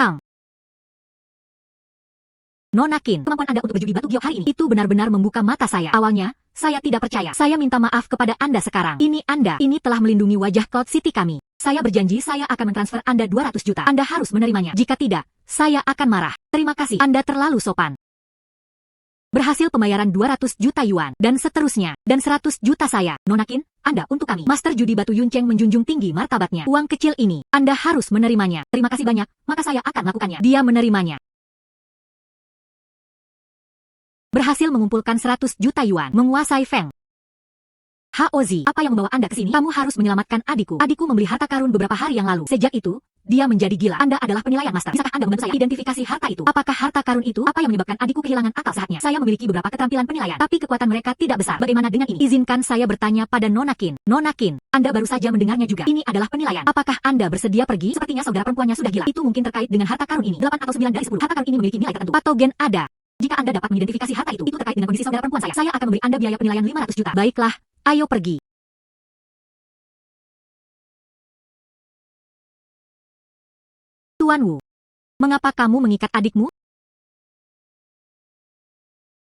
Nona Qin, kemampuan Anda untuk berjudi batu giok hari ini itu benar-benar membuka mata saya. Awalnya, saya tidak percaya. Saya minta maaf kepada Anda sekarang. Ini Anda, ini telah melindungi wajah Cloud City kami. Saya berjanji saya akan mentransfer Anda 200 juta. Anda harus menerimanya. Jika tidak, saya akan marah. Terima kasih. Anda terlalu sopan. Berhasil pembayaran 200 juta yuan, dan seterusnya, dan 100 juta saya. Nona Qin, Anda untuk kami. Master judi batu Yun Cheng menjunjung tinggi martabatnya. Uang kecil ini, Anda harus menerimanya. Terima kasih banyak, maka saya akan melakukannya. Dia menerimanya. Berhasil mengumpulkan 100 juta yuan, menguasai Feng. Haozi, apa yang membawa Anda ke sini? Kamu harus menyelamatkan adikku. Adikku membeli harta karun beberapa hari yang lalu. Sejak itu, dia menjadi gila. Anda adalah penilaian master. Bisakah Anda membantu saya identifikasi harta itu? Apakah harta karun itu? Apa yang menyebabkan adikku kehilangan akal sehatnya? Saya memiliki beberapa keterampilan penilaian, tapi kekuatan mereka tidak besar. Bagaimana dengan ini? Izinkan saya bertanya pada Nona Qin. Nona Qin, Anda baru saja mendengarnya juga. Ini adalah penilaian. Apakah Anda bersedia pergi? Sepertinya saudara perempuannya sudah gila. Itu mungkin terkait dengan harta karun ini. 8 atau 9 dari 10. Harta karun ini memiliki nilai tertentu. Patogen ada. Jika Anda dapat mengidentifikasi harta itu terkait dengan kondisi saudara perempuan saya. Saya akan memberi Anda biaya penilaian 500 juta. Baiklah, ayo pergi. Tuan Wu, mengapa kamu mengikat adikmu?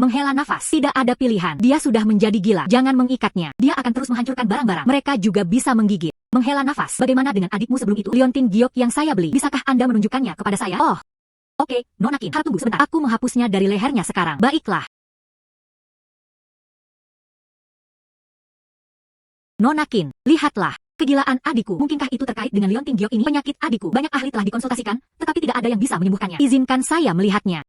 Menghela nafas. Tidak ada pilihan. Dia sudah menjadi gila. Jangan mengikatnya. Dia akan terus menghancurkan barang-barang. Mereka juga bisa menggigit. Menghela nafas. Bagaimana dengan adikmu sebelum itu? Liontin giok yang saya beli. Bisakah Anda menunjukkannya kepada saya? Oh. Oke, Nona Qin. Tunggu sebentar. Aku menghapusnya dari lehernya sekarang. Baiklah. Nona Qin, lihatlah. Kegilaan adikku. Mungkinkah itu terkait dengan Liontin giok ini? Penyakit adikku. Banyak ahli telah dikonsultasikan, tetapi tidak ada yang bisa menyembuhkannya. Izinkan saya melihatnya.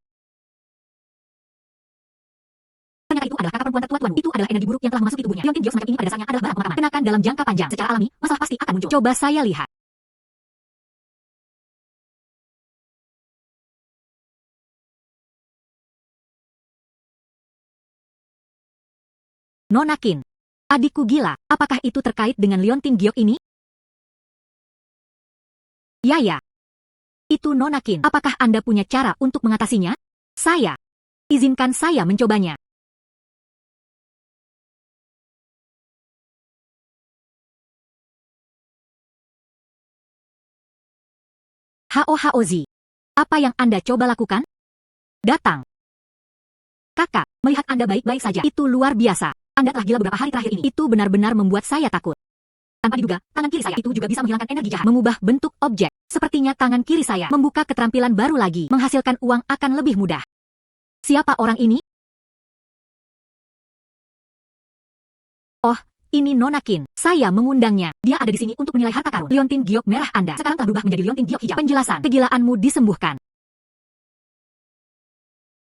Ternyata itu adalah kakak perempuan tertua tuanmu. Itu adalah energi buruk yang telah memasuki tubuhnya. Liontin giok semacam ini pada dasarnya adalah barang pemakaman. Kenakan dalam jangka panjang. Secara alami, masalah pasti akan muncul. Coba saya lihat. Nona Qin, adikku gila. Apakah itu terkait dengan Liontin giok ini? Ya. Itu Nona Qin. Apakah Anda punya cara untuk mengatasinya? Saya. Izinkan saya mencobanya. Haozi. Apa yang Anda coba lakukan? Datang. Kakak, melihat Anda baik-baik saja. Itu luar biasa. Anda telah gila beberapa hari terakhir ini. Itu benar-benar membuat saya takut. Tanpa diduga, tangan kiri saya itu juga bisa menghilangkan energi jahat. Mengubah bentuk objek. Sepertinya tangan kiri saya membuka keterampilan baru lagi. Menghasilkan uang akan lebih mudah. Siapa orang ini? Oh, ini Nona Qin. Saya mengundangnya. Dia ada di sini untuk menilai harta karun. Liontin giok merah Anda sekarang telah berubah menjadi Liontin giok hijau. Penjelasan. Kegilaanmu disembuhkan.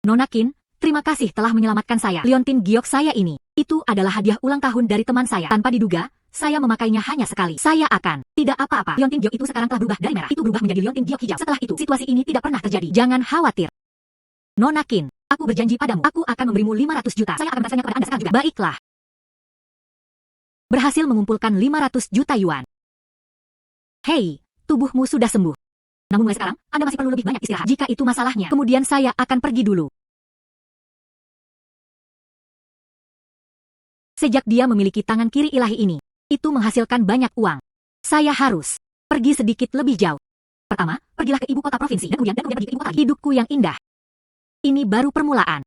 Nona Qin, terima kasih telah menyelamatkan saya. Liontin giok saya ini. Itu adalah hadiah ulang tahun dari teman saya. Tanpa diduga, saya memakainya hanya sekali. Saya akan. Tidak apa-apa. Liontin giok itu sekarang telah berubah dari merah. Itu berubah menjadi Liontin giok hijau. Setelah itu, situasi ini tidak pernah terjadi. Jangan khawatir. Nona Qin, aku berjanji padamu. Aku akan memberimu 500 juta. Saya akan bertanya kepada Anda sekarang juga. Baiklah. Berhasil mengumpulkan 500 juta yuan. Hei, tubuhmu sudah sembuh. Namun mulai sekarang, Anda masih perlu lebih banyak istirahat. Jika itu masalahnya, kemudian saya akan pergi dulu. Sejak dia memiliki tangan kiri ilahi ini, itu menghasilkan banyak uang. Saya harus pergi sedikit lebih jauh. Pertama, pergilah ke ibu kota provinsi dan kemudian pergi ke ibu kota lagi. Hidupku yang indah. Ini baru permulaan.